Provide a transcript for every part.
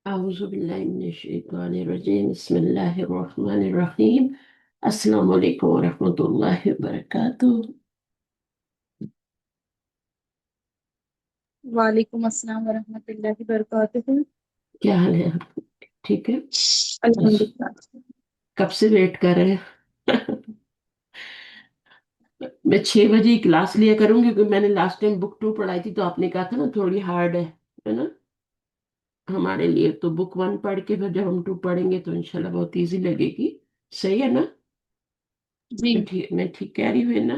أعوذ بالله من الشيطان الرجيم بسم الله الرحمن الرحيم السلام عليكم ورحمة الله وبركاته. وعلیکم السلام ورحمۃ اللہ وبرکاتہ۔ क्या हाल है आप ठीक है? الحمدللہ۔ कब से वेट कर रहे हैं? मैं 6 बजे ही क्लास लिया करूंगी क्योंकि मैंने लास्ट टाइम बुक 2 पढ़ाई थी तो आपने कहा था ना थोड़ी हार्ड है ना हमारे लिए। तो बुक 1 पढ़ के फिर जब हम 2 पढ़ेंगे तो इंशाल्लाह बहुत इजी लगेगी। सही है ना? جی मैं ठीक कह रही हूँ ना?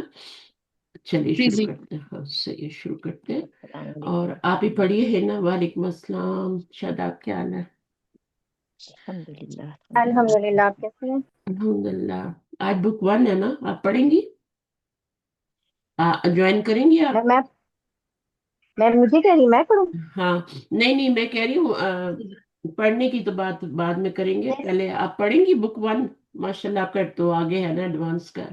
चलिए جی शुरू جی करते हैं। हाँ सही है, शुरू करते हैं। السلام علیکم۔ और आप ही पढ़िए है ना। वालेकुम अस्सलाम। शादाब, क्या हाल है? الحمدللہ الحمدللہ، آپ کیسے ہیں؟ अल्हम्दुलिल्लाह। आज बुक 1 है ना, आप पढ़ेंगी? ज्वाइन करेंगी आप? میں مجھے کہہ رہی میں پڑھوں؟ हाँ, نہیں نہیں मैं कह रही हूँ पढ़ने की तो बात बाद में करेंगे, पहले आप पढ़ेंगी बुक 1। माशाल्लाह आपका तो आगे है ना एडवांस का।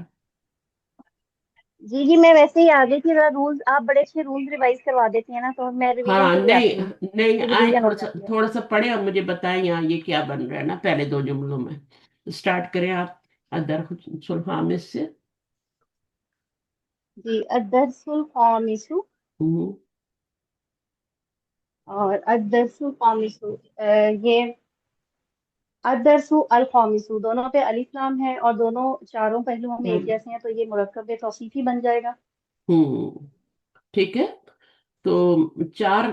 جی جی، میں ویسے ہی آ گئی تھی، ذرا رولز آپ بڑے اچھے رولز ریوائز کروا دیتی ہیں نا، تو میں ریویژن हाँ کے لیے नहीं آتی ہوں नहीं, کہ आए ریویژن ہو थोड़ा सा جاتی ہے۔ थोड़ा सा पढ़े और मुझे बताएं यहाँ ये क्या बन रहा है ना, पहले 2 जुमलों में। स्टार्ट करें आप अदर हामिद से। جی، الدرس الخامس हम्म, اور الدرس الخامس، یہ الدرس الخامس دونوں پہ الف لام ہے اور دونوں چاروں پہلوؤں میں ایک جیسے ہیں، تو یہ مرکب توصیفی بن جائے گا۔ ठीक है। तो 4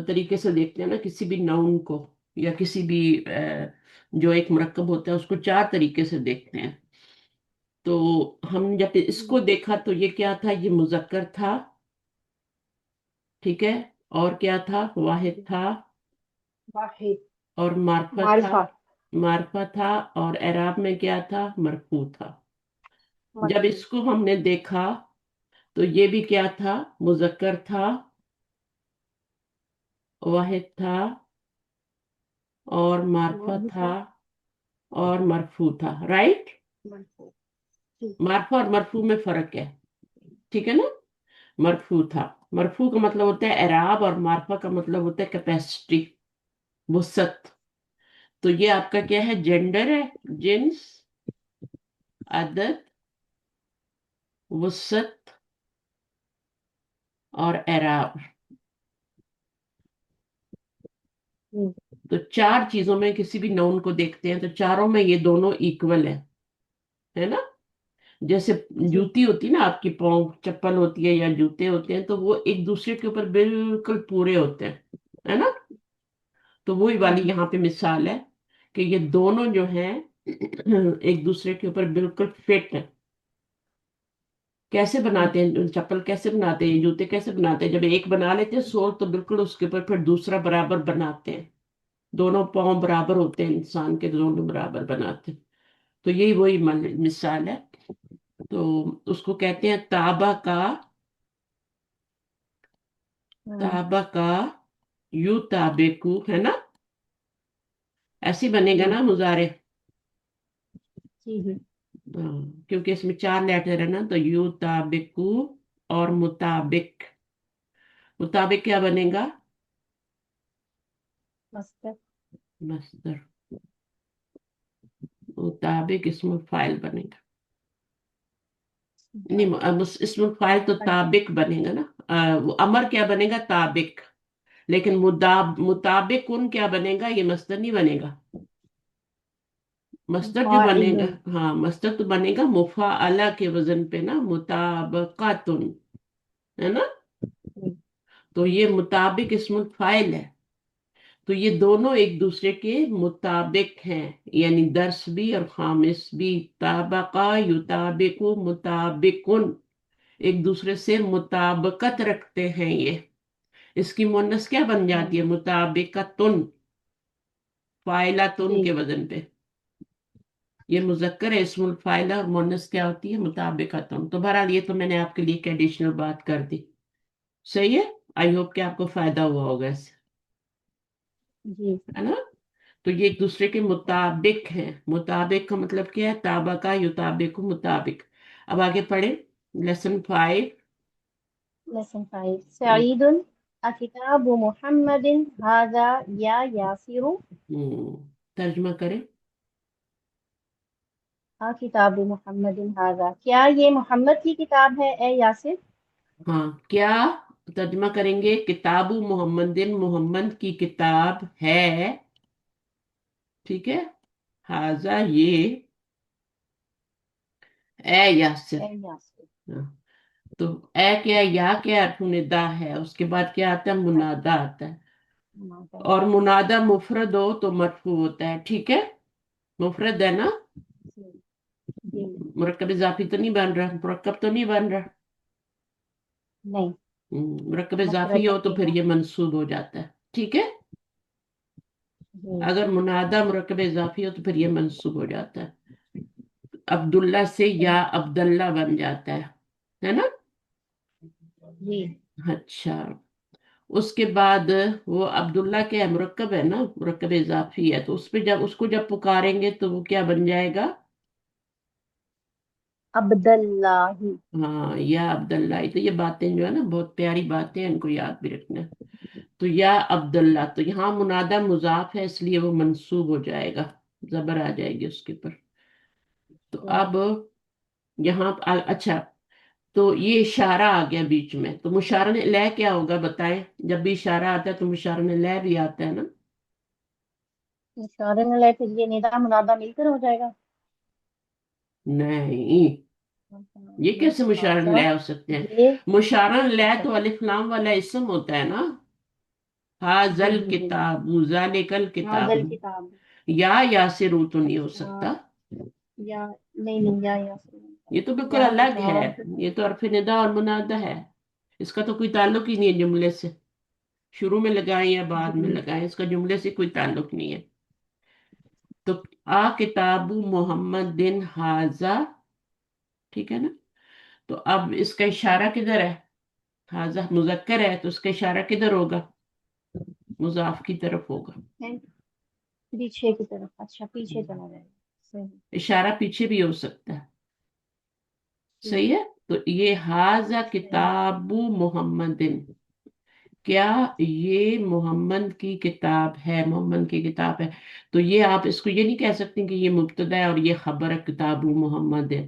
तरीके से देखते हैं ना किसी भी नाउन को, या किसी भी जो एक मुरक्कब होता है उसको 4 तरीके से देखते हैं। तो हम जब इसको देखा तो ये क्या था, ये मुजक्कर था, ठीक है। और क्या था, वाहिद था واحد، और मार्फा था। معرفہ، मार्फा था और एराब में क्या था, मरफू था। जब مرفوع، इसको हमने देखा तो ये भी क्या था, मुजक्कर था, वाहिद था और मार्फा واحد था تھا، और मरफू था। राइट? مرفوع، جی मार्फा और मरफू में फर्क है, ठीक है ना। मरफू था, मरफू का मतलब होता है एराब और मार्फा का मतलब होता है कैपेसिटी, वसत। तो ये आपका क्या है, जेंडर है, जिन्स, अदद, वसत और एराब। तो 4 चीजों में किसी भी नाउन को देखते हैं तो चारों में ये दोनों इक्वल है ना। जैसे جی जूती होती है ना आपकी, पाँव चप्पल होती है या जूते होते हैं तो वो एक दूसरे के ऊपर बिल्कुल पूरे होते हैं, है ना। तो वही वाली यहाँ पे मिसाल है कि ये दोनों जो हैं एक दूसरे के ऊपर बिल्कुल फिट है। कैसे बनाते हैं चप्पल, कैसे बनाते हैं जूते, कैसे बनाते हैं, जब एक बना लेते हैं सोल तो बिल्कुल उसके ऊपर फिर दूसरा बराबर बनाते हैं। दोनों पाँव बराबर होते हैं इंसान के, दोनों बराबर बनाते हैं। तो यही वही मिसाल है। तो उसको कहते हैं ताबा का यू ताबेकू, है ना। ऐसे ही बनेगा جی ना मुजारे। جی جی क्योंकि इसमें 4 लेटर है ना, तो यू ताबिकू और मुताबिक। मुताबिक क्या बनेगा, مصدر، मस्दर। मुताबिक इसमें फाइल बनेगा। नहीं, अब इसमें फाइल तो ताबिक बनेगा ना। वो अमर क्या बनेगा, ताबिक। लेकिन मुताबिक उन क्या बनेगा, ये मस्दर नहीं बनेगा। मस्दर जो فاعل، बनेगा, हाँ मस्दर तो बनेगा मुफाअला के वजन पे ना, मुताबकातुन, है ना। तो ये मुताबिक इसमें फाइल है। तो ये दोनों एक दूसरे के मुताबिक हैं, यानी दर्स भी और खामिस भी। ताबका युताबिकु मुताबिकुन, एक दूसरे से मुताबकत रखते हैं ये। इसकी मुन्नस क्या बन जाती है, मुताबिकतुन, फाइलातुन جی के वजन पे। ये मुजक्कर है, इसमुल फाइला, और मुन्नस क्या होती है, मुताबिकतुन। तो बहरहाल ये तो मैंने आपके लिए एक एडिशनल बात कर दी। सही है। आई होप कि आपको फायदा हुआ होगा इससे, جی है ना। तो ये एक दूसरे के मुताबिक हैं। मुताबिक का मतलब क्या है, ताबा का युताबिक मुताबिक। अब आगे पढ़े लेसन 5। lesson 5 سعيد अकिताब मुहम्मदिन हाजा या यासिर। तर्जमा करें। किताब मुहम्मदिन हाजा, क्या ये मोहम्मद की किताब है ए यासिर? हाँ, क्या तर्जमा करेंगे, किताबु मुहम्मदिन, मोहम्मद की किताब है, ठीक है, हाजा ये, ए यासिर। ए यासिर। हाँ, तो ए क्या है, या क्या है, अर्फ निदा है, उसके बाद क्या आता है, मुनादा आता है। अच्छा, और मुनादा मुफरद हो तो मरफू होता है, ठीक है, मुफरद है ना, जी जी। मुरक्कब इजाफी तो नहीं बन रहा, मुरक्कब तो नहीं बन रहा। नहीं, मुरक्कब इजाफी मुफरद हो तो फिर बनेगा। ये मंसूब हो जाता है, ठीक है। जी अगर मुनादा मुरक्कब इजाफी हो तो फिर ये मंसूब हो जाता है। अब्दुल्ला से या अब्दुल्ला बन जाता है ना। जी। अच्छा, उसके बाद वो अब्दुल्ला के है, मुरक्कब है ना, मुरक्कब इजाफी है, तो उस पे जब उसको जब पुकारेंगे तो वो क्या बन जाएगा, अब्दुल्लाही। हाँ, या अब्दुल्ला। तो ये बातें जो है ना, बहुत प्यारी बातें हैं, इनको याद भी रखना है। तो या अब्दुल्ला, तो यहाँ मुनादा मुजाफ है इसलिए वो मंसूब हो जाएगा, जबर आ जाएगी उसके ऊपर। तो जी। अब यहाँ अच्छा, तो ये इशारा आ गया बीच में, तो मुशारा ने लय क्या होगा बताएं। जब भी इशारा आता है तो मुशारा ने लय भी आता है ना। इशारे में ले फिर ये निदा मुनादा मिलकर हो जाएगा। नहीं, ये कैसे मुशारा ने हाजा लय हो सकते हैं। ये। मुशारा ने लय अच्छा तो अच्छा। अलिफ लाम वाला इसम होता है ना। जी हाजल जी जी। किताब, जालिकल किताब। हाजल किताब। या यासिरू तो नहीं हो अच्छा। सकता। या नहीं नहीं, या ये तो बिल्कुल या अलग है, किताब। ये तो अर्फ निदा और मुनादा है, इसका तो कोई ताल्लुक ही नहीं है जुमले से। शुरू में लगाएं या बाद में जी। लगाएं, इसका जुमले से कोई ताल्लुक नहीं है। तो आ किताबु मोहम्मद दिन हाजा, ठीक है ना। तो अब इसका इशारा किधर है, हाजा मुजक्कर है तो उसका इशारा किधर होगा, मुजाफ की तरफ होगा। है पीछे की तरफ, अच्छा पीछे चला जाएगा। सही। इशारा पीछे भी हो सकता है, ठीक। सही है। तो ये हाजा सही। किताबु मोहम्मदिन, क्या ये मोहम्मद की किताब है, मोहम्मद की किताब है। तो ये आप इसको ये नहीं कह सकते कि ये मुब्तदा है और ये खबर है, किताबु मोहम्मद है।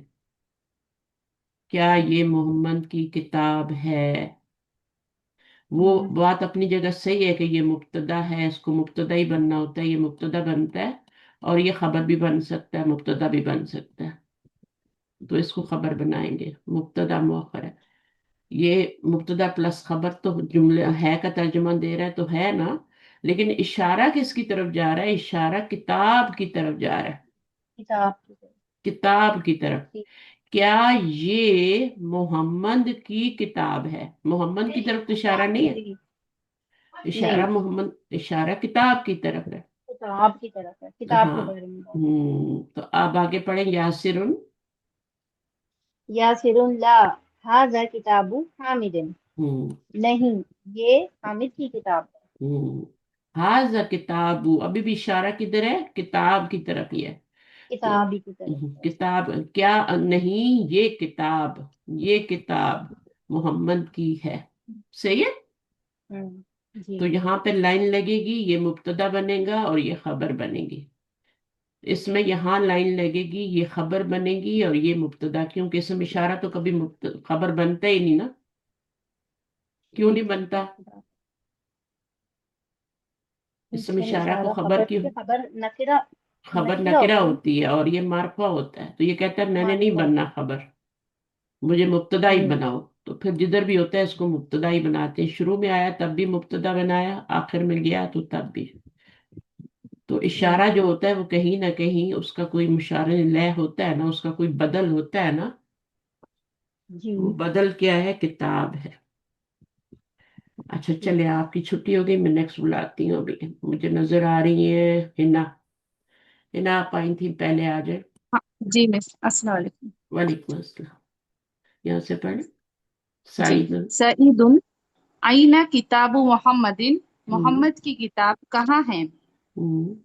क्या ये मोहम्मद की किताब है, वो हम्म, बात अपनी जगह सही है कि ये मुब्तदा है, इसको मुब्तदा ही बनना होता है, ये मुब्तदा बनता है। और ये खबर भी बन सकता है, मुब्तदा भी बन सकता है, तो इसको खबर बनाएंगे, मुब्तदा मुअख्खर है। ये मुब्तदा प्लस खबर तो जुमले है का तर्जुमा दे रहा है तो है ना, लेकिन इशारा किसकी तरफ जा रहा है, इशारा किताब की तरफ जा रहा है, किताब की तरफ। किताब की तरफ। ठीक। क्या ये मोहम्मद की किताब है, मोहम्मद की तरफ तो इशारा नहीं है, जी। इशारा नहीं, मोहम्मद, इशारा किताब की तरफ है। किताब की तरफ है, किताब के हाँ। बारे में बात है। तो अब आगे पढ़ें, यासिरुन। यासिरुन ला हाजा किताबु हामिदिन। हम्म नहीं, ये हामिद की किताब है। हम्म हाजा किताबु, अभी भी इशारा किधर है, किताब की तरफ ही है। तो किताब ही की तरफ है। किताब क्या, नहीं, ये किताब, ये किताब मोहम्मद की है, सही है। जी। तो यहाँ पे लाइन लगेगी, ये मुब्तदा बनेगा और ये खबर बनेगी। इसमें यहाँ लाइन लगेगी, ये खबर बनेगी और ये मुब्तदा, क्योंकि इसमें इशारा तो कभी खबर बनता ही नहीं ना। क्यों जी नहीं जी, बनता, आपकी बात। इसमें इसमें इशारा को इशारा खबर खबर क्यों, के, खबर नकिरा। खबर नकिरा नकिरा होती है। होती है और ये मारफा होता है, तो ये कहता है मैंने नहीं मार्फा। बनना खबर, मुझे मुब्तदा ही हम्म। बनाओ। तो फिर जिधर भी होता है इसको मुब्तदा ही बनाते हैं, शुरू में आया तब भी मुब्तदा बनाया, आखिर में गया तो तब भी। तो जी इशारा जो होता है वो कहीं ना कहीं उसका कोई मुशारे लय होता है ना, उसका कोई बदल होता है ना। जी। वो बदल क्या है, किताब है। अच्छा ठीक। चले, आपकी छुट्टी हो गई, मैं नेक्स्ट बुलाती हूँ अभी, मुझे नजर आ रही है हिना। हिना आप आई थी, पहले आ जाए। हाँ जी मिस, अस्सलाम वालेकुम। वालेकुम अस्सलाम। यहाँ से पढ़े, जी। साइड। सईदुन आईना किताबु मोहम्मदिन, हम्म मोहम्मद की किताब कहाँ है? हम्म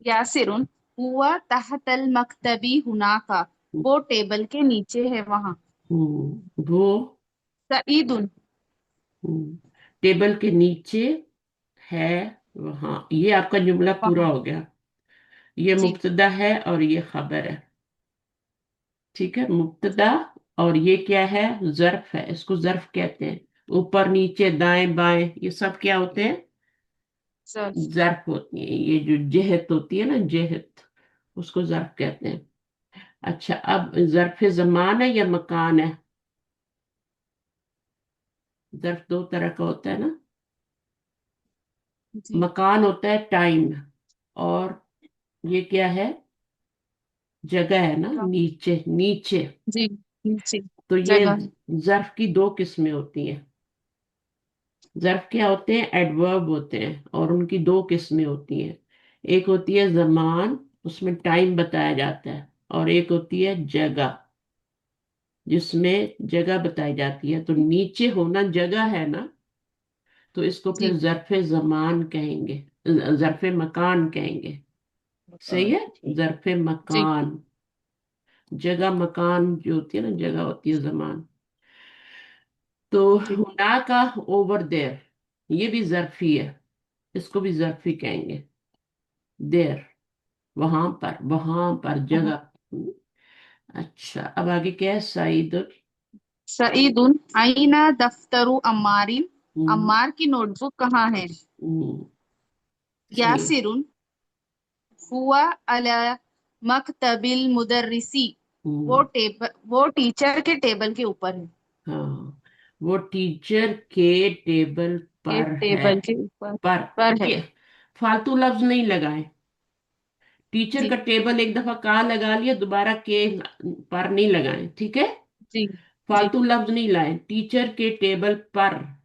यासिरुन हुआ तहतल मकतबी हुनाका, वो टेबल के नीचे है वहाँ। वो सईदुन। हम्म, टेबल के नीचे है वहां, ये आपका जुमला पूरा वहाँ। हो गया। ये जी मुब्तदा है और ये खबर है। ठीक है, मुब्तदा, और ये क्या है, जर्फ है, इसको जर्फ कहते हैं। ऊपर नीचे दाएं बाएं ये सब क्या होते हैं, सर। जर्फ होती है। ये जो जेहत होती है ना, जेहत, उसको जर्फ कहते हैं। अच्छा, अब जर्फ जमान है या मकान है? जर्फ दो तरह का होता है ना। जी मकान होता है टाइम, और ये क्या है, जगह है ना, क्या? नीचे नीचे। जी नीचे तो ये जगह है। जर्फ की दो किस्में होती हैं। जर्फ क्या होते हैं, एडवर्ब होते हैं, और उनकी दो किस्में होती हैं। एक होती है जमान, उसमें टाइम बताया जाता है, और एक होती है जगह, जिसमें जगह बताई जाती है। तो नीचे होना जगह है ना, तो इसको फिर जी जरफ जमान कहेंगे, जरफ मकान कहेंगे। सही मकान, है, ठीक। जरफ जी मकान। जगह मकान जो होती है ना, जगह होती है जमान। तो जी हुना का ओवर देर, ये भी जरफी है, इसको भी जरफी कहेंगे। देर, वहां पर हाँ। जगह। अच्छा, अब आगे क्या है, सईद। सईदुन आईना दफ्तरु अम्मारिन, हम्म, अम्मार की नोटबुक कहाँ है? हम्म, सही है। यासिरुन हुआ अला मकतबिल मुदर्रिसी, वो हम्म, टेबल, वो टीचर के टेबल के ऊपर है। हाँ, वो टीचर के टेबल के पर है। टेबल के ऊपर पर, पर है। देखिए, फालतू लफ्ज नहीं लगाए। टीचर का जी टेबल एक दफा का लगा लिया, दोबारा के पर नहीं लगाए, ठीक है। जी जी फालतू लफ्ज नहीं लाए, टीचर के टेबल पर,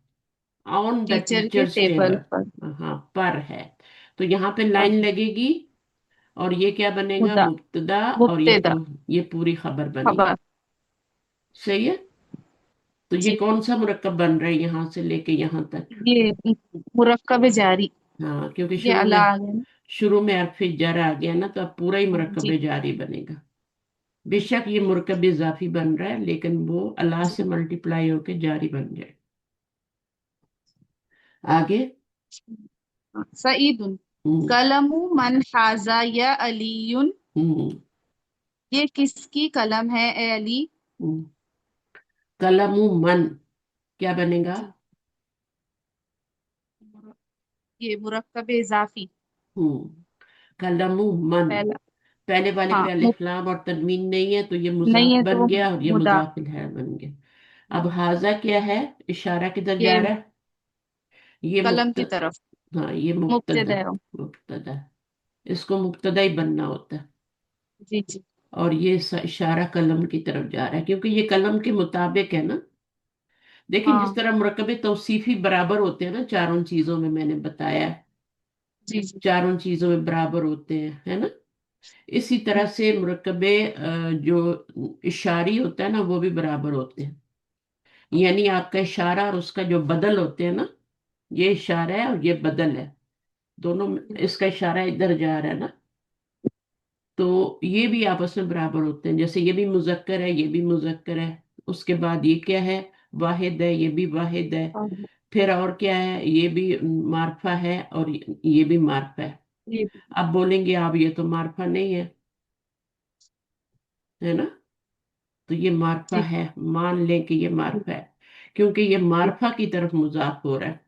ऑन द टीचर के टीचर्स टेबल टेबल। पर। हाँ, पर है। तो यहाँ पे पर लाइन है। लगेगी, और ये क्या बनेगा, मुदा मुब्तदा, और मुब्तदा ये पूरी खबर बनेगी। खबर। सही है। तो ये जी कौन सा मुरक्कब बन रहा है यहां से लेके यहां तक? ये मुरक्कब जारी। हाँ, क्योंकि ये अला आ गया ना। शुरू में हर्फ जर आ गया ना, तो अब पूरा ही हाँ, मुरक्कब जी जारी बनेगा। बेशक ये मुरक्कब इजाफी बन रहा है, लेकिन वो अल्लाह जी से मल्टीप्लाई होके जारी बन जाए। आगे। हाँ, सईदुन हम्म, कलमु मन हाजा या अलीयुन, हम्म, ये किसकी कलम है ए अली? हम्म। कलमु मन, क्या बनेगा? जी ये मुरक्कब इजाफी। हम्म, कलमु मन। पहला पहले वाले हाँ पे अलिफ लाम और तनवीन नहीं है, तो ये नहीं मुजाफ है बन तो गया, और ये मुदा। मुजाफिल है बन गया। अब हाजा क्या है, इशारा किधर जा ये रहा है? ये कलम की मुक्त तरफ हाँ, ये मुब्तदा। मुब्तदा है। मुब्तदा, इसको मुब्तदा ही बनना होता है। जी जी और ये इशारा कलम की तरफ जा रहा है, क्योंकि ये कलम के मुताबिक है ना। लेकिन जिस हाँ तरह मुरक्कबे तौसीफी बराबर होते हैं ना, चारों चीजों में मैंने बताया है, जी जी चारों चीजों में बराबर होते हैं, है ना। इसी तरह से मुरक्कबे जो इशारी होता है ना, वो भी बराबर होते हैं। यानी आपका इशारा और उसका जो बदल होते हैं ना, ये इशारा है और ये बदल है, दोनों इसका इशारा इधर जा रहा है ना, तो ये भी आपस में बराबर होते हैं। जैसे ये भी मुजक्कर है, ये भी मुजक्कर है, उसके बाद ये क्या है, वाहिद है, ये भी वाहिद है। हाँ, फिर और क्या है, ये भी मारफा है, और ये भी मारफा है। ये अब बोलेंगे आप ये तो मारफा नहीं है ना, तो ये मारफा जी है, मान लें कि ये जी मारफा है, क्योंकि ये जी मारफा की तरफ मुजाफ हो रहा है।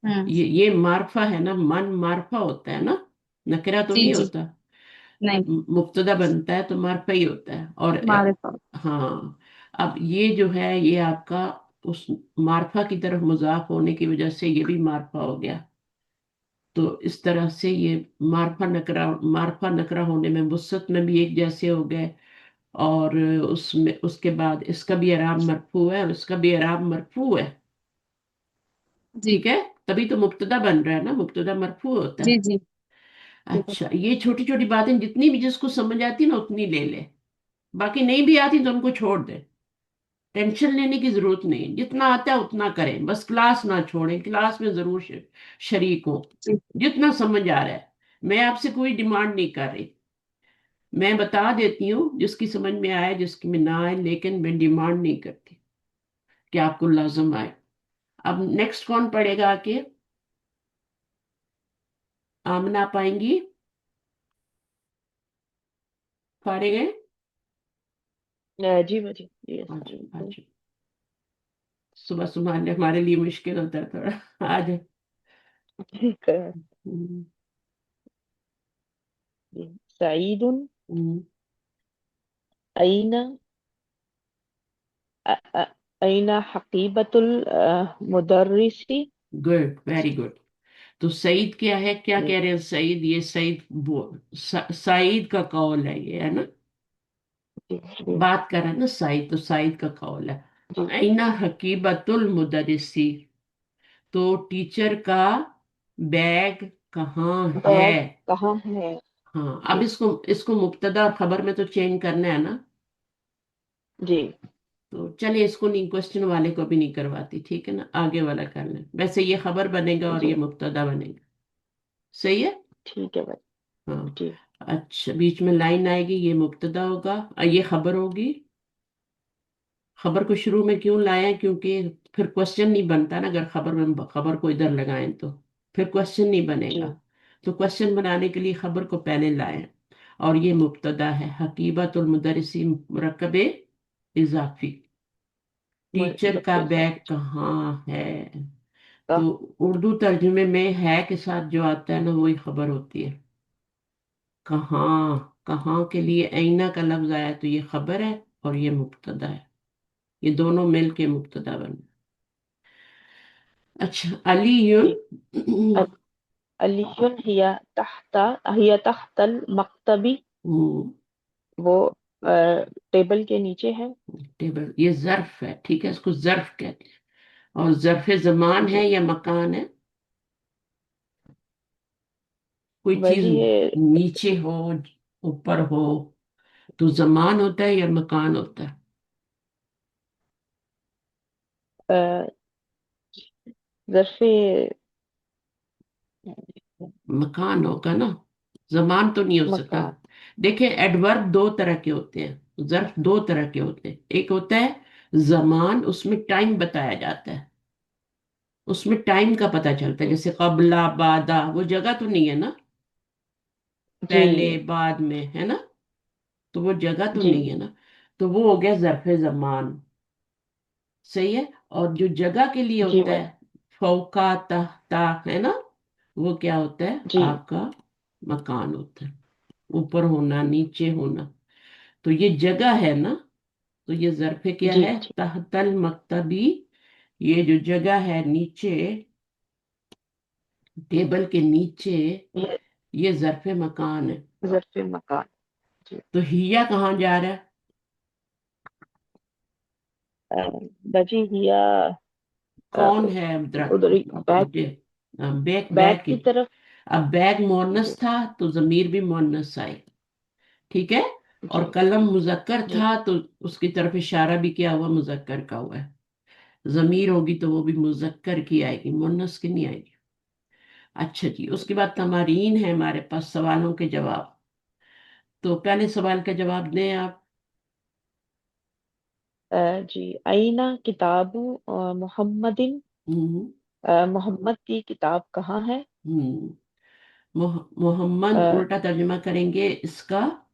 हम्म ये मारफा है ना, मन मारफा होता है ना, नकरा तो जी नहीं जी होता। नहीं मुब्तदा बनता है तो मारफा ही होता है, और हमारे पास। हाँ, अब ये जो है, ये आपका उस मारफा की तरफ मुजाफ होने की वजह से ये भी मारफा हो गया। तो इस तरह से ये मारफा नकरा होने में, वुसअत में भी एक जैसे हो गए। और उसमें उसके बाद इसका भी एराब मरफू है और इसका भी एराब मरफू है। जी ठीक है, तभी तो मुब्तदा बन रहा है ना, मुब्तदा मरफू होता जी है। जी जी अच्छा, ये छोटी छोटी बातें जितनी भी जिसको समझ आती ना उतनी ले ले, बाकी नहीं भी आती तो उनको छोड़ दे। टेंशन लेने की जरूरत नहीं, जितना आता है उतना करें, बस क्लास ना छोड़ें, क्लास में जरूर शरीक हो। जी जितना समझ आ रहा है, मैं आपसे कोई डिमांड नहीं कर रही, मैं बता देती हूँ जिसकी समझ में आए जिसकी में ना आए, लेकिन मैं डिमांड नहीं करती कि आपको लाजम आए। अब नेक्स्ट कौन पढ़ेगा आके? आमना पाएंगी? पढ़े गए? जी बाजी, यस अच्छा बिल्कुल। अच्छा, सुबह सुबह हमारे लिए मुश्किल होता है थोड़ा आज। ठीक है हम्म, जी। सईदुन हम्म, अईना अ- अ- अईना हकीबतुल मुदर्रिसी। Good, very good. तो सईद क्या है, क्या जी कह रहे हैं सईद? ये सईद सईद का कौल है ये, है ना? जी जी बात कर रहे हैं ना सईद, तो सईद का कौल है। जी। ऐना हकीबतुल मुदर्रिसी, तो टीचर का बैग कहाँ है? बैग कहाँ है? हाँ, अब जी इसको इसको मुब्तदा और खबर में तो चेंज करना है ना। जी तो चलिए, इसको नहीं, क्वेश्चन वाले को भी नहीं करवाती, ठीक है ना, आगे वाला कर लें। वैसे ये खबर बनेगा और ये जी। मुब्तदा बनेगा। सही है। ठीक है भाई। हाँ। जी अच्छा, बीच में लाइन आएगी, ये मुब्तदा होगा और ये खबर होगी। खबर को शुरू में क्यों लाए हैं? क्योंकि फिर क्वेश्चन नहीं बनता ना, अगर खबर में खबर को इधर लगाएं तो फिर क्वेश्चन नहीं जी। बनेगा। तो क्वेश्चन बनाने के लिए खबर को पहले लाएं। और ये मुब्तदा है, हकीबतुल मुदर्रिसी मुरक्कब इजाफी, टीचर का मुदब्बिर बैग साहब कहाँ है। का। तो उर्दू तर्जुमे में है के साथ जो आता है ना, वही खबर होती है। कहाँ, कहाँ के लिए ऐना का लफ्ज आया, तो ये खबर है और ये मुब्तदा है। ये दोनों मिल के मुब्तदा बन। अच्छा, अलीयुन। जी। अ- अलियुन हिया तख्तल मकतबी। हम्म, वो टेबल के नीचे है। टेबल, ये जर्फ है, ठीक है, इसको जर्फ कहते हैं। और जर्फ जमान है जी या मकान है? कोई चीज बाजी ये नीचे हो, ऊपर हो, तो जमान होता है या मकान होता है? अ, ज़र्फ़े मकान होगा ना, जमान तो नहीं हो सकता। मकान। देखिए, एडवर्ब दो तरह के होते हैं, जर्फ दो तरह के होते हैं। एक होता है जमान, उसमें टाइम बताया जाता है, उसमें टाइम का पता चलता है, जी जैसे कबला बादा, वो जगह तो नहीं है ना, जी पहले बाद में, है ना? तो वो जगह तो जी नहीं है ना। तो वो हो गया जरफे जमान। सही है। और जो जगह के लिए जी होता भाई। है, फौका तहता, है ना, वो क्या होता है जी आपका? मकान होता है, ऊपर होना, नीचे होना। तो ये जगह है ना, तो ये जरफे क्या जी है? जी। तहतल मकतबी, ये जो जगह है नीचे, टेबल के नीचे, ये ये जरफे मकान है। ज़र्फ़े मकान। जी। तो हिया कहाँ जा रहा है? अ, बाजी हिया अ, कौन है उधर ही बैग बेटे? बैग, बैग बैग की। की तरफ। अब बैग मोअन्नस जी था, तो जमीर भी मोअन्नस आए, ठीक है। जी और कलम मुजक्कर जी था, तो उसकी तरफ इशारा भी किया हुआ, मुजक्कर का हुआ है। जमीर होगी तो वो भी मुजक्कर की आएगी, मुअन्नस की नहीं आएगी। अच्छा जी, उसके बाद तमारीन है हमारे पास, सवालों के जवाब। तो पहले सवाल का जवाब दें आप। जी। आईना किताबु मोहम्मदिन। हम्म, मोहम्मद की किताब कहाँ है? हम्म, मोहम्मद अ, उल्टा तर्जुमा करेंगे इसका,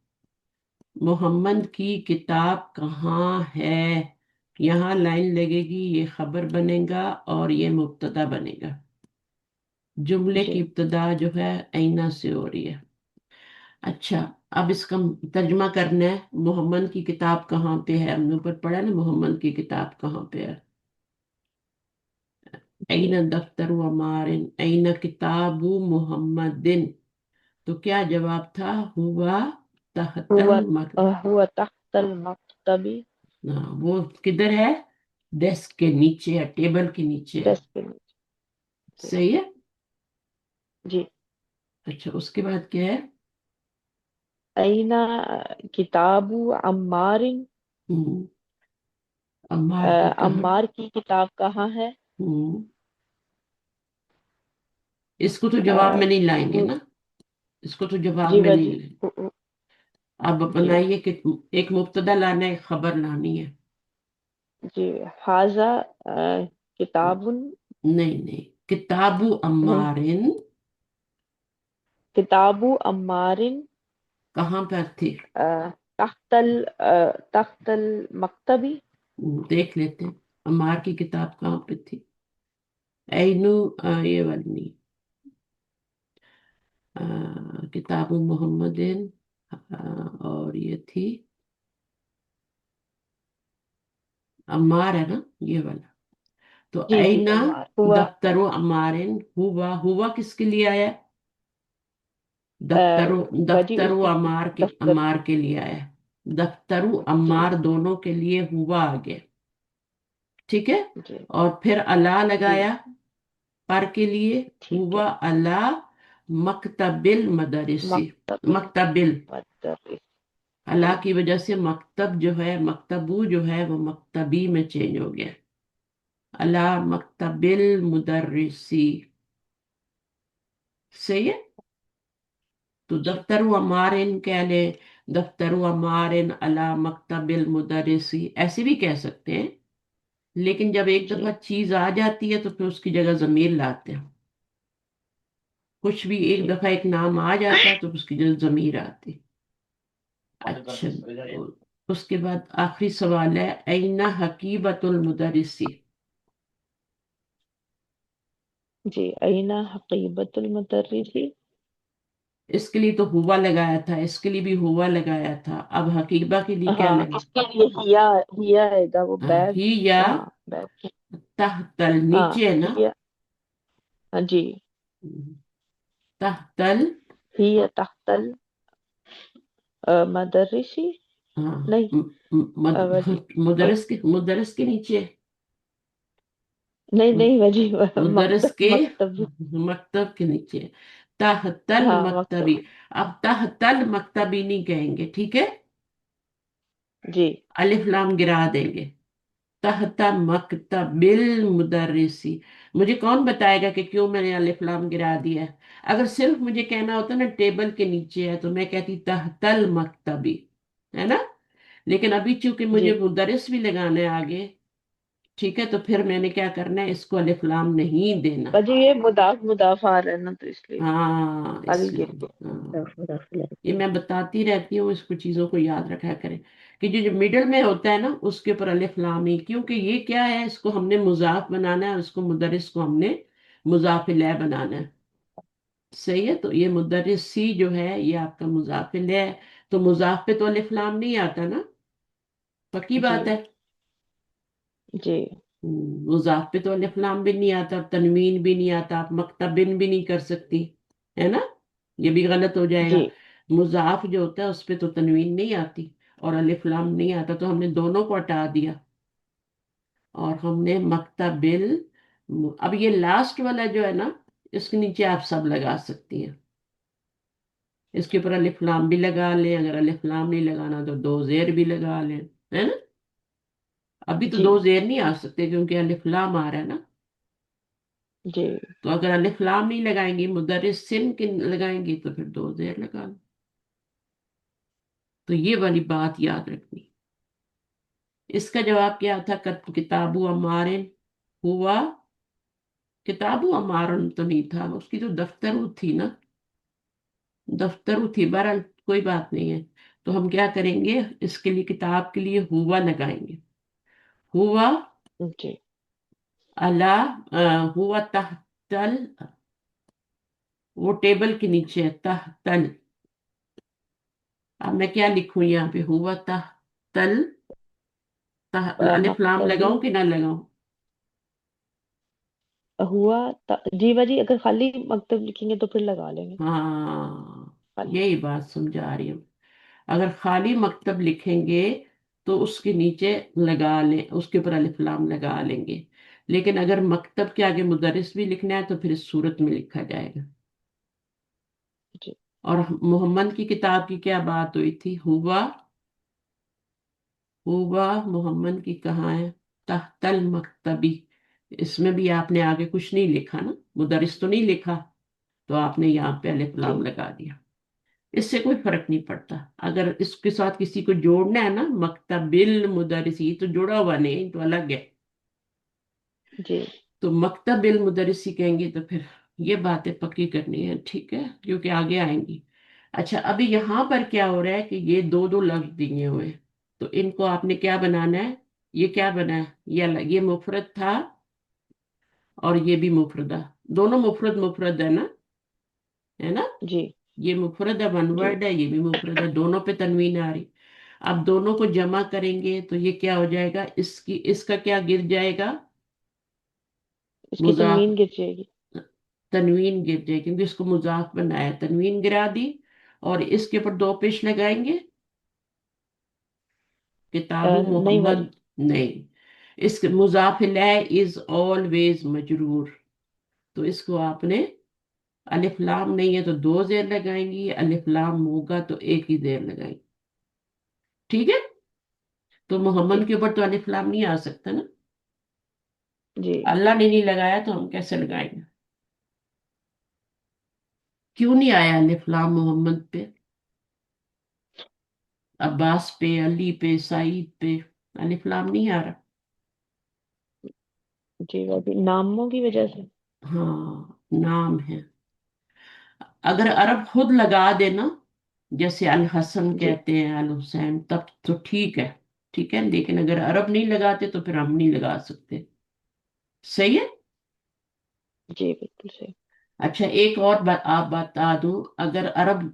मोहम्मद की किताब कहाँ है। यहाँ लाइन लगेगी, ये खबर बनेगा और ये मुब्तदा बनेगा। जुमले की जी इब्तदा जो है ऐना से हो रही है। अच्छा, अब इसका तर्जुमा करना है, मोहम्मद की किताब कहाँ पे है, हमने ऊपर पढ़ा ना, मोहम्मद की किताब कहाँ पे है। जी। ऐना दफ्तर व मारिन, ऐना किताबु मोहम्मदिन। तो क्या जवाब था? हुआ हुआ तहतल मक। हुआ तख्तल मकतबी। हाँ, वो किधर है? डेस्क के नीचे है, टेबल के नीचे है। डेस्क पे नीचे। जी सही है। जी। अच्छा, उसके बाद क्या है? अईना किताबु अम्मारिन। हम्म, अम्मार की कहाँ? अम्मार की किताब कहाँ है? हम्म, इसको तो जवाब अ, में नहीं लाएंगे हु- ना, इसको तो जवाब जी में नहीं बाजी। लाएंगे। अब जी बनाइए कि एक मुब्तदा लाना है, एक खबर लानी है। जी। हाजा किताबुन नहीं नहीं, किताबु नहीं, अम्मारिन किताबु अम्मारिन कहाँ पर थी? तख्तल तख्तल मकतबी। देख लेते हैं, अम्मार की किताब कहाँ पे थी। ऐनु ये वाली नहीं, किताबु मोहम्मदिन, और ये थी अम्मार है ना ये वाला। तो जी जी, ऐना अम्मार हुआ। दफ्तरो अम्मारिन, हुआ हुआ किसके लिए आया? अ, दफ्तरो, बाजी दफ्तरो उसके अम्मार के, दफ्तर। अम्मार के लिए आया। दफ्तरू जी अम्मार दोनों के लिए हुआ आ गया। ठीक है। जी और फिर अला जी, लगाया पर के लिए, ठीक है। हुआ अला मकतबिल मदरसी। मकतबी मकतबिल, मदरस। अला जी की वजह से मकतब जो है, मकतबू जो है वो मकतबी में चेंज हो गया। अला मकतबिल मुदर्रिसी। सही है। तो जी दफ्तरु अमारिन कह ले, दफ्तरु अमारिन अला मकतबिल मुदर्रिसी, ऐसे भी कह सकते हैं। लेकिन जब एक जी दफा चीज आ जाती है तो फिर उसकी जगह जमीर लाते हैं। कुछ भी एक जी दफा एक नाम आ जाता है तो उसकी जगह जमीर आती है। अच्छा, उसके बाद आखिरी सवाल है, ऐना हकीबतुल मुदर्रिसी। जी, अईना हकीबतुल मुदर्रिसी। इसके लिए तो हुआ लगाया था, इसके लिए भी हुआ लगाया था, अब हकीबा के लिए क्या हाँ, लगे? इसके लिए हिया आएगा, वो बैग। ही या हाँ, बैग। तहतल, हाँ, नीचे है ना? हिया। हाँ जी, तहतल, हिया तख्तल मदरसी। हाँ, नहीं, वजी मुदरस के नीचे, नहीं नहीं, वजी मुदरस मकतब के मकतब। मकतब के नीचे। तहतल हाँ, मकतबी। मकतब। अब तहतल मकतबी नहीं कहेंगे, ठीक है। जी अलिफ लाम गिरा देंगे। तहता मकतबिल मुदर्रिसी। मुझे कौन बताएगा कि क्यों मैंने अलिफ लाम गिरा दिया है? अगर सिर्फ मुझे कहना होता ना टेबल के नीचे है तो मैं कहती तहतल मकतबी, है ना। लेकिन अभी चूंकि जी, मुझे मुदर्रिस भी लगाना है आगे, ठीक है, तो फिर मैंने क्या करना है, इसको अलिफ लाम नहीं देना। वजी ये मुदाफ मुदाफ आ रहा है ना, तो इसलिए हाँ अल इसलिए, गिर गया। हाँ, मुदाफ मुदाफ ये इलैहि। मैं बताती रहती हूँ, इसको चीजों को याद रखा करें कि जो जो मिडल में होता है ना उसके ऊपर अलिफ लाम नहीं, क्योंकि ये क्या है, इसको हमने मुजाफ बनाना है और इसको मुदरिस को हमने मुजाफ इलैह बनाना है। सही है। तो ये मुदरिस सी जो है ये आपका मुजाफ इलैह है। तो मुजाफ पे तो अलिफ लाम नहीं आता ना, पक्की जी बात है। जी मुजाफ पे तो अलिफ लाम भी नहीं आता, तनवीन भी नहीं आता, आप मकतबिन भी नहीं कर सकती, है ना। ये भी गलत हो जी जाएगा। मुजाफ जो होता है उस पे तो तनवीन नहीं आती और अलिफ लाम नहीं आता, तो हमने दोनों को हटा दिया और हमने मकतबिल। अब ये लास्ट वाला जो है ना, इसके नीचे आप सब लगा सकती हैं। इसके ऊपर अलिफ लाम भी लगा लें, अगर अलिफ लाम नहीं लगाना तो दो जेर भी लगा लें, है ना। अभी तो जी दो जेर नहीं आ सकते क्योंकि अलिफ लाम आ रहा है ना। जी तो अगर अलिफ लाम नहीं लगाएंगी, मुदर्रिस सिन के लगाएंगी, तो फिर दो जेर लगा लो। तो ये वाली बात याद रखनी। इसका जवाब क्या था? किताबु अमारिन हुआ, किताबु अमारन तो नहीं था, उसकी तो दफ्तरू थी ना, दफ्तरू थी। बहरहाल कोई बात नहीं है। तो हम क्या करेंगे, इसके लिए किताब के लिए हुआ लगाएंगे। हुआ जी। अला, हुआ तहतल, वो टेबल के नीचे है तहतल। अब मैं क्या लिखूं यहाँ पे, हुआ तहतल, अलिफ लाम मकतबी लगाऊं कि ना लगाऊं? हुआ। जी बाजी, अगर खाली मकतब लिखेंगे तो फिर लगा लेंगे। हाँ, खाली। यही बात समझा रही हूँ। अगर खाली मकतब लिखेंगे तो उसके नीचे लगा लें, उसके ऊपर अलिफ लाम लगा लेंगे। लेकिन अगर मकतब के आगे मुदर्रिस भी लिखना है तो फिर इस सूरत में लिखा जाएगा। जी और मोहम्मद की किताब की क्या बात हुई थी? हुआ, हुआ मोहम्मद की कहाँ है? तहतल मकतबी। इसमें भी आपने आगे कुछ नहीं लिखा ना, मुदर्रिस तो नहीं लिखा, तो आपने यहाँ पे अलिफ जी लाम लगा दिया। इससे कोई फर्क नहीं पड़ता। अगर इसके साथ किसी को जोड़ना है ना, मकतबिल मुदर्रिसी, तो जुड़ा हुआ नहीं तो अलग है। जी तो मकतब इल मुदर्रिसी कहेंगे तो फिर ये बातें पक्की करनी है, ठीक है, क्योंकि आगे आएंगी। अच्छा, अभी यहाँ पर क्या हो रहा है कि ये दो दो लफ्ज दिए हुए हैं, तो इनको आपने क्या बनाना है? ये क्या बना है? ये मुफरद था और ये भी मुफरदा, दोनों मुफरद मुफरद है ना, है ना? जी ये मुफरद है, वन जी। वर्ड है, ये भी मुफरद है, दोनों पे तनवीन आ रही। अब दोनों को जमा करेंगे तो ये क्या हो जाएगा? इसका क्या गिर जाएगा? इसकी मुजाफ, तनवीन गिर जाएगी। तनवीन गिर जाएगी, क्योंकि इसको मुजाफ बनाया, तनवीन गिरा दी। और इसके ऊपर दो पेश लगाएंगे, किताबु नहीं मोहम्मद। भाजी। नहीं, इस मुजाफ इलैह इज ऑलवेज मजरूर, तो इसको आपने, अलिफ लाम नहीं है तो दो जेर लगाएंगी, अलिफ लाम होगा तो एक ही जेर लगाएंगे, ठीक है? तो मोहम्मद जी के ऊपर तो अलिफ लाम नहीं आ सकता ना, जी। अल्लाह ने नहीं लगाया तो हम कैसे लगाएंगे? क्यों नहीं आया अलिफ लाम मोहम्मद पे? अब्बास पे, अली पे, सईद पे अलिफ लाम नहीं आ रहा। जी भाजी, नामों की वजह से। हाँ, नाम है। अगर अरब खुद लगा देना, जैसे अल हसन जी कहते हैं, अल हुसैन, तब तो ठीक है, ठीक है, लेकिन अगर अरब नहीं लगाते तो फिर हम नहीं लगा सकते। सही है। जी बिल्कुल सही। अच्छा, एक और बात आप बता दो, अगर अरब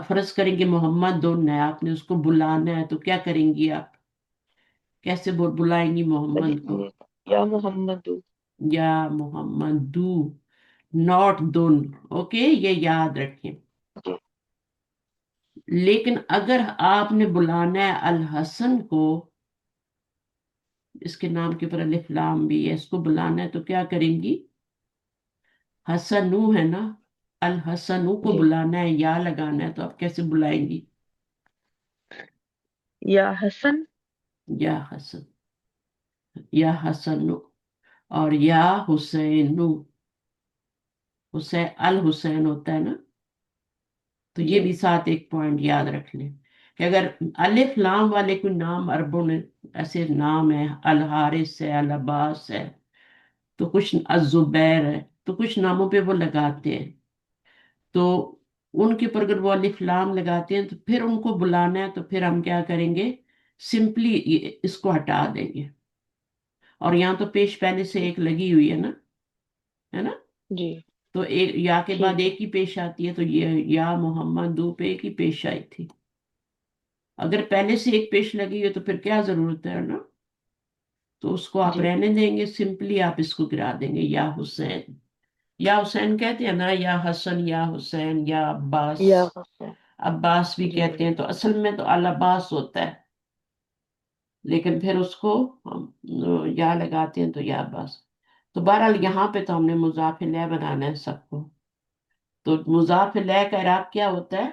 फर्ज करेंगे मोहम्मद दो है, आपने उसको बुलाना है तो क्या करेंगी आप? कैसे बुलाएंगी भाजी मोहम्मद को? या मोहम्मद। या मोहम्मद दू, नॉट दुन। ओके, ये याद रखें। जी लेकिन अगर आपने बुलाना है अल हसन को, इसके नाम के ऊपर अलिफ लाम भी है, इसको बुलाना है तो क्या करेंगी? हसनू है ना, अल हसनू को जी। बुलाना है, या लगाना है, तो आप कैसे बुलाएंगी? या हसन। या हसन, या हसनू, और या हुसैनू, हुसैन अल हुसैन होता है ना। तो ये जी भी साथ एक पॉइंट याद रख लें कि अगर अलिफ लाम वाले कोई नाम अरबों ने, ऐसे नाम है, अल हारिस है, अल अब्बास है, तो कुछ अजुबैर है, तो कुछ नामों पे वो लगाते हैं, तो उनके ऊपर अगर वो अलिफ लाम लगाते हैं तो फिर उनको बुलाना है तो फिर हम क्या करेंगे? सिंपली इसको हटा देंगे। और यहाँ तो पेश पहले से एक लगी हुई है ना, है ना? जी। तो एक या के बाद ठीक है। एक ही पेश आती है, तो ये या मोहम्मद दो पे एक ही पेश आई थी। अगर पहले से एक पेश लगी है तो फिर क्या जरूरत है ना, तो उसको आप जी। रहने देंगे, सिंपली आप इसको गिरा देंगे, या हुसैन। या हुसैन कहते हैं ना, या हसन, या हुसैन, या अब्बास। या हसन। अब्बास भी जी कहते हैं, तो असल में तो अल अब्बास होता है, लेकिन फिर उसको हम या लगाते हैं तो या अब्बास। तो बहरहाल यहाँ पे तो हमने मुजाफ इलैह बनाना है सबको। तो मुजाफ इलैह का इराब क्या होता है?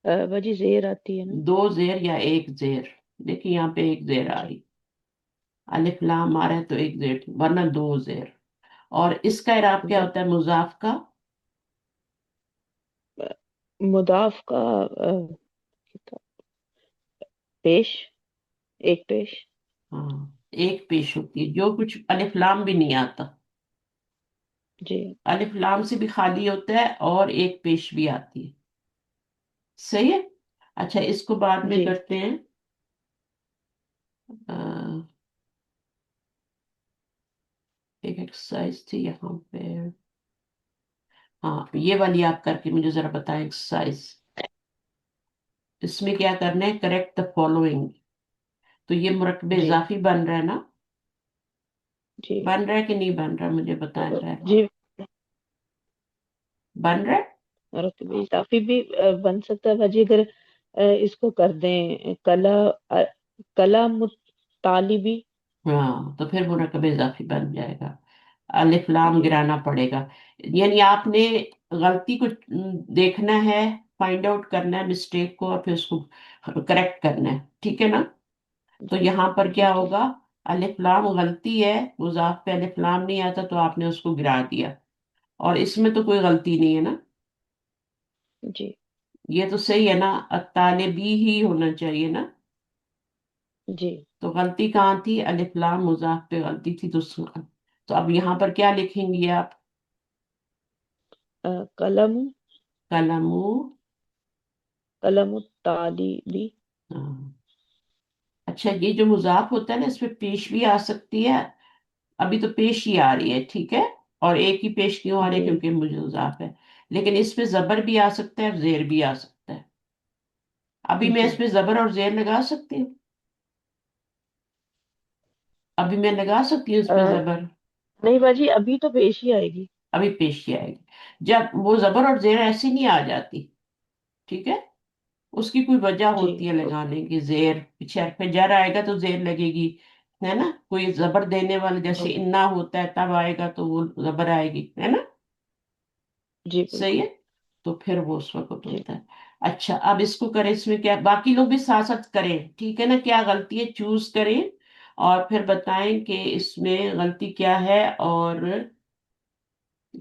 भाजी जेर आती है ना। दो जेर या एक जेर। देखिए यहाँ पे एक जेर आ जी। रही, अलिफ लाम आ रहा है तो एक जेर, वरना दो जेर। और इसका इराब क्या जी। होता है मुजाफ का? अ, मुदाफ का पेश। एक पेश। हाँ, एक पेश होती है, जो कुछ अलिफ लाम भी नहीं आता, जी अलिफ लाम से भी खाली होता है, और एक पेश भी आती है। सही है। अच्छा, इसको बाद में जी। करते हैं। अ, एक एक्सरसाइज थी यहाँ पे। हाँ, ये वाली आप करके मुझे जरा बताएं एक्सरसाइज। इसमें क्या करना है? Correct the following. तो ये मुरक्कब जी इजाफी बन रहा है ना? जी। बन रहा है कि नहीं बन रहा, मुझे बताएं रहा है। जी। बन रहा है। और कभी काफी भी बन सकता है भाजी, अगर इसको कर दें कला मुतालिबी। हाँ, तो फिर मुरक्कब इजाफी बन जाएगा, अलिफ लाम जी गिराना पड़ेगा। यानी आपने गलती को देखना है, फाइंड आउट करना है मिस्टेक को, और फिर उसको करेक्ट करना है, ठीक है ना? तो जी यहाँ पर जी। क्या ठीक। होगा? अलिफ लाम गलती है, मुजाफ पे अलिफ लाम नहीं आता तो आपने उसको गिरा दिया, और इसमें तो कोई गलती नहीं है ना। जी ये तो सही है ना, अत्तालिबी ही होना चाहिए ना। जी तो गलती कहाँ थी, अलिफ लाम मुजाफ पे गलती थी, तो अब यहाँ पर क्या लिखेंगी आप? कलम, कलमु। कलम तालीबी। हाँ। अच्छा, ये जो मुजाफ होता है ना, इसमें पेश भी आ सकती है। अभी तो पेश ही आ रही है, ठीक है। और एक ही पेश क्यों आ रही है, जी क्योंकि मुजाफ है। लेकिन इसमें जबर भी आ सकता है, जेर भी आ सकता है। अभी मैं जी। इसमें जबर और जेर लगा सकती हूँ। अभी मैं लगा सकती हूँ इस पे अ, जबर। नहीं बाजी, अभी तो पेश ही आएगी। अभी पेश ही आएगी। जब वो जबर और जेर ऐसी नहीं आ जाती, ठीक है, उसकी कोई वजह जी होती है लगाने की। जेर पीछे हर्फ पे जर आएगा तो जेर लगेगी, है ना। कोई जबर देने वाला जैसे जी इन्ना होता है तब आएगा तो वो जबर आएगी, है ना। जी सही बिल्कुल। है। तो फिर वो उस वक्त जी होता है। अच्छा, अब इसको करें, इसमें क्या, बाकी लोग भी साथ साथ करें, ठीक है ना, क्या गलती है चूज करें, और फिर बताएं कि इसमें गलती क्या है, और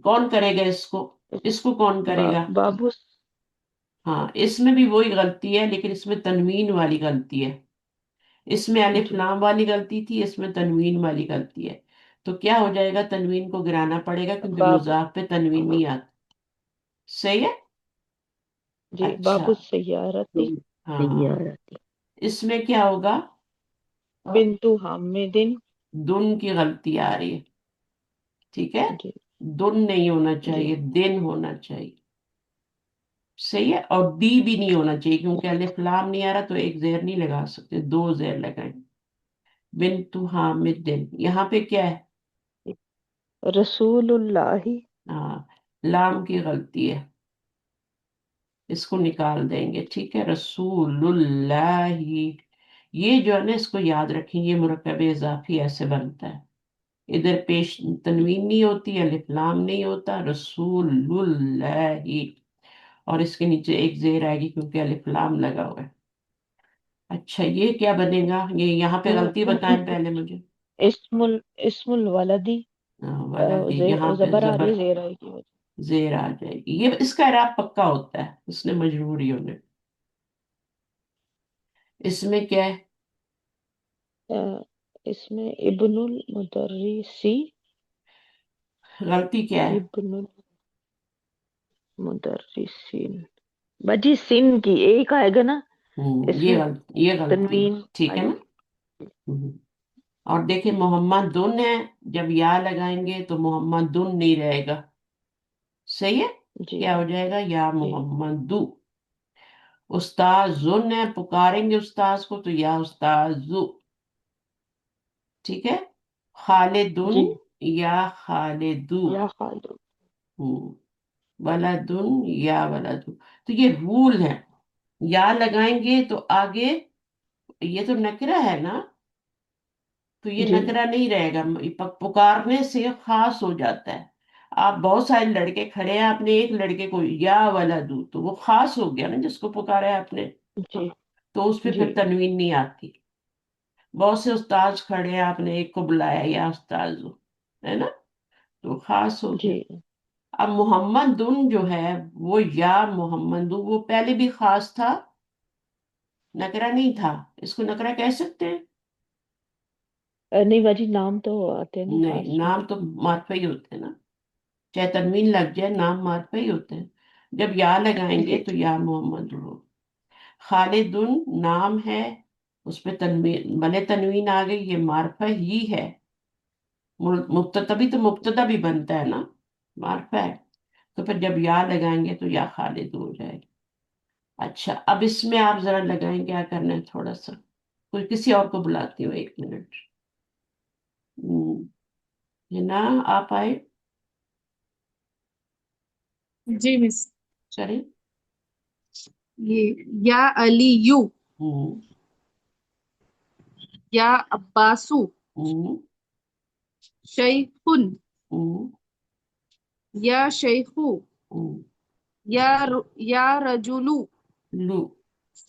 कौन करेगा इसको। इसको कौन करेगा? बाबू। हाँ, इसमें भी वही गलती है, लेकिन इसमें तनवीन वाली गलती है। इसमें अलिफ जी लाम वाली गलती थी, इसमें तनवीन वाली गलती है। तो क्या हो जाएगा, तनवीन को गिराना पड़ेगा, क्योंकि बाबू। मुजाफ पे तनवीन नहीं आता। सही है। जी अच्छा। बाबू सैयारती। हाँ, सैयारती। इसमें क्या होगा, बिंतु हामिदिन। दुन की गलती आ रही है, ठीक है। जी दुन नहीं होना जी चाहिए, दिन होना चाहिए। सही है। और दी भी नहीं होना चाहिए, क्योंकि अलिफ लाम नहीं आ रहा, तो एक जेर नहीं लगा सकते, दो जेर लगाएं। बिन हामिद दिन, यहाँ पे क्या है? रसूलुल्लाही। हाँ, लाम की गलती है, इसको निकाल देंगे, ठीक है। रसूलुल्लाही, ये जो है ना, इसको याद रखेंगे, ये मुरक्कब इजाफी ऐसे बनता है। इधर पेश तनवीन नहीं होती, अलिफ लाम नहीं होता, रसूलुल्लाही। और इसके नीचे एक जेर आएगी, क्योंकि अलिफ लाम लगा हुआ है। अच्छा, ये क्या बनेगा, ये यहाँ पे गलती बताएं पहले मुझे। इस्मुल, इस्मुल वलदी। वलदी, यहाँ पे जबर आ रही जबर, है, जेर आएगी। जेर आ जाएगी, ये इसका इराब पक्का होता है, उसने मजबूरी होने। इसमें क्या है? अ, इसमें इब्नुल मुदर्रिसी। गलती क्या है? इब्नुल मुदर्रिसीन। बाजी सिन की एक आएगा ना, ये इसमें गलती, ये गलती है, तनवीन ठीक है ना। आएगी। हम्म। और देखिए, मोहम्मद दुन है, जब या लगाएंगे तो मोहम्मद दुन नहीं रहेगा। सही है। जी क्या हो जाएगा, या जी मोहम्मद दू। उस्ताज जुन है, पुकारेंगे उस्ताज को, तो या उस्ताज जू, ठीक है। खालिदुन, जी। या खालिदू। या खालू। वलदुन, या वलदू। तो ये रूल है, या लगाएंगे तो आगे, ये तो नकरा है ना, तो ये जी नकरा नहीं रहेगा, पुकारने से खास हो जाता है। आप बहुत सारे लड़के खड़े हैं, आपने एक लड़के को या वलदू, तो वो खास हो गया ना, जिसको पुकारा है आपने, जी तो उस पे जी फिर तनवीन नहीं आती। बहुत से उस्ताज खड़े हैं, आपने एक को बुलाया या उस्ताज, है ना, तो खास हो गया। जी अब मोहम्मद दुन जो है, वो या मोहम्मद दुन, वो पहले भी खास था, नकरा नहीं था। इसको नकरा कह सकते हैं? नहीं बाजी, नाम तो आते हैं ना नहीं, खास में। नाम तो मार्फा ही होते हैं ना, चाहे तनवीन लग जाए, नाम मार्फा ही होते हैं। जब या लगाएंगे जी तो या मोहम्मद हो। खालिदुन नाम है, उस पे तनवीन, भले तनवीन आ गई, ये मार्फा ही है। मुक्तदा, तभी तो मुक्तदा भी बनता है ना, मार्फा है। तो फिर जब या लगाएंगे तो या खालिद हो जाएगा। अच्छा, अब इसमें आप जरा लगाएं, क्या करना है, थोड़ा सा, कोई किसी और को बुलाती हूँ, एक मिनट। है ना, आप आए, जी मिस। करें। ये या अली यू, हम्म। या अब्बासु, हम्म। शैखुन, हम्म। या शैखु, हम्म। या रजुलु, लू।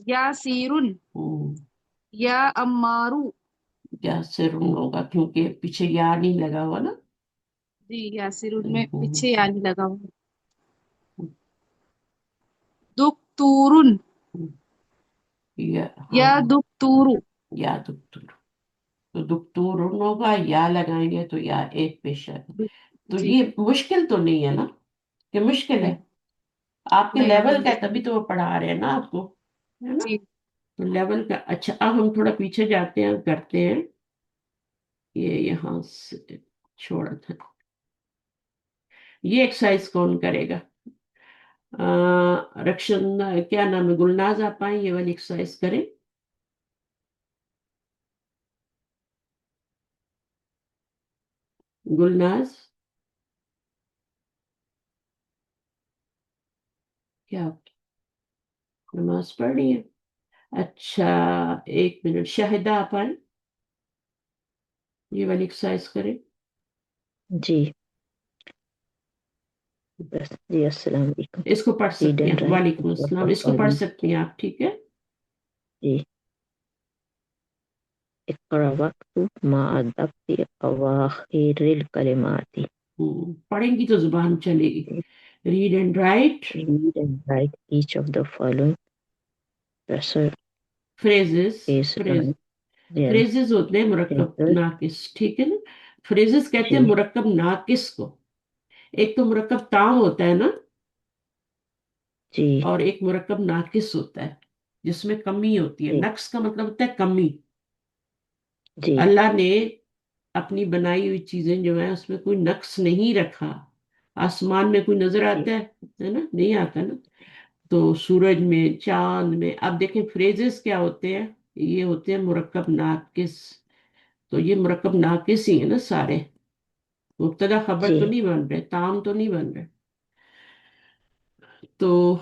या सीरुन, हम्म। या अम्मारू। या सिरुन होगा, क्योंकि पीछे या नहीं लगा हुआ ना। जी, या सीरुन में हम्म। पीछे या नहीं लगा हुआ। हम्म। दुक्तूरुन, या, या हाँ, दुक्तूरु, या दुक्तुर। तो दुक्तूरुन होगा, या लगाएंगे तो या एक पेश आएगा। तो जी। ये मुश्किल तो नहीं है ना, ये मुश्किल है? नहीं आपके नहीं लेवल का नहीं। है, तभी तो वो पढ़ा रहे हैं ना आपको, है ना? जी। तो लेवल का। अच्छा, अब हम थोड़ा पीछे जाते हैं, करते हैं। ये यहाँ से छोड़ा था। ये एक्सरसाइज कौन करेगा? रक्षण, क्या नाम है, गुलनाज, आप आए ये वाली एक्सरसाइज करें। गुलनाज, क्या नमाज पढ़ रही है? अच्छा, एक मिनट, शाहिदा आप आए, ये वाली एक्सरसाइज करें। जी। बस जी, अस्सलाम वालेकुम। इसको पढ़ रीड सकती एंड हैं, राइट वालेकुम द अस्सलाम, इसको पढ़ फॉलोइंग। सकती हैं आप, ठीक है? जी। इक़रा वक्तु मा अदब्ति अवाखिरिल कलिमाति। पढ़ेंगी तो जुबान चलेगी। Read and right Read and write each of the following presser phrases. is phrase, right. Yes. Phrases होते हैं मुरक्कब Phrases. नाकिस, ठीक है ना? फ्रेजेस कहते हैं जी। मुरक्कब नाकिस को। एक तो मुरक्कब ताम होता है ना, जी। और एक मुरक्कब नाकिस होता है जिसमें कमी होती है। जी। नक्स का मतलब होता है कमी। जी। अल्लाह ने अपनी बनाई हुई चीजें जो है उसमें कोई नक्स नहीं रखा। आसमान में कोई नजर जी। आता है ना? नहीं आता ना। तो सूरज में, चांद में, अब देखें फ्रेजेस क्या होते हैं, ये होते हैं मुरक्कब नाकिस। तो ये मुरक्कब नाकिस ही है ना सारे। मुब्तदा खबर तो जी। नहीं बन रहे, ताम तो नहीं बन रहे। तो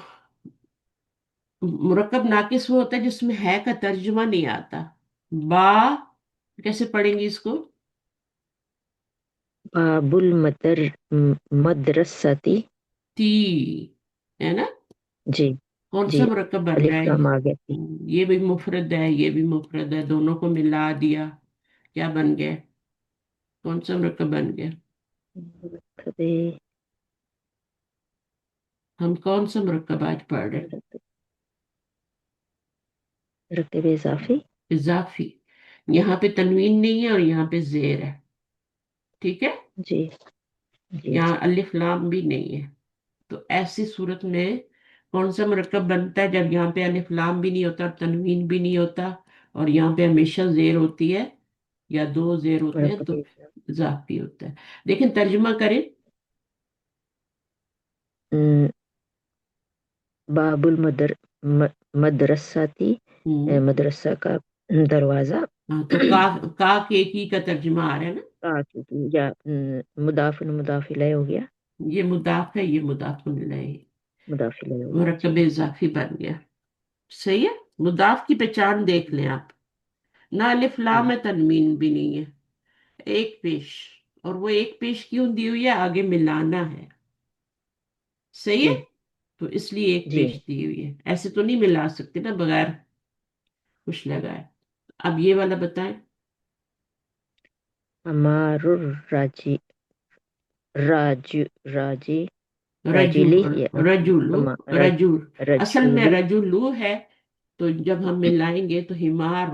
मुरक्कब नाकिस वो होता है जिसमें है का तर्जुमा नहीं आता। बा, कैसे पढ़ेंगे इसको? बाबुल मदरसती। ती, है ना? जी। कौन सा जी। मुरक्कब बन रहा अलिफ है? लाम आ गया थी। ये भी मुफरद है, ये भी मुफरद है, दोनों को मिला दिया, क्या बन गया? कौन सा मुरक्कब बन गया? कभी हम कौन सा मुरक्कब आज पढ़ रहे हैं? रकीब इजाफी। इजाफी। यहाँ पे तनवीन नहीं है और यहाँ पे जेर है, ठीक है? जी। जी। यहाँ अलिफ लाम भी नहीं है। तो ऐसी सूरत में कौन सा मुरक्कब बनता है जब यहाँ पे अलिफ लाम भी नहीं होता और तनवीन भी नहीं होता, और यहाँ पे हमेशा जेर होती है या दो जेर होते हैं, रकीब तो इजाफी। इजाफी होता है। लेकिन तर्जुमा करें। बाबुल मदरसाती। हम्म। मदरसा का दरवाजा। हाँ, तो का के की का तर्जुमा आ रहा है ना। या मुदाफिन मुदाफिला हो गया। ये मुदाफ है, ये मुदाफ इलैहि, मुदाफिला हो गया जी। मुरक्कब इजाफी बन गया। सही है। मुदाफ की पहचान देख लें आप। ना अलिफ लाम जी। है, तनवीन भी नहीं है, एक पेश। और वो एक पेश क्यों दी हुई है? आगे मिलाना है। सही है। जी। तो इसलिए एक जी। पेश दी हुई है, ऐसे तो नहीं मिला सकते ना बगैर कुछ लगाए। अब ये वाला बताएं। हमारुर राजी राजू राजी रजू, राजिली या रजुलू, रजूल। असल में रजूली। रजुलू है। तो जब हम मिलाएंगे तो हिमार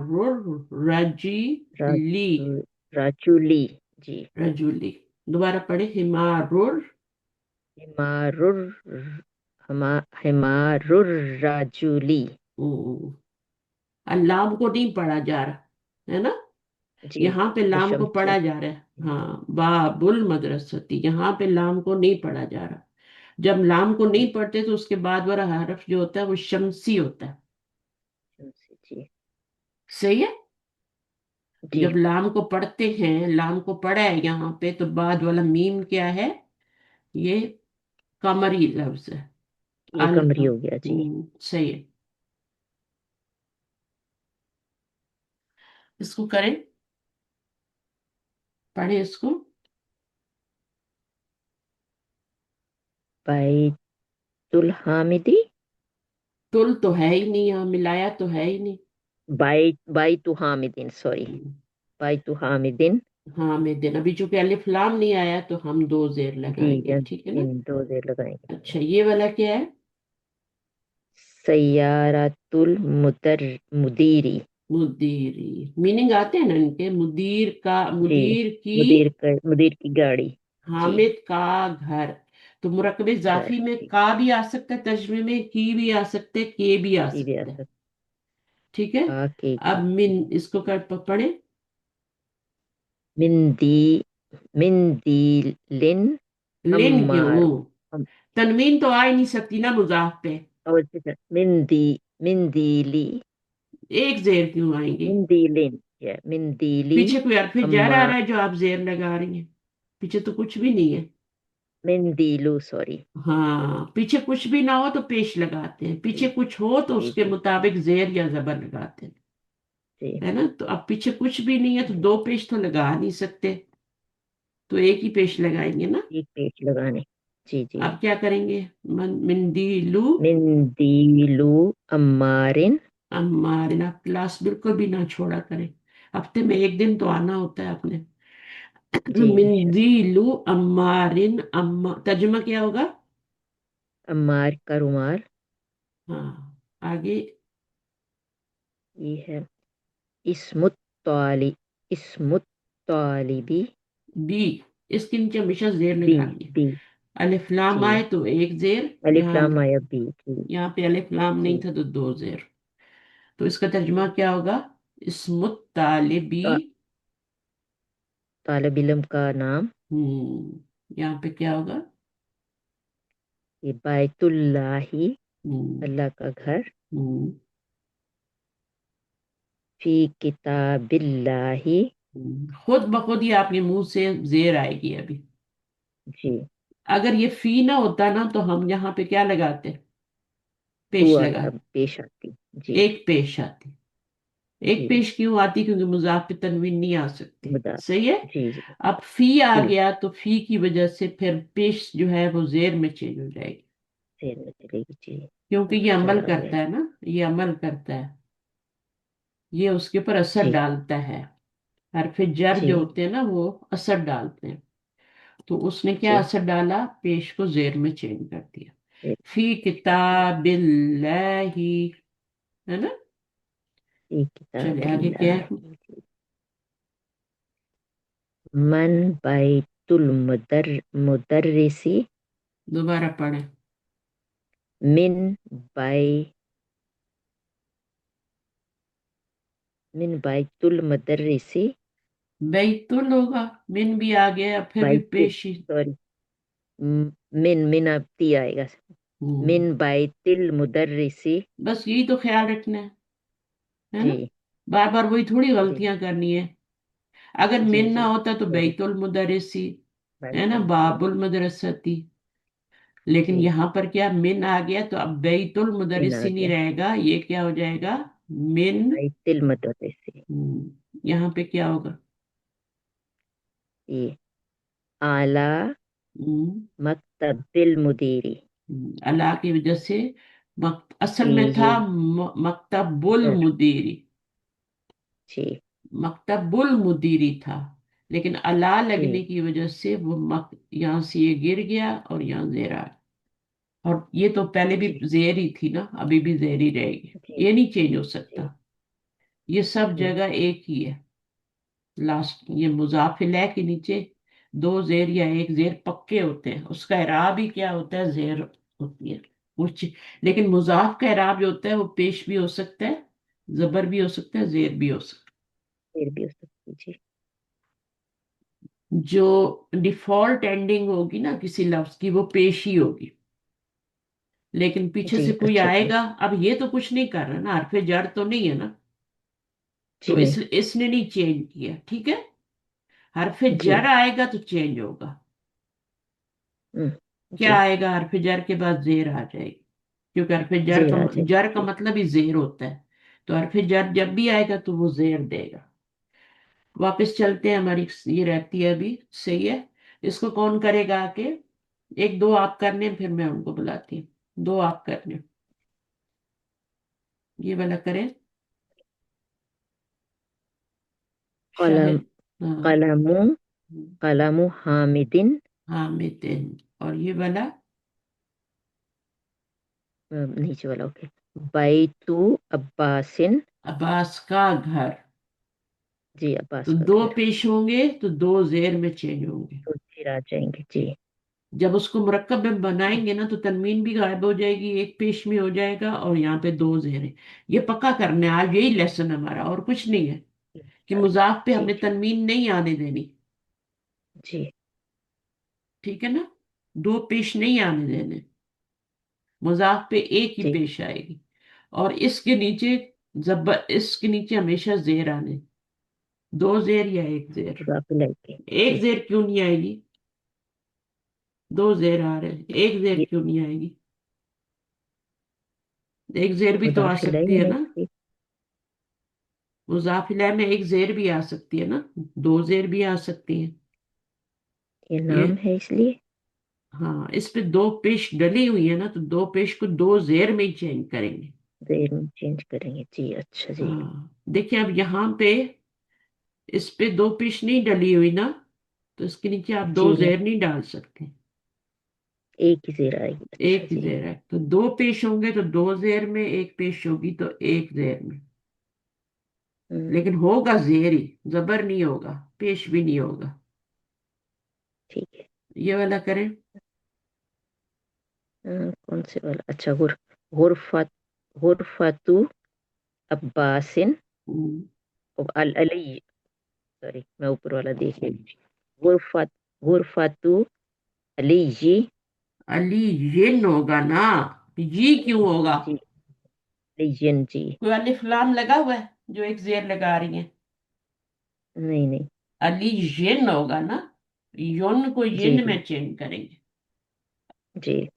रजी ली, राजू राजूली। जी। रजुली। दोबारा पढ़े, हिमारुर। हिमारुर हिमारुर राजूली। हम्म, लाम को नहीं पढ़ा जा रहा है ना, जी। यहाँ पे वो लाम को शब्द से। पढ़ा जा रहा है। हाँ, बाबुल मदरसती, यहाँ पे लाम को नहीं पढ़ा जा रहा। जब लाम को नहीं पढ़ते तो उसके बाद वाला हरफ जो होता है वो शमसी होता है। जी। सही है। जी। जब लाम को पढ़ते हैं, लाम को पढ़ा है यहाँ पे, तो बाद वाला मीम क्या है? ये कमरी लफ्ज है। ये कमरी हो गया जी। सही है। इसको करें, पढ़े इसको। बैतुल हामिदी। तुल तो है ही नहीं, यहाँ मिलाया तो है ही नहीं। बाइतु हामिदीन, सॉरी। हम्म, बाइतु हामिदीन। हाँ, में दिन अभी चूंकि अलिफ लाम नहीं आया तो हम दो जेर जी। लगाएंगे, या ठीक है ना? इन दो देर लगाएंगे। अच्छा, ये वाला क्या है? सैयारतुल मुदीरी। मुदीरी मीनिंग आते हैं ना इनके, मुदीर का, जी, मुदीर की, मुदीर की गाड़ी। जी, हामिद का घर। तो मुरक्कब घर। इजाफी में जी, का भी आ सकता है तर्जमे में, की भी आ सकते हैं, के भी आ की भी आ सकता है। सकता। ठीक है। का के अब की। मिन, इसको कर पढ़े। मिंदी, मिंदीलिन लिन अम्मार। क्यों? तनवीन तो आ ही नहीं सकती ना मुजाफ पे। और मिंदी, मिंदीली, एक जेर क्यों आएंगी? मिंदीलिन, या मिंदीली पीछे कोई हरफ जर आ अम्मा, रहा है जो आप जेर लगा रही हैं? पीछे तो कुछ भी नहीं है। मिंदीलू, सॉरी। हाँ, पीछे कुछ भी ना हो तो पेश लगाते हैं, पीछे जी, कुछ हो तो जी, उसके जी, मुताबिक जेर या जबर लगाते हैं। जी, है ना? तो अब पीछे कुछ भी नहीं है तो जी। दो पेश तो लगा नहीं सकते, तो एक ही पेश लगाएंगे ना। एक पेच लगाने। जी, जी। अब क्या करेंगे? मिंदीलू मिंदीलू अम्मारिन। अम्मार ना, क्लास बिल्कुल भी ना छोड़ा करें। हफ्ते में एक दिन तो आना होता है आपने। जी, इंशाल्लाह। मिंदीलू अम्मारिन, अम्मा तर्जुमा क्या होगा? अम्मार का रुमाल। हाँ, आगे। ये है इस्मुत ताली, इस्मुत तालिबी। बी, इसके नीचे हमेशा जेर बी, लगानी है। बी। अलिफ लाम जी, आए तो एक जेर, अलिफ यहाँ लाम आया, बी। जी, यहाँ पे अलिफ लाम नहीं जी, था तो दो जेर। तो इसका तर्जुमा जी। क्या होगा? इस्मुत तालिबी। ता, तालिब इल्म का नाम। यहाँ पे क्या होगा? ये बैतुल्लाही, हम्म अल्लाह का घर। हम्म फी किताबिल्लाही। खुद ब खुद ही आपके मुंह से जेर आएगी अभी। जी। अगर ये फी ना होता ना तो हम यहाँ पे क्या लगाते? तू पेश लगा, आता, पेश आती। जी, एक पेश आती। एक जी। पेश क्यों आती? क्योंकि मुजाफ पे तनवीन नहीं आ सकती। मुदा। सही है। जी, जी, अब फी आ जी। गया तो फी की वजह से फिर पेश जो है वो जेर में चेंज हो जाएगी, शेर में चलेगी। जी। क्योंकि ये अच्छा अमल आ गया। करता है ना, ये अमल करता है, ये उसके ऊपर असर जी, डालता है। हरफ जर जो जी, होते हैं ना वो असर डालते हैं। तो उसने क्या जी। असर डाला? पेश को जेर में चेंज कर दिया। फिर फी किताबिल्लाही, है ना? फी चले आगे क्या है? किताबिल्लाही। जी। मन बैतुल मुदर्रिसी। दोबारा पढ़े। मिन बै मिन बैतुल मुदर्रिसी। बैतुल होगा, मिन भी आ गया फिर भी बैतुल, पेश ही। सॉरी। मिन, मिन अब ती आएगा। हम्म मिन बैतिल मुदर्रिसी। बस यही तो ख्याल रखना है ना? जी, बार बार वही थोड़ी जी, गलतियां करनी है। अगर जी, मिन ना जी। होता तो सॉरी। बैतुल मुदर्रिसी, है ना, बैतुल बाबुल मुदर्रिसी। मदरसती। लेकिन जी। यहाँ पर क्या, मिन आ गया तो अब बैतुल मिन आ मुदर्रिसी नहीं गया। रहेगा, ये क्या हो जाएगा? मिन। बैतिल मुदर्रिसी। यहाँ पे क्या होगा? ये आला हम्म, मकतबिल मुदीरी। अल्लाह की वजह से असल जी, में ये था मकतबुल सर। मुदीरी, जी, मकतबुल मुदीरी था। लेकिन अला लगने जी, की वजह से वो यहाँ से ये गिर गया और यहाँ जेर आ गया। और ये तो पहले भी जी, जेर ही थी ना, अभी भी जेर ही रहेगी, जी, ये नहीं चेंज हो जी, सकता। ये सब जी, जगह एक ही है। लास्ट ये मुजाफिल है के नीचे दो जेर या एक जेर पक्के होते हैं, उसका इराब ही क्या होता है? जेर होती है कुछ। लेकिन मुजाफ का इराब जो होता है वो पेश भी हो सकता है, जबर भी हो सकता है, जेर भी हो सकता फिर भी हो सकती। जी, है। जो डिफॉल्ट एंडिंग होगी ना किसी लफ्ज की वो पेश ही होगी। लेकिन पीछे जी। से कोई अच्छा जी। आएगा, अब ये तो कुछ नहीं कर रहा ना, हरफे जड़ तो नहीं है ना, जी तो नहीं। इसने नहीं चेंज किया। ठीक है। हरफे जी। जड़ आएगा तो चेंज होगा। क्या जी। आएगा? हरफ जर के बाद जेर आ जाएगी, क्योंकि हरफ जेर आ जाएगी। जर का जी, मतलब ही जेर होता है। तो हरफ जर जब भी आएगा तो वो जेर देगा। वापस चलते हैं, हमारी ये रहती है अभी। सही है। इसको कौन करेगा आके? एक दो आप करने, फिर मैं उनको बुलाती हूँ। दो आप करने, ये वाला करें। कलम, शाहिद। हाँ। कलमु, कलमु हामिदिन। हामिदिन। और ये वाला? नीचे वाला, ओके। बैतु अब्बासिन। अब्बास का घर। जी, अब्बास तो का दो घर। पेश होंगे तो दो जेर में चेंज होंगे। तो फिर आ जाएंगे जी। जब उसको मुरक्कब में बनाएंगे ना तो तनवीन भी गायब हो जाएगी, एक पेश में हो जाएगा, और यहाँ पे दो जेर। ये पक्का करना है आज, यही लेसन हमारा, और कुछ नहीं है, कि मुजाफ पे जी हमने जी तनवीन नहीं आने देनी। जी। ठीक है ना, दो पेश नहीं आने देने, मुजाफ पे एक ही जी, पेश आएगी। और इसके नीचे जबर, इसके नीचे हमेशा जेर आने, दो जेर या एक जेर। मुजाफ इलैहि एक जी। जेर क्यों नहीं आएगी? दो जेर आ रहे हैं, एक जेर ये क्यों नहीं आएगी? एक जेर भी तो आ मुजाफ सकती इलैहि है है ना। इसलिए। मुजाफ इलैहि में एक जेर भी आ सकती है ना, दो जेर भी आ सकती है। ये ये, नाम है इसलिए। हाँ, इस पे दो पेश डली हुई है ना, तो दो पेश को दो जेर में ही चेंज करेंगे। देर में चेंज करेंगे जी। अच्छा जी। हाँ देखिए, अब यहाँ पे इस पे दो पेश नहीं डली हुई ना, तो इसके नीचे आप दो जी नहीं, जेर नहीं डाल सकते। एक ही जेर आएगी। अच्छा एक ही जी। जेर है, तो दो पेश होंगे तो दो जेर में, एक पेश होगी तो एक जेर में। हम्म। लेकिन होगा जेर ही, जबर नहीं होगा, पेश भी नहीं होगा। ठीक है। ये वाला करें। कौन से वाला? अच्छा, गुरफत गुरफतु अब्बासिन हम्म, अल अली। सॉरी, मैं ऊपर वाला देख रही थी। गुरफत गुरफतु अली जी। अली ये होगा ना, ये क्यों होगा? जी, अलीयन जी। कोई अलिफ लाम लगा हुआ है जो एक जेर लगा रही है? नहीं नहीं। अली येन होगा ना, योन को जी येन जी में चेंज करेंगे। जी।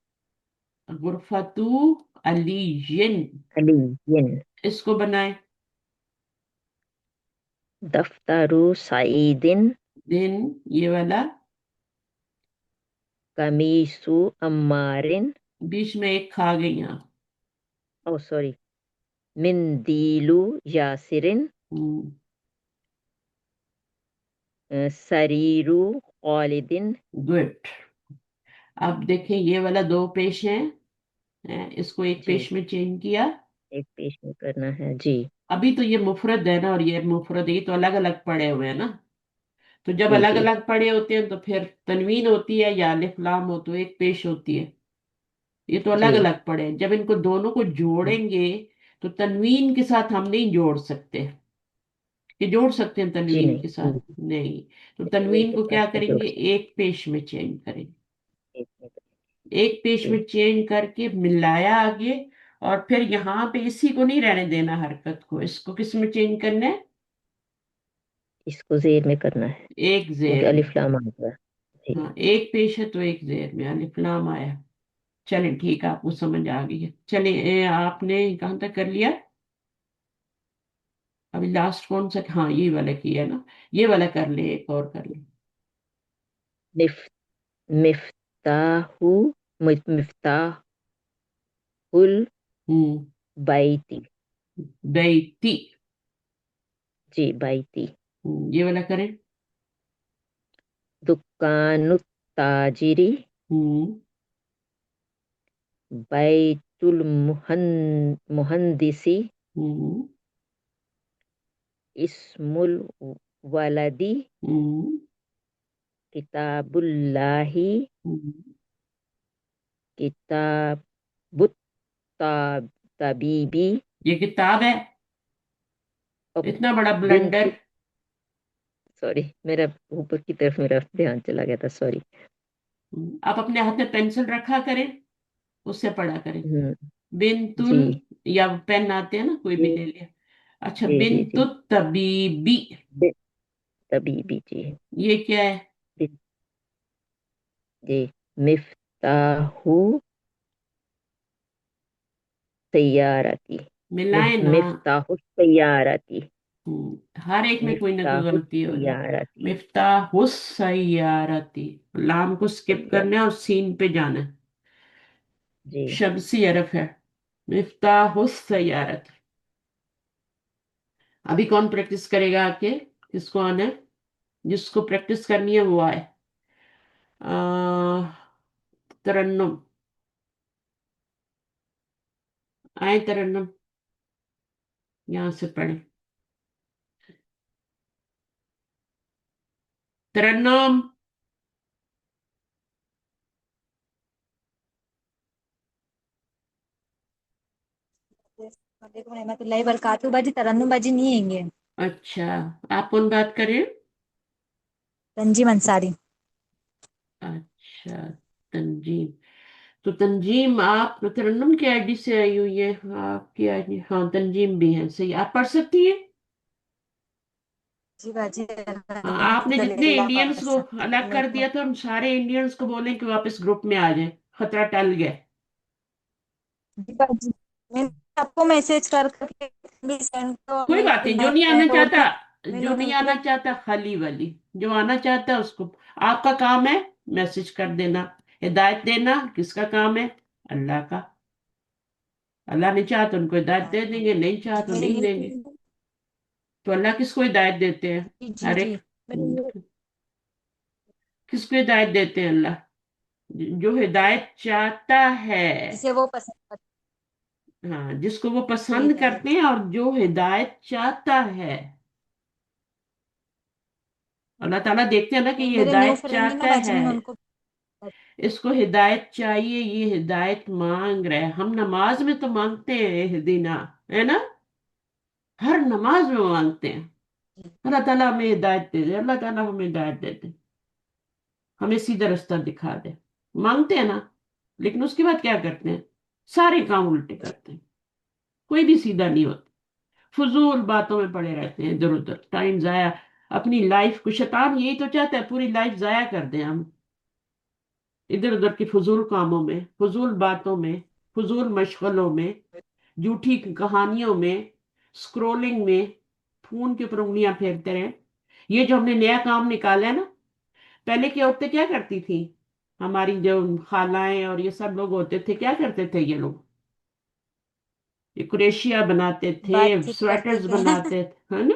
गुरफतु अली येन, अलीयन। इसको बनाए। दफ्तरु सईदिन दिन, ये वाला कमीसु अम्मारिन। बीच में एक खा गई यहाँ। ओ सॉरी, मिंदीलु यासिरिन सरीरु खालिदिन। गुड। अब देखें, ये वाला दो पेश है, इसको एक जी, पेश में चेंज किया। एक पेश में करना है जी। अभी तो ये मुफरद है ना, और ये मुफरद है, ये तो अलग अलग पड़े हुए हैं ना। तो जब जी अलग जी अलग पड़े होते हैं तो फिर तनवीन होती है या अलिफ लाम हो तो एक पेश होती है। ये तो अलग जी। अलग पड़े हैं। जब इनको दोनों को जोड़ेंगे तो तनवीन के साथ हम नहीं जोड़ सकते, कि जोड़ सकते हैं जी तनवीन नहीं, के साथ? नहीं। तो जोड़ तनवीन के को साथ क्या नहीं जोड़ करेंगे, सकते। एक पेश में चेंज करेंगे। एक में एक पेश जी। में चेंज करके मिलाया आगे, और फिर यहाँ पे इसी को नहीं रहने देना, हरकत को, इसको किस में चेंज करना है? इसको जेर में करना है एक क्योंकि जेर में। अलिफ लाम आ गया। जी हाँ, एक पेश है तो एक जेर में, अलिफ लाम आया। चलें ठीक है, आपको समझ आ गई है। चलिए, आपने कहाँ तक कर लिया? अभी लास्ट कौन सा, हाँ ये वाला किया ना, ये वाला कर ले, एक और कर ले। मिफ मिफ्ताहु मिफ्ताहुल हम्म, बैती। बैती। जी, बैती। ये वाला करें। दुकानु ताजिरी हम्म, बैतुल मुहंदिसी हम्म, इस्मुल वलदी हम्म, किताबुल्लाही हम्म। किताबुत तबीबी। ये किताब है, इतना बड़ा बिन ब्लंडर। सॉरी, मेरा ऊपर की तरफ मेरा ध्यान चला गया था। सॉरी। आप अपने हाथ में पेंसिल रखा करें, उससे पढ़ा करें। हम्म। बिनतुल, जी या पेन आते हैं ना, कोई भी जी ले लिया। अच्छा, जी जी जी। बिनतु तबीबी, बिन तबीबी जी। ये क्या है? बिन जी। मिफ्ताहु सैयारती। मिलाए ना। मिफ्ताहु सैयारती। हर एक में कोई ना कोई मिफ्ताहु गलती हो रही। सैयारती। मिफ्ताहुस सय्यारती, लाम को स्किप करना है और सीन पे जाना है। जी शमसी हरफ है। मिफ्ताहुस सय्यारती। अभी कौन प्रैक्टिस करेगा आके? किसको आना है? जिसको प्रैक्टिस करनी है वो आए। तरन्नुम, आए तरन्नुम। यहाँ से पढ़े। तरन्नुम। वालेकुम रहमतुल्लाहि वबरकातुहू। बाजी तरन्नुम बाजी नहीं हैंगे। अच्छा, आप कौन बात कर रहे हैं? तंजीम अंसारी। अच्छा, तंजीम। तो तंजीम, आप तरन्नुम की आईडी से आई हुई है। आपकी आईडी, हाँ तंजीम भी है, सही। आप पढ़ सकती है। जी बाजी, हाँ, आपने जितने अल्हम्दुलिल्लाह इंडियंस पढ़ को सकती हूँ अलग कर मेरे को। दिया था, उन सारे इंडियंस को बोलें कि वापस ग्रुप में आ जाए, खतरा टल गया। जी बाजी, मैंने आपको मैसेज कर करके भी सेंड तो कोई मेरी बात नहीं, जो नहीं आना नेट और चाहता, जो मैंने नहीं आना रिक्वेस्ट चाहता खाली वाली, जो आना चाहता है उसको, आपका काम है मैसेज कर देना, हिदायत देना। किसका काम है? अल्लाह का। अल्लाह ने चाहा तो उनको हिदायत दे देंगे, नहीं चाहा जी तो मेरे नहीं ये देंगे। तो अल्लाह किसको हिदायत देते हैं? जी जी हर जी एक। मेरे ये किसको हिदायत देते हैं? अल्लाह। जो हिदायत चाहता है। जिसे वो पसंद करते हाँ, जिसको वो हैं पसंद करते हिदायत। हैं और जो हिदायत चाहता है। अल्लाह ताला देखते हैं ना कि एक ये मेरे न्यू हिदायत फ्रेंड है ना चाहता बाजी, है, मैंने उनको इसको हिदायत चाहिए, ये हिदायत मांग रहा है। हम नमाज में तो मांगते हैं इहदीना, है ना? हर नमाज में मांगते हैं, अल्लाह ताला हमें हिदायत दे दे, अल्लाह ताला हमें हिदायत दे दे, हमें सीधा रास्ता दिखा दे। मांगते हैं ना। लेकिन उसके बाद क्या करते हैं? सारे काम उल्टे करते हैं। कोई भी सीधा नहीं होता। फजूल बातों में पड़े रहते हैं, इधर उधर टाइम जाया। अपनी लाइफ को शैतान यही तो चाहता है, पूरी लाइफ जाया कर दें हम इधर उधर के फजूल कामों में, फजूल बातों में, फजूल मशगलों में, झूठी कहानियों में, स्क्रोलिंग में, फोन के ऊपर उंगलियां फेरते रहे। ये जो हमने नया काम निकाला है ना, पहले क्या औरतें क्या करती थी? हमारी जो खालाएं और ये सब लोग होते थे, क्या करते थे ये लोग? ये कुरेशिया बनाते थे, बातचीत करते स्वेटर्स थे। बनाते थे, है ना?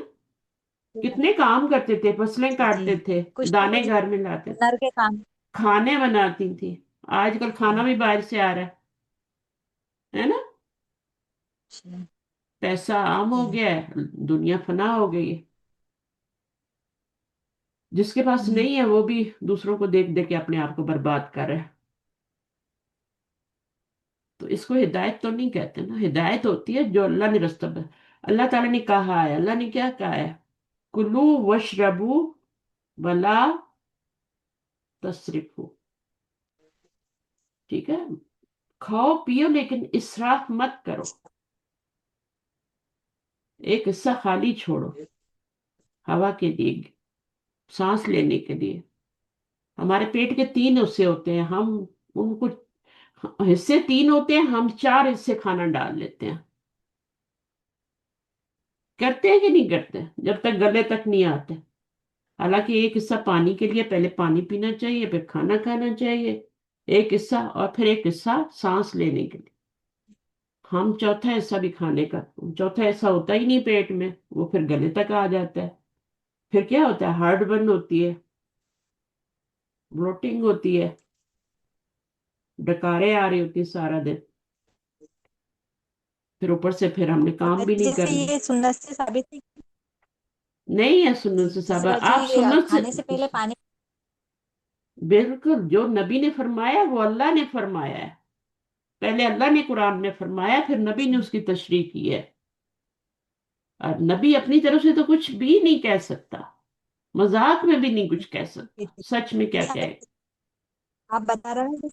कितने काम करते थे, फसलें जी काटते थे, कुछ ना दाने कुछ घर में लाते थे, हुनर के काम। खाने बनाती थी। आजकल खाना जी भी बाहर से आ रहा है ना? जी पैसा आम हो जी। गया है, दुनिया फना हो गई है। जिसके पास हम्म, नहीं है वो भी दूसरों को देख देख के अपने आप को बर्बाद कर रहा है। तो इसको हिदायत तो नहीं कहते ना। हिदायत होती है जो अल्लाह ने रास्ता पर। अल्लाह ताला ने कहा है, अल्लाह ने क्या कहा है? कुलू वशरबू वला तसरिफू। ठीक है? खाओ पियो लेकिन इसराफ मत करो। एक हिस्सा खाली छोड़ो, हवा के लिए, सांस लेने के लिए। हमारे पेट के तीन हिस्से होते हैं, हम उनको, हिस्से तीन होते हैं, हम चार हिस्से खाना डाल लेते हैं। करते हैं कि नहीं करते? जब तक गले तक नहीं आते। हालांकि एक हिस्सा पानी के लिए, पहले पानी पीना चाहिए, फिर खाना खाना चाहिए। एक हिस्सा, और फिर एक हिस्सा सांस लेने के लिए। हम चौथा हिस्सा भी खाने का, चौथा हिस्सा होता ही नहीं पेट में, वो फिर गले तक आ जाता है। फिर क्या होता है? हार्ट बर्न होती है, ब्लोटिंग होती है, डकारे आ रही होती है सारा दिन। फिर ऊपर से फिर हमने तो काम भी बाजी नहीं जैसे करना। ये सुन्नत से साबित है। नहीं है सुन्नत से जैसे साबा, बाजी आप सुन्नत से। खाने से पहले पानी। बिल्कुल, जो नबी ने फरमाया वो अल्लाह ने फरमाया है। पहले अल्लाह ने कुरान में फरमाया, फिर नबी ने उसकी तशरीह की है। और नबी अपनी तरफ से तो कुछ भी नहीं कह सकता, मजाक में भी नहीं कुछ कह सकता, सच में क्या कहे। आप बता रहे हैं,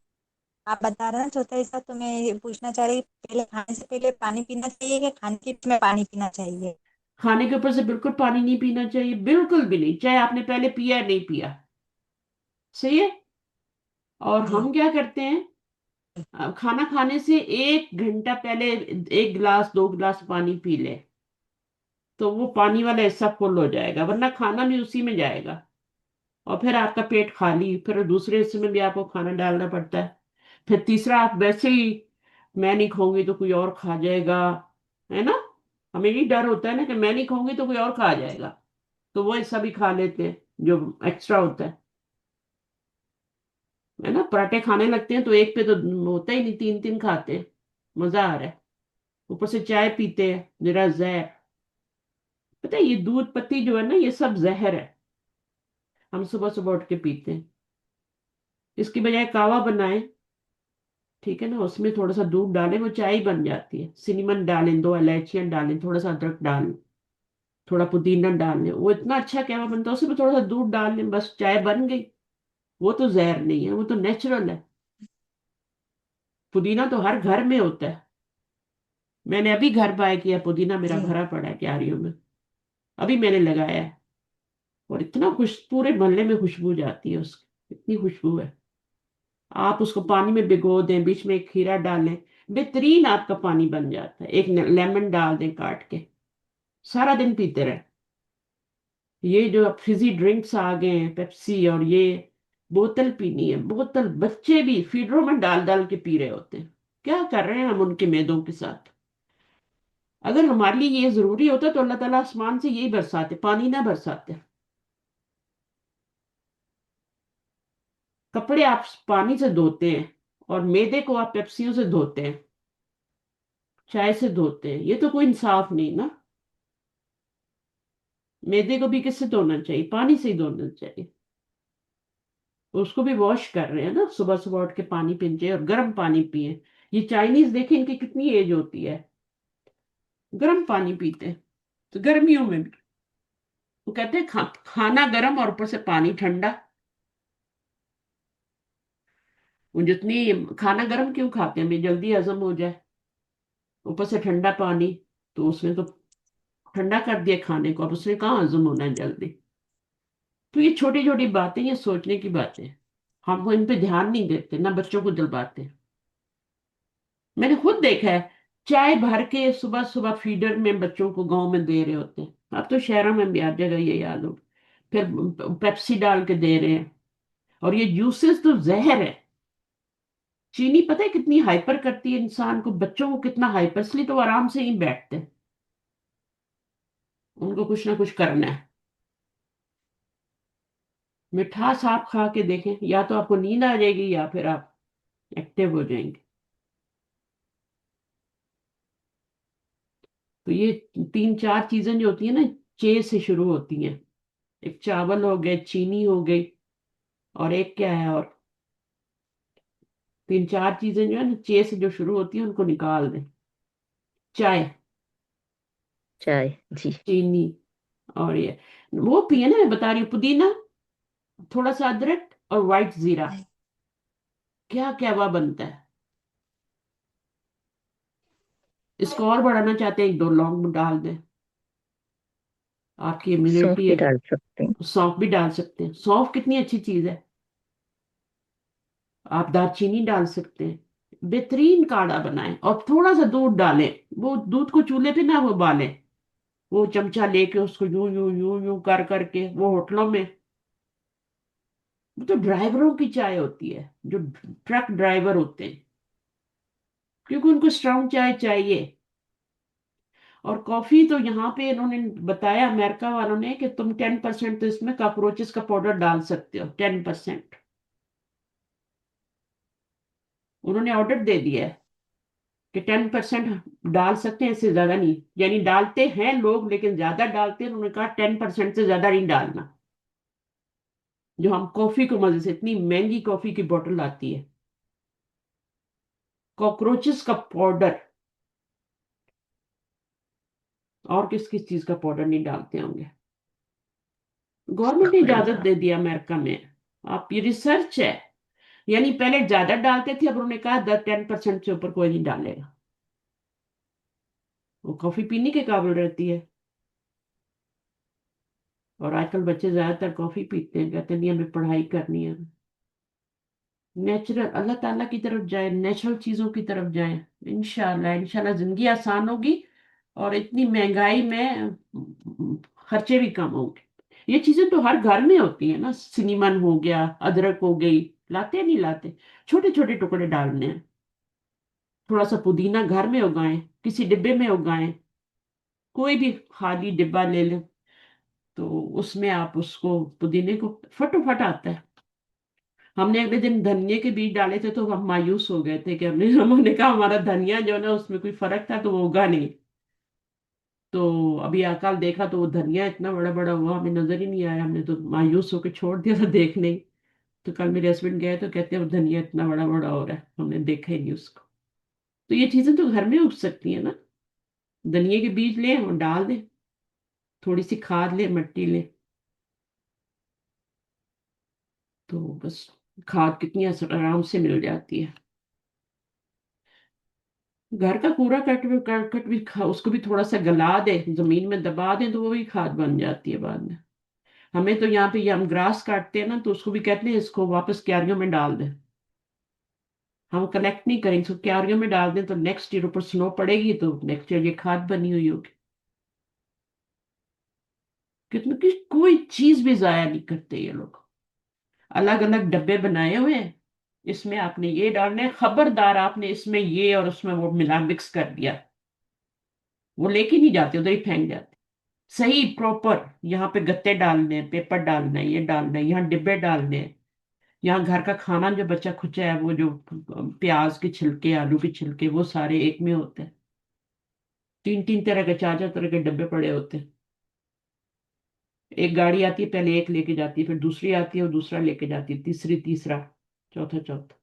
आप बता रहे हैं चौथा हिस्सा, तो मैं ये पूछना चाह रही, पहले खाने से पहले पानी पीना चाहिए कि खाने के बीच में पानी पीना चाहिए? खाने के ऊपर से बिल्कुल पानी नहीं पीना चाहिए, बिल्कुल भी नहीं, चाहे आपने पहले पिया या नहीं पिया। सही है? और जी हम क्या करते हैं? खाना खाने से 1 घंटा पहले 1 गिलास 2 गिलास पानी पी ले, तो वो पानी वाला हिस्सा फुल हो जाएगा, वरना खाना भी उसी में जाएगा। और फिर आपका पेट खाली, फिर दूसरे हिस्से में भी आपको खाना डालना पड़ता है। फिर तीसरा, आप वैसे ही, मैं नहीं खाऊंगी तो कोई और खा जाएगा, है ना? हमें ये डर होता है ना कि मैं नहीं खाऊंगी तो कोई और खा जाएगा, तो वो हिस्सा भी खा लेते हैं जो एक्स्ट्रा होता है ना? पराठे खाने लगते हैं तो एक पे तो होता ही नहीं, तीन तीन खाते हैं, मजा आ रहा है। ऊपर से चाय पीते हैं, जरा जहर। पता है ये दूध पत्ती जो है ना, ये सब जहर है, हम सुबह सुबह उठ के पीते हैं। इसकी बजाय कावा बनाए, ठीक है ना, उसमें थोड़ा सा दूध डालें, वो चाय बन जाती है। सिनेमन डालें, 2 इलायचियां डालें, थोड़ा सा अदरक डालें, थोड़ा पुदीना डाल लें, वो इतना अच्छा कहवा बनता है। उसमें थोड़ा सा दूध डाल लें, बस चाय बन गई। वो तो जहर नहीं है, वो तो नेचुरल है। पुदीना तो हर घर में होता है। मैंने अभी घर बाय किया पुदीना, मेरा जी। भरा पड़ा है क्यारियों में, अभी मैंने लगाया है। और इतना खुश, पूरे मोहल्ले में खुशबू जाती है उसकी, इतनी खुशबू है। आप उसको पानी में भिगो दें, बीच में एक खीरा डालें, बेहतरीन आपका पानी बन जाता है। एक लेमन डाल दें काट के, सारा दिन पीते रहे। ये जो अब फिजी ड्रिंक्स आ गए हैं, पेप्सी और ये, बोतल पीनी है बोतल, बच्चे भी फीडरों में डाल डाल के पी रहे होते हैं। क्या कर रहे हैं हम उनके मैदों के साथ? अगर हमारे लिए ये जरूरी होता तो अल्लाह ताला आसमान से यही बरसाते, पानी ना बरसाते। कपड़े आप पानी से धोते हैं, और मैदे को आप पेप्सियों से धोते हैं, चाय से धोते हैं। ये तो कोई इंसाफ नहीं ना। मैदे को भी किससे धोना चाहिए? पानी से ही धोना चाहिए। उसको भी वॉश कर रहे हैं ना, सुबह सुबह उठ के पानी पीना चाहिए, और गर्म पानी पिए। ये चाइनीज देखें, इनकी कितनी एज होती है, गर्म पानी पीते हैं। तो गर्मियों में भी वो कहते हैं खाना गर्म और ऊपर से पानी ठंडा। वो जितनी खाना गर्म क्यों खाते हैं भाई? जल्दी हजम हो जाए, ऊपर से ठंडा पानी, तो उसने तो ठंडा कर दिया खाने को, अब उसने कहाँ हजम होना है जल्दी। तो ये छोटी छोटी बातें, ये सोचने की बातें हैं। हम इन पे ध्यान नहीं देते, ना बच्चों को दिलवाते। मैंने खुद देखा है, चाय भर के सुबह सुबह फीडर में बच्चों को गांव में दे रहे होते हैं। अब तो शहरों में भी हर जगह ये हाल हो। फिर पेप्सी डाल के दे रहे हैं। और ये जूसेस तो जहर है। चीनी पता है कितनी हाइपर करती है इंसान को, बच्चों को कितना हाइपर, इसलिए तो वो आराम से ही बैठते हैं। उनको कुछ ना कुछ करना है। मिठास आप खा के देखें, या तो आपको नींद आ जाएगी, या फिर आप एक्टिव हो जाएंगे। तो ये 3 4 चीजें जो होती है ना, चे से शुरू होती हैं। एक चावल हो गए, चीनी हो गई, और एक क्या है और, 3 4 चीजें जो है ना, चे से जो शुरू होती है, उनको निकाल दें। चाय, चाय। जी। चीनी, और ये वो पिए ना, मैं बता रही हूँ, पुदीना, थोड़ा सा अदरक और व्हाइट जीरा, क्या क्या वह बनता है। इसको और बढ़ाना चाहते हैं, 1 2 लौंग डाल दें, आपकी सौंफ इम्यूनिटी भी है। डाल सकते हैं। सौंफ भी डाल सकते हैं, सौंफ कितनी अच्छी चीज है। आप दालचीनी डाल सकते हैं। बेहतरीन काढ़ा बनाएं, और थोड़ा सा दूध डालें। वो दूध को चूल्हे पे ना वो उबालें, वो चमचा लेके उसको यूं यूं यूं यूं कर करके, वो होटलों में, वो तो ड्राइवरों की चाय होती है, जो ट्रक ड्राइवर होते हैं, क्योंकि उनको स्ट्रांग चाय चाहिए। और कॉफी तो यहाँ पे इन्होंने बताया, अमेरिका वालों ने, कि तुम 10% तो इसमें कॉकरोचेस का पाउडर डाल सकते हो, 10%। उन्होंने ऑर्डर दे दिया है कि 10% डाल सकते हैं, इससे ज्यादा नहीं। यानी डालते हैं लोग, लेकिन ज्यादा डालते हैं। उन्होंने कहा 10% से ज्यादा नहीं डालना। जो हम कॉफी को मजे से, इतनी महंगी कॉफी की बोतल आती है, कॉकरोचेस का पाउडर, और किस किस चीज का पाउडर नहीं डालते होंगे। गवर्नमेंट ने इजाजत अस्तगफिरुल्लाह। दे दिया अमेरिका में। आप, ये रिसर्च है। यानी पहले ज्यादा डालते थे, अब उन्होंने कहा 10% से ऊपर कोई नहीं डालेगा। वो कॉफी पीने के काबिल रहती है। और आजकल बच्चे ज्यादातर कॉफी पीते हैं, कहते नहीं हमें पढ़ाई करनी है। नेचुरल, अल्लाह ताला की तरफ जाए, नेचुरल चीजों की तरफ जाए। इंशाल्लाह इंशाल्लाह जिंदगी आसान होगी, और इतनी महंगाई में खर्चे भी कम होंगे। ये चीजें तो हर घर में होती है ना, सिनेमन हो गया, अदरक हो गई, लाते नहीं लाते, छोटे छोटे टुकड़े डालने हैं। थोड़ा सा पुदीना घर में उगाएं, किसी डिब्बे में उगाएं, कोई भी खाली डिब्बा ले लें, तो उसमें आप उसको, पुदीने को फटोफट आता है। हमने अगले दिन धनिया के बीज डाले थे, तो हम मायूस हो गए थे कि हमने कहा हमारा धनिया जो है ना, उसमें कोई फर्क था, तो वो उगा नहीं। تو ابھی کل دیکھا تو وہ دھنیا اتنا بڑا بڑا ہوا، ہمیں نظر ہی نہیں آیا، ہم نے تو مایوس ہو کے چھوڑ دیا تھا دیکھنے ہی۔ تو کل میرے ہسبینڈ گئے تو کہتے ہیں وہ دھنیا اتنا بڑا بڑا ہو رہا ہے، ہم نے دیکھا ہی نہیں اس کو۔ تو یہ چیزیں تو گھر میں اگ سکتی ہیں نا، دھنیا کے بیج لیں اور ڈال دیں، تھوڑی سی کھاد لیں، مٹی لیں، تو بس کھاد کتنی آرام سے مل جاتی ہے۔ گھر کا کوڑا کرکٹ بھی اس کو بھی تھوڑا سا گلا دے، زمین میں دبا دیں تو وہ بھی کھاد بن جاتی ہے بعد میں۔ ہمیں تو یہاں پہ یہ ہم گراس کاٹتے ہیں نا، تو اس کو بھی کہتے ہیں اس کو واپس کیاریوں میں ڈال دیں، ہم کلیکٹ نہیں کریں، اس کو کیاریوں میں ڈال دیں تو نیکسٹ ایئر اوپر سنو پڑے گی تو نیکسٹ ایئر یہ کھاد بنی ہوئی ہوگی۔ کتنے کوئی چیز بھی ضائع نہیں کرتے یہ لوگ، الگ الگ ڈبے بنائے ہوئے ہیں، اس میں آپ نے یہ ڈالنا ہے، خبردار آپ نے اس میں یہ اور اس میں وہ ملا مکس کر دیا، وہ لے کے نہیں جاتے، ادھر ہی پھینک جاتے۔ صحیح پراپر یہاں پہ گتے ڈالنے ہیں، پیپر ڈالنا ہے، یہ ڈالنا ہے، یہاں ڈبے ڈالنے ہیں، یہاں گھر کا کھانا جو بچا کھچا ہے، وہ جو پیاز کے چھلکے، آلو کے چھلکے، وہ سارے ایک میں ہوتے ہیں، تین تین طرح کے، چار چار طرح کے ڈبے پڑے ہوتے ہیں۔ ایک گاڑی آتی ہے، پہلے ایک لے کے جاتی ہے، پھر دوسری آتی ہے، اور دوسرا لے کے جاتی ہے، تیسری تیسرا، چوتھا چوتھا۔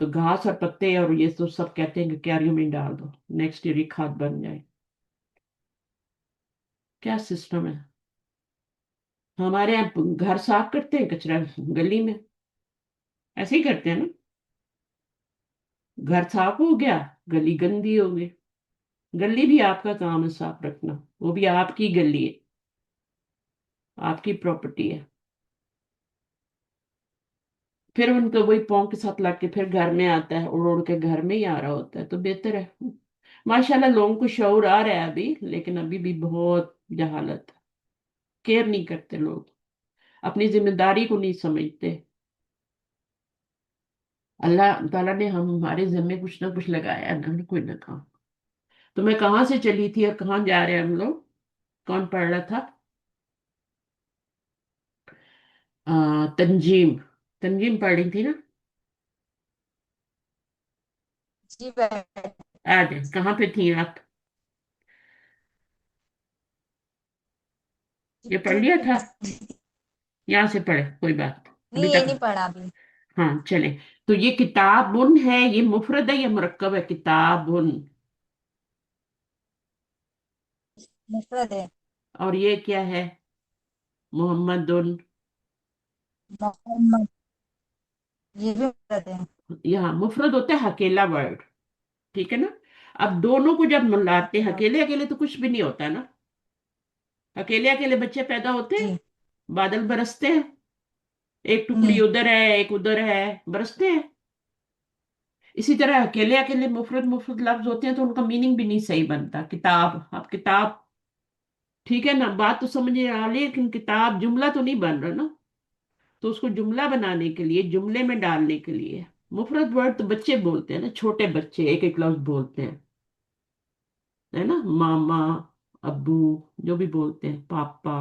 تو گھاس اور پتے اور یہ تو سب کہتے ہیں کہ کیاریوں میں ڈال دو، نیکسٹ ایئر یہ کھاد بن جائے۔ کیا سسٹم ہے! ہمارے یہاں گھر صاف کرتے ہیں، کچرا گلی میں، ایسے ہی کرتے ہیں نا، گھر صاف ہو گیا، گلی گندی ہو گئی۔ گلی بھی آپ کا کام ہے صاف رکھنا، وہ بھی آپ کی گلی ہے، آپ کی پراپرٹی ہے۔ پھر ان کو وہی پاؤں کے ساتھ لگ کے پھر گھر میں آتا ہے، اڑ اڑ کے گھر میں ہی آ رہا ہوتا ہے، تو بہتر ہے۔ ماشاءاللہ لوگوں کو شعور آ رہا ہے ابھی، لیکن ابھی بھی بہت جہالت ہے، کیئر نہیں کرتے لوگ، اپنی ذمہ داری کو نہیں سمجھتے۔ اللہ تعالیٰ نے ہمارے ذمے کچھ نہ کچھ لگایا ہے، نہ کوئی نہ کام۔ تو میں کہاں سے چلی تھی اور کہاں جا رہے ہیں ہم لوگ؟ کون پڑھ رہا تھا؟ تنجیم، تنجیم پڑھ رہی تھی نا؟ جی بیٹھ آ جائیں، کہاں پہ تھی آپ؟ یہ پڑھ لیا تھا؟ یہاں سے پڑھے، کوئی بات نہیں، ابھی یہ تک۔ نہیں پڑھا ابھی۔ ہاں چلے، تو یہ کتابن ہے، یہ مفرد ہے یا مرکب ہے؟ کتابن، مفرد ہے۔ اور یہ کیا ہے؟ محمد، محمد، یہ بھی مفرد ہے۔ یہاں مفرد ہوتا ہے اکیلا ورڈ، ٹھیک ہے نا؟ اب دونوں کو جب ملاتے ہیں، اکیلے اکیلے تو کچھ بھی نہیں ہوتا نا، اکیلے اکیلے بچے پیدا ہوتے جی۔ ہیں، بادل برستے ہیں، ایک ٹکڑی نہیں۔ ادھر ہے ایک ادھر ہے، برستے ہیں۔ اسی طرح اکیلے اکیلے مفرد مفرد لفظ ہوتے ہیں تو ان کا میننگ بھی نہیں صحیح بنتا۔ کتاب، اب کتاب، ٹھیک ہے نا، بات تو سمجھ آ رہی ہے، لیکن کتاب جملہ تو نہیں بن رہا نا، تو اس کو جملہ بنانے کے لیے، جملے میں ڈالنے کے لیے، مفرد ورڈ تو بچے بولتے ہیں نا، چھوٹے بچے ایک ایک لفظ بولتے ہیں، ہے نا، ماما، ابو، جو بھی بولتے ہیں، پاپا،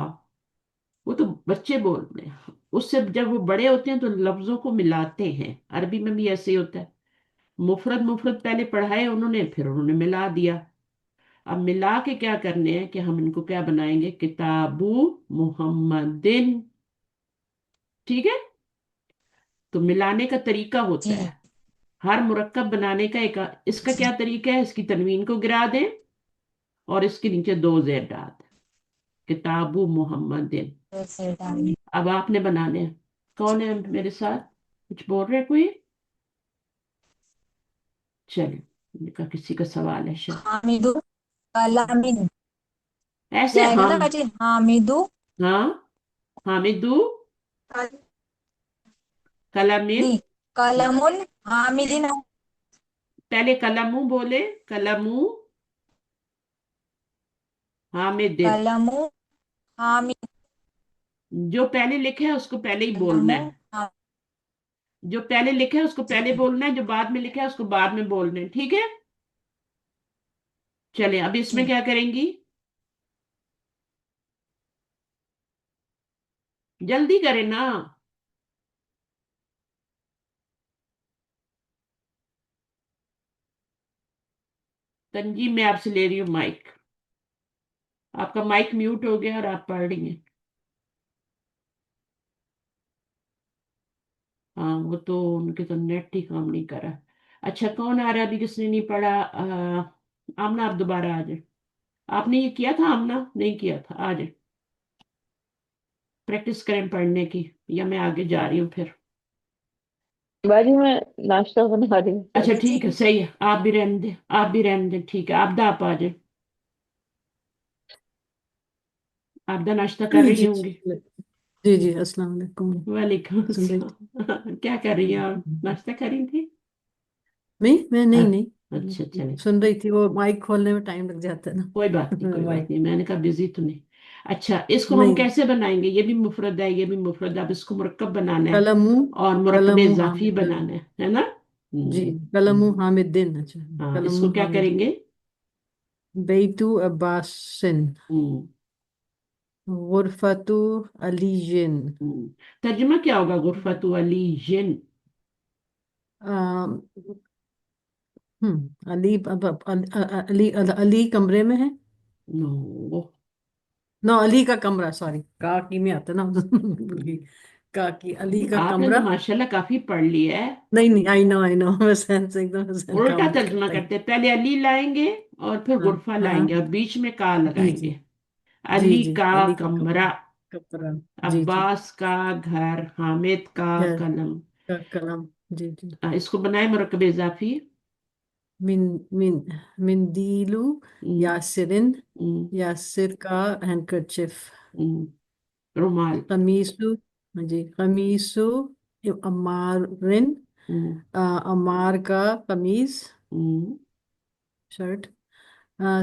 وہ تو بچے بولتے ہیں۔ اس سے جب وہ بڑے ہوتے ہیں تو لفظوں کو ملاتے ہیں، عربی میں بھی ایسے ہی ہوتا ہے، مفرد مفرد پہلے پڑھائے انہوں نے، پھر انہوں نے ملا دیا۔ اب ملا کے کیا کرنے ہیں کہ ہم ان کو کیا بنائیں گے؟ کتابو محمدن، ٹھیک ہے؟ تو ملانے کا طریقہ ہوتا جی۔ ہے، ہر مرکب بنانے کا ایک، اس کا کیا طریقہ ہے؟ اس کی تنوین کو گرا دیں اور اس کے نیچے دو زیر ڈال دیں، کتابو محمدن۔ ویسے ڈالیں۔ اب آپ نے بنانے ہیں، کون ہے میرے ساتھ؟ کچھ بول رہے کوئی؟ چلیں، ان کا کسی کا سوال ہے شاید، حامدو کلامن، یہ ایسے آئے گا نا ہم، باجی، حامدو ہاں، حامدو کلامن، نہیں، کلمن حامدین، پہلے قلمو بولے، قلمو حامدن، کلمو حامد، جو پہلے لکھا ہے اس کو پہلے ہی بولنا کلمو ہے، حامد۔ جو پہلے لکھا ہے اس کو پہلے بولنا ہے، جو بعد میں لکھا ہے اس کو بعد میں بولنا ہے، ٹھیک ہے؟ چلیں اب اس میں جی۔ کیا کریں گی؟ جلدی کریں نا۔ تنجیم میں آپ سے لے رہی ہوں مائک۔ आपका माइक म्यूट हो गया और आप पढ़ रही हैं. हाँ, वो तो उनके तो नेट ही काम नहीं कर रहा. अच्छा, कौन आ रहा है अभी किसने नहीं पढ़ा? आमना, आप दोबारा आ जाए. आपने ये किया था आमना? नहीं किया था? आ जाए, प्रैक्टिस करें पढ़ने की, या मैं आगे जा रही हूँ फिर. बाजी में नाश्ता बना रही हूँ अच्छा सर। जी ठीक है, सही है, आप भी रहने दें, आप भी रहने दें, ठीक है. आप आ जाए. आप नाश्ता कर रही जी होंगी. जी जी, अस्सलाम वालेकुम। वालेकुम सुन रही थी। अस्सलाम. क्या कर रही हैं आप? नाश्ता कर रही थी? मैं नहीं नहीं, अच्छा, चले. सुन रही थी, वो माइक खोलने में टाइम लग जाता है कोई बात नहीं, ना। कोई बात माइक नहीं, मैंने कहा बिजी तो नहीं. अच्छा, इसको हम नहीं। कैसे बनाएंगे? ये भी मुफरद है, ये भी मुफरद है. अब इसको मुरक्कब बनाना है कलमू, और मुरक्कब कलमू इजाफी हामिद। बनाना है ना? जी, हम्म. कलमू हामिद्दीन। अच्छा, हाँ, कलमू इसको क्या हामिद। करेंगे? बैतु अब्बासिन, हम्म. गुरफतु अलीजिन। हम्म. तर्जुमा क्या होगा गुरफत वाली जिन? अम, अली अली अली कमरे में है। नो. नो, अली का कमरा, सॉरी, का की में आता ना। भूल गई। का की, अली का आपने तो कमरा। माशाल्लाह काफी पढ़ लिया है. नहीं नहीं, आई नो, मैं सेंस एकदम सेंस उल्टा काम नहीं तर्जुमा करता है। करते हैं, पहले अली लाएंगे और फिर हाँ गुरफा हाँ। लाएंगे और बीच में का जी जी लगाएंगे. जी अली जी, का अली का कमरा, कमरा, कपड़ा। जी जी। अब्बास का घर, हामिद का खैर, कलम. का कलम। जी जी। इसको बनाए मुरक्कब इजाफी. मिन मिन मिंदीलू हम्म. यासिरिन, हम्म. यासिर का हैंकरचिफ। हम्म. रुमाल. कमीसु, हाँ जी, कमीसु अम्मारिन, हम्म. अम्मार का कमीज, हम्म. शर्ट।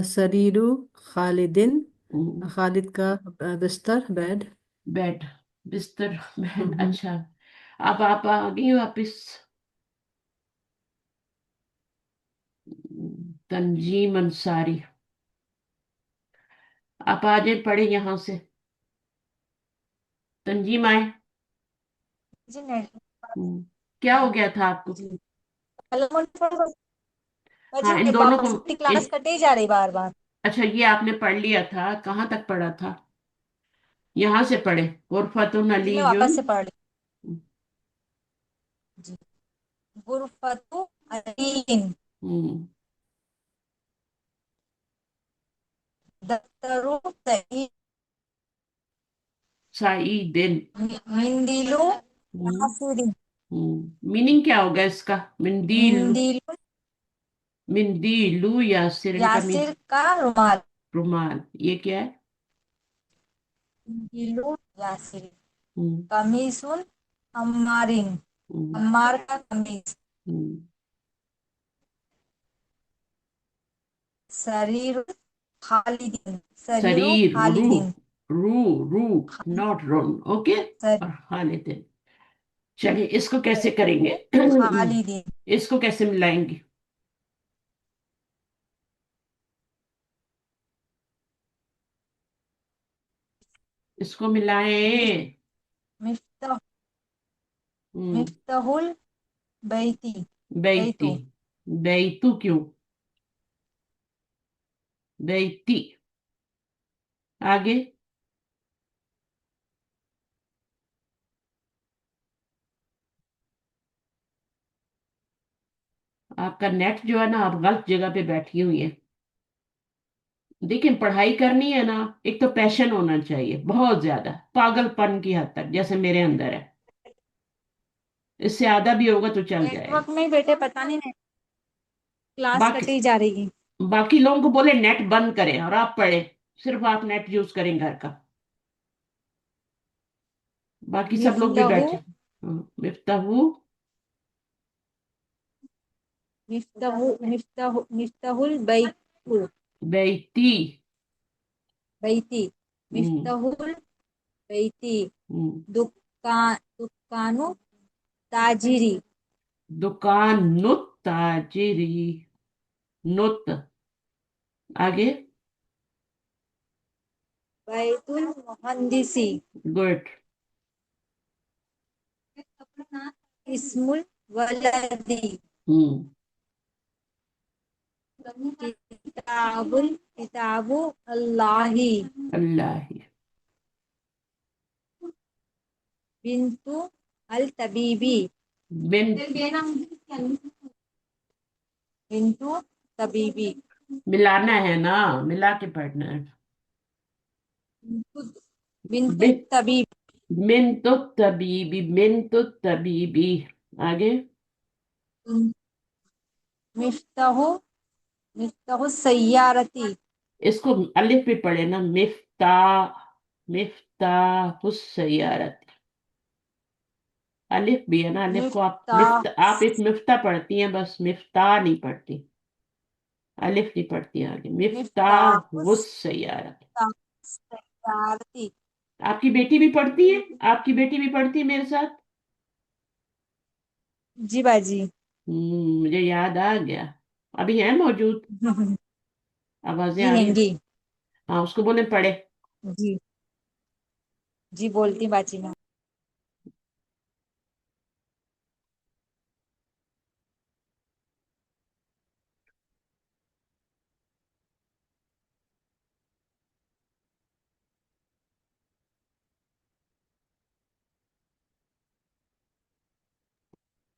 सरीरु खालिदिन, हम्म. खालिद का बिस्तर, बेड। बेड, बिस्तर, बेड. हम्म। अच्छा, अब आप आ गई वापिस. तंजीम अंसारी, आप आ जाए, पढ़े यहाँ से. तंजीम आए. जी नहीं हम्म. क्या हो गया था आपको? जी कलम हाँ, इन जी दोनों को. वापस क्लास इन, कटे ही जा रही बार बार। अच्छा, ये आपने पढ़ लिया था, कहाँ तक पढ़ा था? यहाँ से पढ़े. गुरफतुन जी मैं अलीयुन. वापस से पढ़ रही जी गुरफतु अलीन हम्म. दफ्तरु सही साइदिन. मिंदिलु हम्म. नासिरिन मीनिंग क्या होगा इसका? मिंदील. मिंदिलु मिंदीलू या सिरन का यासिर का रुमाल रुमाल, ये क्या है? मिंदिलु यासिर हम्म. कमीसुन अम्मारिन हम्म. अम्मार का कमीज हम्म. सरीर खालिदीन सरीरु शरीर, रू. खालिदीन रू. रू, नॉट रोन. ओके. सर और खालिदिन. चलिए, इसको कैसे करेंगे? खालिदीन इसको कैसे मिलाएंगे? इसको मिफ- मिलाएं. मिफ्ताह हम्म. मिफ्ताहुल बैती बैती. बैतु बैतू क्यों? बैती. आगे. आपका नेट जो है ना, आप गलत जगह पे बैठी हुई है. देखिए, पढ़ाई करनी है ना, एक तो पैशन होना चाहिए, बहुत ज्यादा पागलपन की हद तक, जैसे मेरे अंदर है. इससे आधा भी होगा तो चल जाएगा. नेटवर्क में ही बेटे पता नहीं क्लास बाकी कटी जा रही है बाकी लोगों को बोले नेट बंद करें और आप पढ़े. सिर्फ आप नेट यूज करें घर का. बाकी सब लोग भी मिफ्ताहु बैठे. मिफ्ताहू. मिफ्ताहुल बैतु बैती. बैती हम्म. मिफ्ताहुल बैती हम्म. दुकानु ताजिरी दुकान, नुत ताजिरी. नुत. आगे. बैतुल मुहंदिसी गुड. इस्मुल वलदी हम्म. किताबु अल्लाही अल्लाह ही। बिन्तु अल तबीबी बिन बिन्तु तबीबी मिलाना है ना, मिला के पढ़ना है। बिन्तु बिन तबीब मिन तो तबीबी, मिन तो तबीबी। आगे मिफ्ताहु मिफ्ताहु सय्यारती इसको अलिफ भी पढ़े ना, मिफ्ताह, मिफ्ताहुस सय्यारत। अलिफ भी है ना, अलिफ को मिफ्ताह आप एक मिफ्ता पढ़ती हैं, बस मिफ्ता नहीं पढ़ती, अलिफ नहीं पढ़ती आगे। मिफ्ताहुस मिफ्ताहुस सय्यारत। सय्यारती आपकी बेटी भी पढ़ती है, आपकी बेटी भी पढ़ती है मेरे साथ। जी बाजी। मुझे याद आ गया। अभी है मौजूद, आवाजें जी आ रही हैं। हैंगी। हाँ, उसको बोले पढ़े। जी जी बोलती बाजी मैं।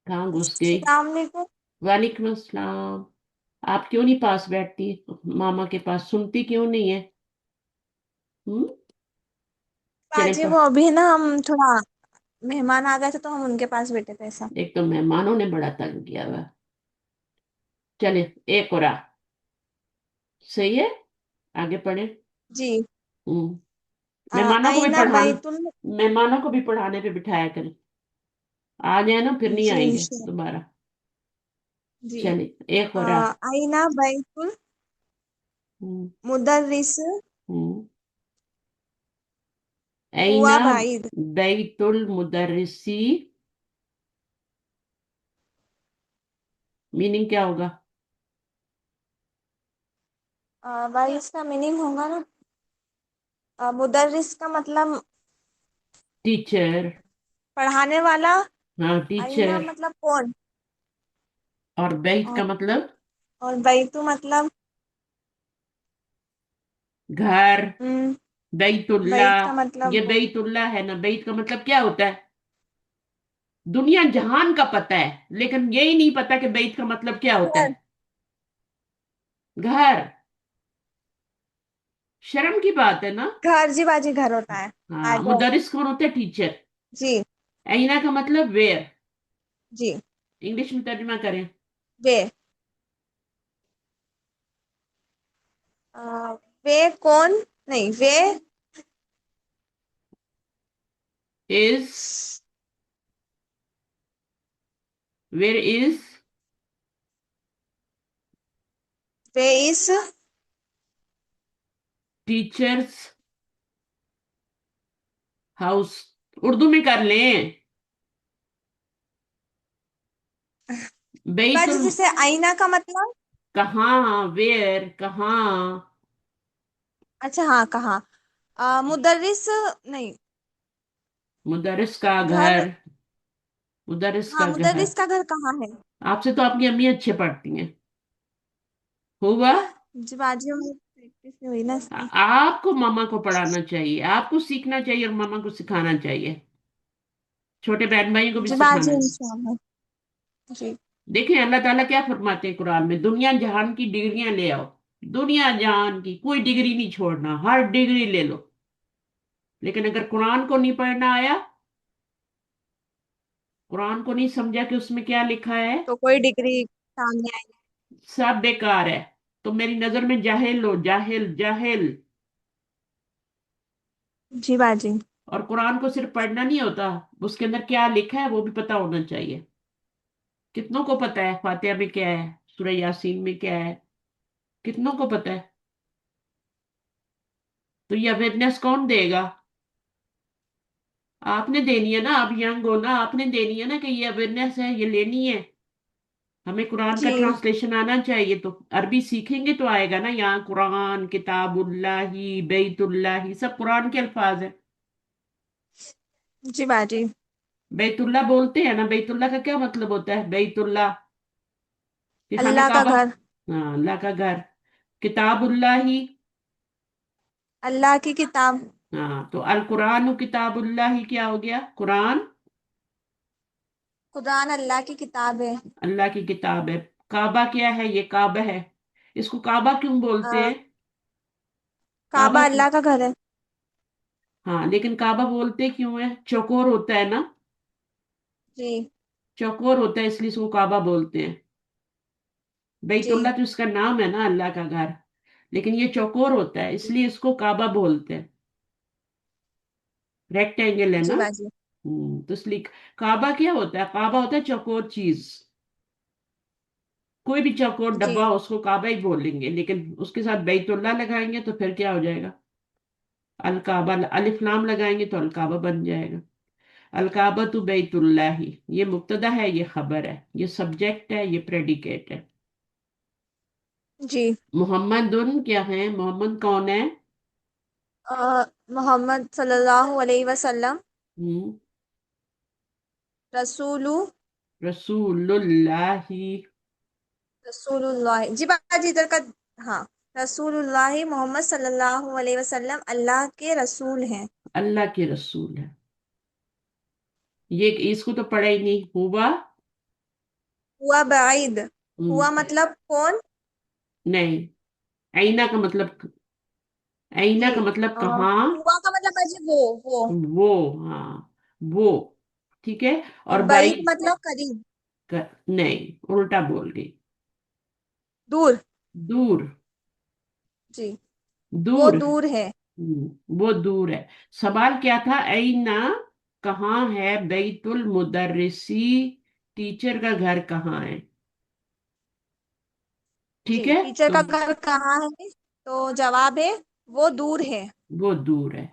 कहाँ घुस गई? अस्सलाम वालेकुम। वालेकुम अस्सलाम। आप क्यों नहीं पास बैठती मामा के पास, सुनती क्यों नहीं है? हम्म। चले बाजी पढ़। वो अभी ना हम थोड़ा मेहमान आ गए थे तो हम उनके पास बैठे थे ऐसा। एक तो मेहमानों ने बड़ा तंग किया हुआ। चले, एक और सही है, आगे पढ़े। जी हम्म। मेहमानों को भी आईना पढ़ाना, बैतुल। मेहमानों को भी पढ़ाने पे बिठाया करें, आ जाए ना फिर नहीं जी आएंगे इंशाल्लाह। दोबारा। जी चले, एक और आईना बैतुल हम्म। मुदर्रिस हम्म। हुआ ऐना बाइद। बैतुल मुदर्रिसी, मीनिंग क्या होगा? भाई इसका मीनिंग होगा ना मुदर्रिस का मतलब टीचर। पढ़ाने वाला। हाँ, आईना टीचर। मतलब कौन। और बैत और, का मतलब और बैतु मतलब घर, हम्म, बैत का बैतुल्लाह। ये मतलब बैतुल्लाह है ना, बैत का मतलब क्या होता है? दुनिया जहान का पता है, लेकिन यही नहीं पता कि बैत का मतलब क्या होता घर। है। घर। शर्म की बात है ना। घर जी बाजी घर होता है। हाँ, आगे। मुदरिस कौन होता है? टीचर। जी ऐना का मतलब वेयर। जी इंग्लिश में तर्जुमा करें। वे वे कौन नहीं way is, where is way इस टीचर्स हाउस। उर्दू में कर लें। बाजी बैतुल जैसे आईना का मतलब। कहाँ, वेयर कहाँ? अच्छा हाँ कहाँ मुदर्रिस नहीं मुदरिस का घर। घर, मुदरिस हाँ का घर। मुदर्रिस का घर कहाँ है। आपसे तो आपकी अम्मी अच्छे पढ़ती हैं, होगा। जी बाजी हमें प्रैक्टिस नहीं हुई ना इसकी। आपको मामा को पढ़ाना चाहिए, आपको सीखना चाहिए और मामा को सिखाना चाहिए, छोटे बहन भाइयों को भी जी बाजी सिखाना। इंशाल्लाह। जी देखें अल्लाह ताला क्या फरमाते हैं कुरान में, दुनिया जहान की डिग्रियां ले आओ। दुनिया जहान की कोई डिग्री नहीं छोड़ना, हर डिग्री ले लो। लेकिन अगर कुरान को नहीं पढ़ना आया, कुरान को नहीं समझा कि उसमें क्या लिखा है, तो कोई डिग्री काम नहीं आएगी। सब बेकार है। तो मेरी नजर में जाहिल हो, जाहिल जाहिल। जी बाजी। और कुरान को सिर्फ पढ़ना नहीं होता, उसके अंदर क्या लिखा है वो भी पता होना चाहिए। कितनों को पता है फातिहा में क्या है, सूरह यासीन में क्या है? कितनों को पता है? तो ये अवेयरनेस कौन देगा? आपने देनी है ना, आप यंग हो ना, आपने देनी है ना कि ये अवेयरनेस है, ये लेनी है। हमें कुरान का जी ट्रांसलेशन आना चाहिए, तो अरबी सीखेंगे तो आएगा ना। यहाँ कुरान, किताबुल्लाही, बैतुल्लाही, सब कुरान के अल्फाज है। जी बाजी। बैतुल्लाह बोलते हैं ना, बैतुल्लाह का क्या मतलब होता है? बैतुल्लाह कि खाना अल्लाह का काबा। घर। हाँ, अल्लाह का घर। किताबुल्लाही, अल्लाह की किताब। हाँ, तो अल कुरान किताबुल्लाही क्या हो गया? कुरान कुरान अल्लाह की किताब है। अल्लाह की किताब है। काबा क्या है? ये काबा है। इसको काबा क्यों बोलते अ, हैं? काबा काबा क्यों? अल्लाह का घर है। हाँ, लेकिन काबा बोलते क्यों है? चौकोर होता है ना, जी चौकोर होता है इसलिए इसको काबा बोलते हैं। बैतुल्ला जी तो इसका नाम है ना, अल्लाह का घर, लेकिन ये चौकोर होता है इसलिए इसको काबा बोलते हैं। रेक्टेंगल है ना। जी बाजी। तो इसलिए काबा क्या होता है? काबा होता है चौकोर चीज। कोई भी चौकोर डब्बा जी उसको काबा ही बोलेंगे, लेकिन उसके साथ बैतुल्ला लगाएंगे तो फिर क्या हो जाएगा? अल काबा, अलिफ लाम लगाएंगे तो अल काबा बन जाएगा। अल काबा तो बैतुल्लाही, ये मुब्तदा है, ये खबर है, ये सब्जेक्ट है, ये प्रेडिकेट है। जी। मोहम्मदुन क्या है? मोहम्मद कौन है? अ, मोहम्मद सल्लल्लाहु अलैहि वसल्लम। हम्म, रसूलु। रसूलुल्लाही, रसूलुल्लाह जी बाजी इधर का। हाँ। रसूलुल्लाह मोहम्मद सल्लल्लाहु अलैहि वसल्लम अल्लाह के रसूल हैं। अल्लाह के रसूल है। ये इसको तो पढ़ा ही नहीं हुआ। हुआ बाइद। हम्म, हुआ मतलब कौन। नहीं, आईना का मतलब, आईना जी का मतलब कहाँ? हुआ का मतलब बाजी वो। वो, हाँ, वो, ठीक है। और और बाई बाइद मतलब करीब। नहीं, उल्टा बोल गई। दूर। दूर, जी वो दूर। दूर है। वो दूर है। सवाल क्या था? आईना, कहाँ है बैतुल मुदर्रिसी, टीचर का घर कहाँ है? ठीक जी है, टीचर तो का घर कहाँ है। तो जवाब है वो दूर है। वो दूर है।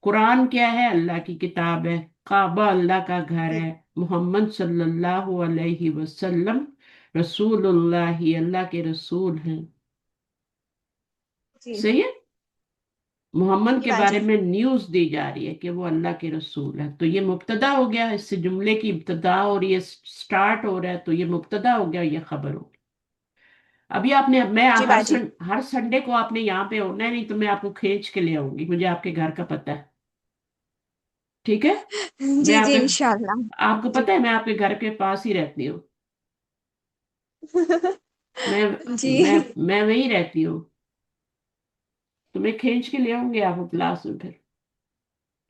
कुरान क्या है? अल्लाह की किताब है। काबा अल्लाह का घर जी है। मोहम्मद सल्लल्लाहु अलैहि वसल्लम रसूलुल्लाह ही, अल्लाह के रसूल हैं। जी सही है। मोहम्मद जी के बारे बाजी। में न्यूज दी जा रही है कि वो अल्लाह के रसूल है, तो ये मुब्तदा हो गया। इससे जुमले की इब्तदा और ये स्टार्ट हो रहा है, तो ये मुब्तदा हो गया, ये खबर हो गई। अभी आपने, मैं जी बाजी। हर संडे को आपने यहाँ पे होना है, नहीं तो मैं आपको खींच के ले आऊंगी, मुझे आपके घर का पता है। ठीक है। मैं जी जी आपके, इंशाल्लाह। आपको जी पता है मैं आपके घर के पास ही रहती हूँ। मैं मैं जी मैं वहीं रहती हूँ, तो मैं खींच के ले आऊंगी आपको क्लास में फिर।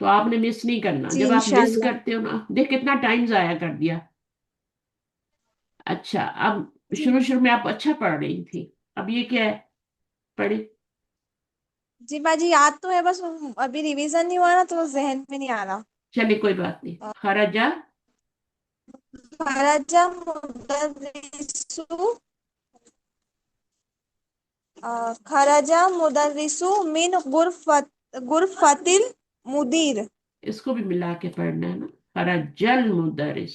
तो आपने मिस नहीं करना। जी जब आप मिस इंशाल्लाह। करते हो ना, देख कितना टाइम जाया कर दिया। अच्छा, अब जी शुरू शुरू में आप अच्छा पढ़ रही थी, अब ये क्या है? पढ़ी। जी बाजी याद तो है बस अभी रिवीजन नहीं हुआ ना तो जहन में नहीं आ रहा। चलिए कोई बात नहीं। खराजा, खरजा मुदर्रिसु। खरजा मुदर्रिसु मिन गुरफतिल मुदीर। इसको भी मिला के पढ़ना है ना। खराजल मुदरिस,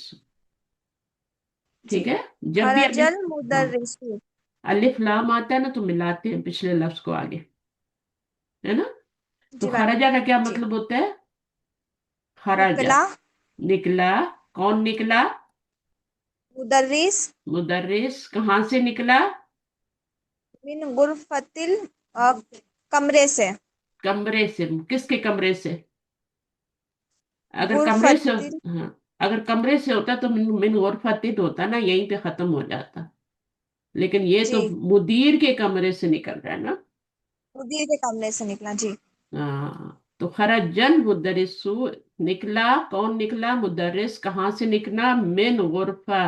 जी ठीक है। जब भी अलिफ, खरजल हाँ, मुदर्रिसु। अलिफ लाम आता है ना तो मिलाते हैं पिछले लफ्ज को आगे, है ना। तो जी बाजी। खराजा का क्या जी मतलब होता है? खराजा, निकला। निकला। कौन निकला? मुदर्रिस मुदर्रिस कहाँ से निकला? मिन गुरफतिल कमरे से। कमरे से। किसके कमरे से? अगर कमरे से, गुरफतिल हाँ, अगर कमरे से होता तो मिन मिन गुरफतिन होता ना, यहीं पे खत्म हो जाता। लेकिन ये तो जी मुदीर के कमरे से निकल रहा है ना। मुदीर के कमरे से निकला। जी हाँ, तो खरजल मुदरिसु, निकला। कौन निकला? मुदर्रिस कहाँ से निकला? मिन गुरफा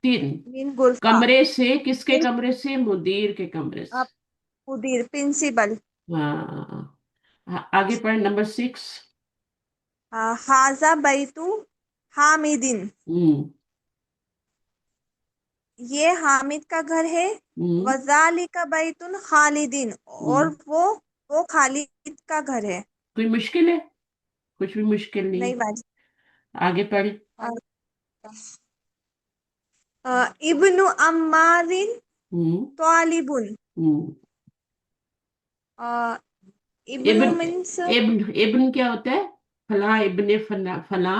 तीन, मिन गुरफा। कमरे से। किसके फिर कमरे से? मुदीर के कमरे से। आप मुदीर प्रिंसिपल। हाँ, आगे पढ़, नंबर 6। हाजा बैतु हामिदिन। हम्म, ये हामिद का घर है। हम्म, वजालिका बैतुन खालिदिन और हम्म। वो खालिद का घर है। कोई मुश्किल है? कुछ भी मुश्किल नहीं नहीं है। बाजी। आगे पढ़। अ, इब्नु अम्मारिन हम्म, तालिबुन। हम्म। अ, इब्नु इब्न, मीन्स। इब्न क्या होता है? फला, इब्ने फला, फला,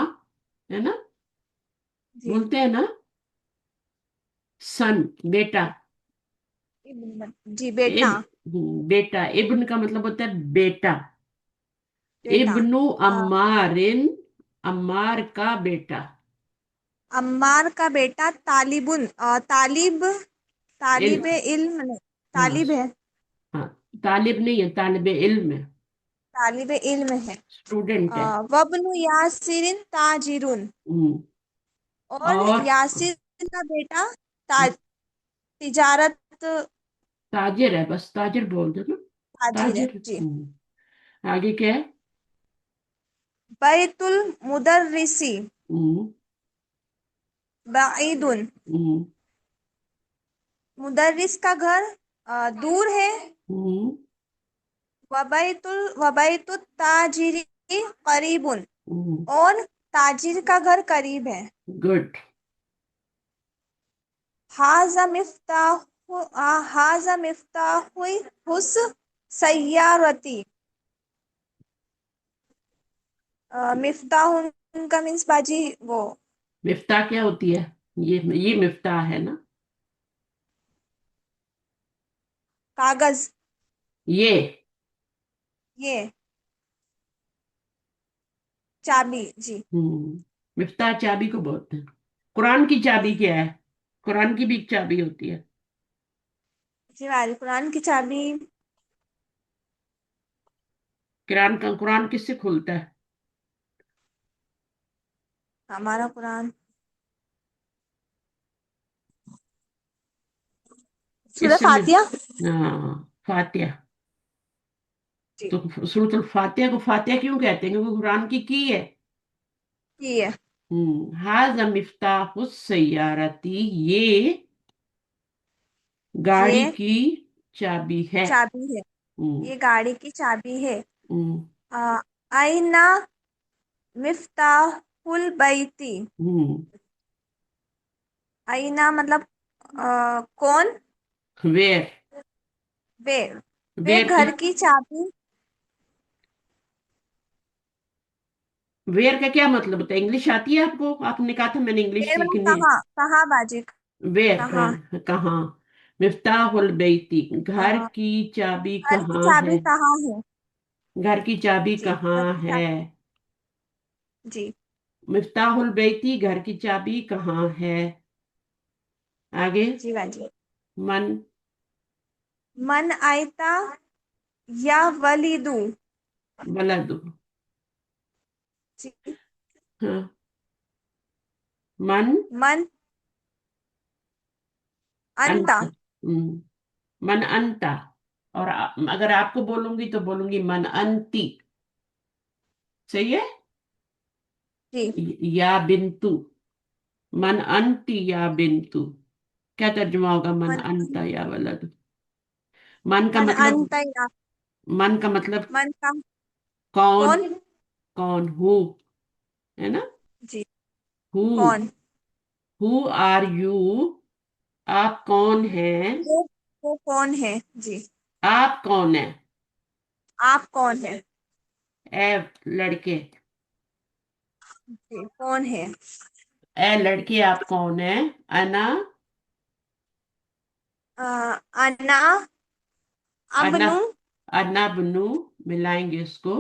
है ना, जी बोलते हैं ना। सन, बेटा। जी बेटा। बेटा, इब्न का मतलब होता है बेटा। बेटा। इब्नु अ, अम्मारिन, अम्मार का बेटा। अम्मार का बेटा तालिबुन, तालिब, इल्म, तालिब इल्म नहीं, हाँ तालिब है, हाँ, तालिब नहीं है, तालिब इल्म है, तालिब इल्म है। स्टूडेंट है। वब्नु यासिरिन ताजिरुन, हम्म, और और यासिर का बेटा तिजारत, ताजिर है, बस ताजिर बोल दो ना। ताजिर है ताजिर। जी। आगे क्या है? बैतुल मुदर्रिसी हम्म, बईदुन, हम्म, मुदर्रिस का घर दूर है। हम्म, वबैतुत ताजिरी करीबुन, और ताजिर का घर करीब है। गुड। हाजा मिफ्ताह, हाजा मिफ्ताह हुस सय्यारती, मिफ्ताह का मीन्स बाजी वो मिफ्ता क्या होती है? ये मिफ्ता है ना? कागज, ये ये चाबी जी। मिफ्ता चाबी को बोलते हैं। कुरान की चाबी क्या है? कुरान की भी एक चाबी होती है। जी वाली कुरान की चाबी, कुरान किससे खुलता है? हमारा कुरान सूरह किससे मिल फातिहा हाँ, फातिहा। जी तो सूरत फातिहा को फातिहा क्यों कहते हैं? क्योंकि कुरान की है। की है। हाजा मिफ्ताहुस सय्यारती, ये गाड़ी ये की चाबी है। चाबी है, हम्म, ये गाड़ी की चाबी है। हम्म, आ, आईना मिफ्ताहुल बैती, हम्म। आईना मतलब कौन, वेयर, वे वे वेयर की घर की चाबी, वेयर का क्या मतलब होता है? इंग्लिश आती है आपको? आपने कहा था मैंने इंग्लिश वे मतलब सीखनी है। कहाँ, कहाँ बाजी, वेयर, कहाँ, हाँ, कहाँ? मिफ्ताहुल बैती, घर आ, की चाबी घर की कहाँ चाबी है? कहाँ है। घर की चाबी जी घर कहाँ की है? चाबी जी। मिफ्ताहुल बैती, घर की चाबी कहाँ है? आगे। जी बाजी। मन, मन आयता या वलीदू, वलद, जी। हाँ, मन मन अंता, अंत, मन अंता। और अगर आपको बोलूंगी तो बोलूंगी मन अंती। सही है? जी। या बिंतु, मन अंती या बिंतु। क्या तर्जुमा होगा मन मन अंता या वलद? मन का मन मतलब, अंता या, मन का मतलब मन का कौन? कौन, कौन, हु, है ना? जी हु, कौन, हु आर यू, आप कौन हैं? वो वो कौन है जी। आप कौन है? आप कौन है ए लड़के, जी, कौन है। ए लड़के, आप कौन है? अना, अन्ना अना, अबनु, अना बनू, मिलाएंगे इसको।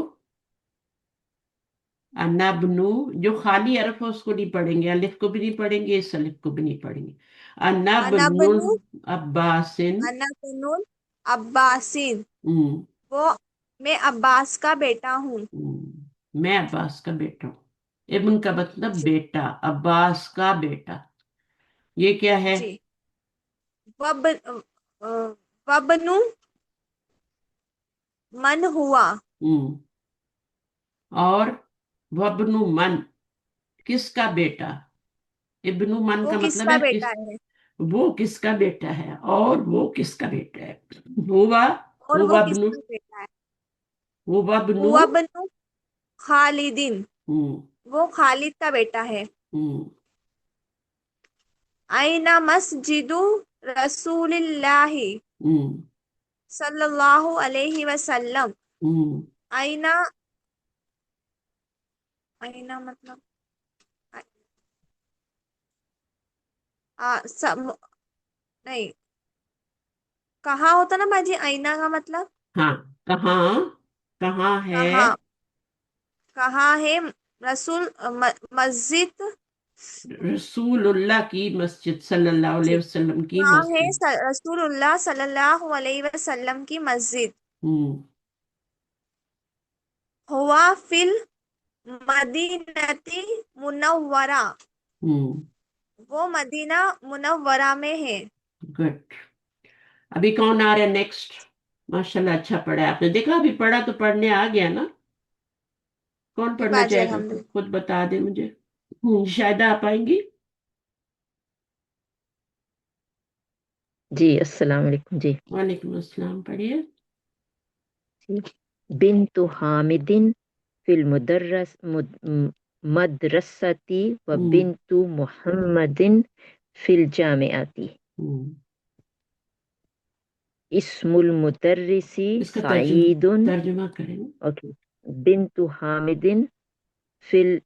अन्ना बनू, जो खाली अरफ है उसको नहीं पढ़ेंगे, अलिफ को भी नहीं पढ़ेंगे, इस अलिफ को भी नहीं पढ़ेंगे। अन्ना अन्ना बनुल बनु, अब्बासिन। अन्ना बनुल अब्बासिन, हम्म, वो मैं अब्बास का बेटा हूँ। मैं अब्बास का बेटा हूँ। इब्न का मतलब जी बेटा, अब्बास का बेटा। ये क्या है? जी। वब वबनु मन हुआ, हम्म, और वब्नु मन, किसका बेटा? इब्नु मन वो का मतलब किसका है बेटा किस, है, वो किसका बेटा है, और वो किसका बेटा है? हुआ, और वो हुआ बनु, किसका बेटा है। हुआ बनु। हुआ बनु खालिदिन, हम्म, वो खालिद का बेटा है। हम्म, आइना मस्जिदु रसूलिल्लाहि हम्म, सल्लल्लाहु अलैहि वसल्लम, हम्म। आइना, आइना मतलब सब नहीं, कहाँ होता ना बाजी, आईना का मतलब हाँ, कहाँ, कहाँ है कहाँ, कहाँ है रसूल मस्जिद, रसूलुल्लाह की मस्जिद सल्लल्लाहु अलैहि जी, वसल्लम की कहाँ है मस्जिद। रसूलुल्लाह सल्लल्लाहु अलैहि वसल्लम की मस्जिद। हम्म हुआ फिल मदीनती मुनव्वरा, हम्म वो मदीना मुनव्वरा में है। गुड। अभी कौन आ रहा है नेक्स्ट? माशाल्लाह, अच्छा पढ़ा है आपने। देखा, अभी पढ़ा तो पढ़ने आ गया ना। कौन जी पढ़ना बाजी चाहेगा? अल्हम्दुलिल्लाह। खुद बता दे मुझे। शायदा आ पाएंगी? जी अस्सलाम वालेकुम जी। वालेकुम अस्सलाम, पढ़िए। जी। बिन्तु हामिदिन फिल मदरसती व हम्म बिन्तु मुहम्मदिन फिल जामिआती। हम्म इस्मुल मुदर्रिसी इसका सईदुन, तर्जुमा करें। ओके, बिन्तु हामिदिन फिल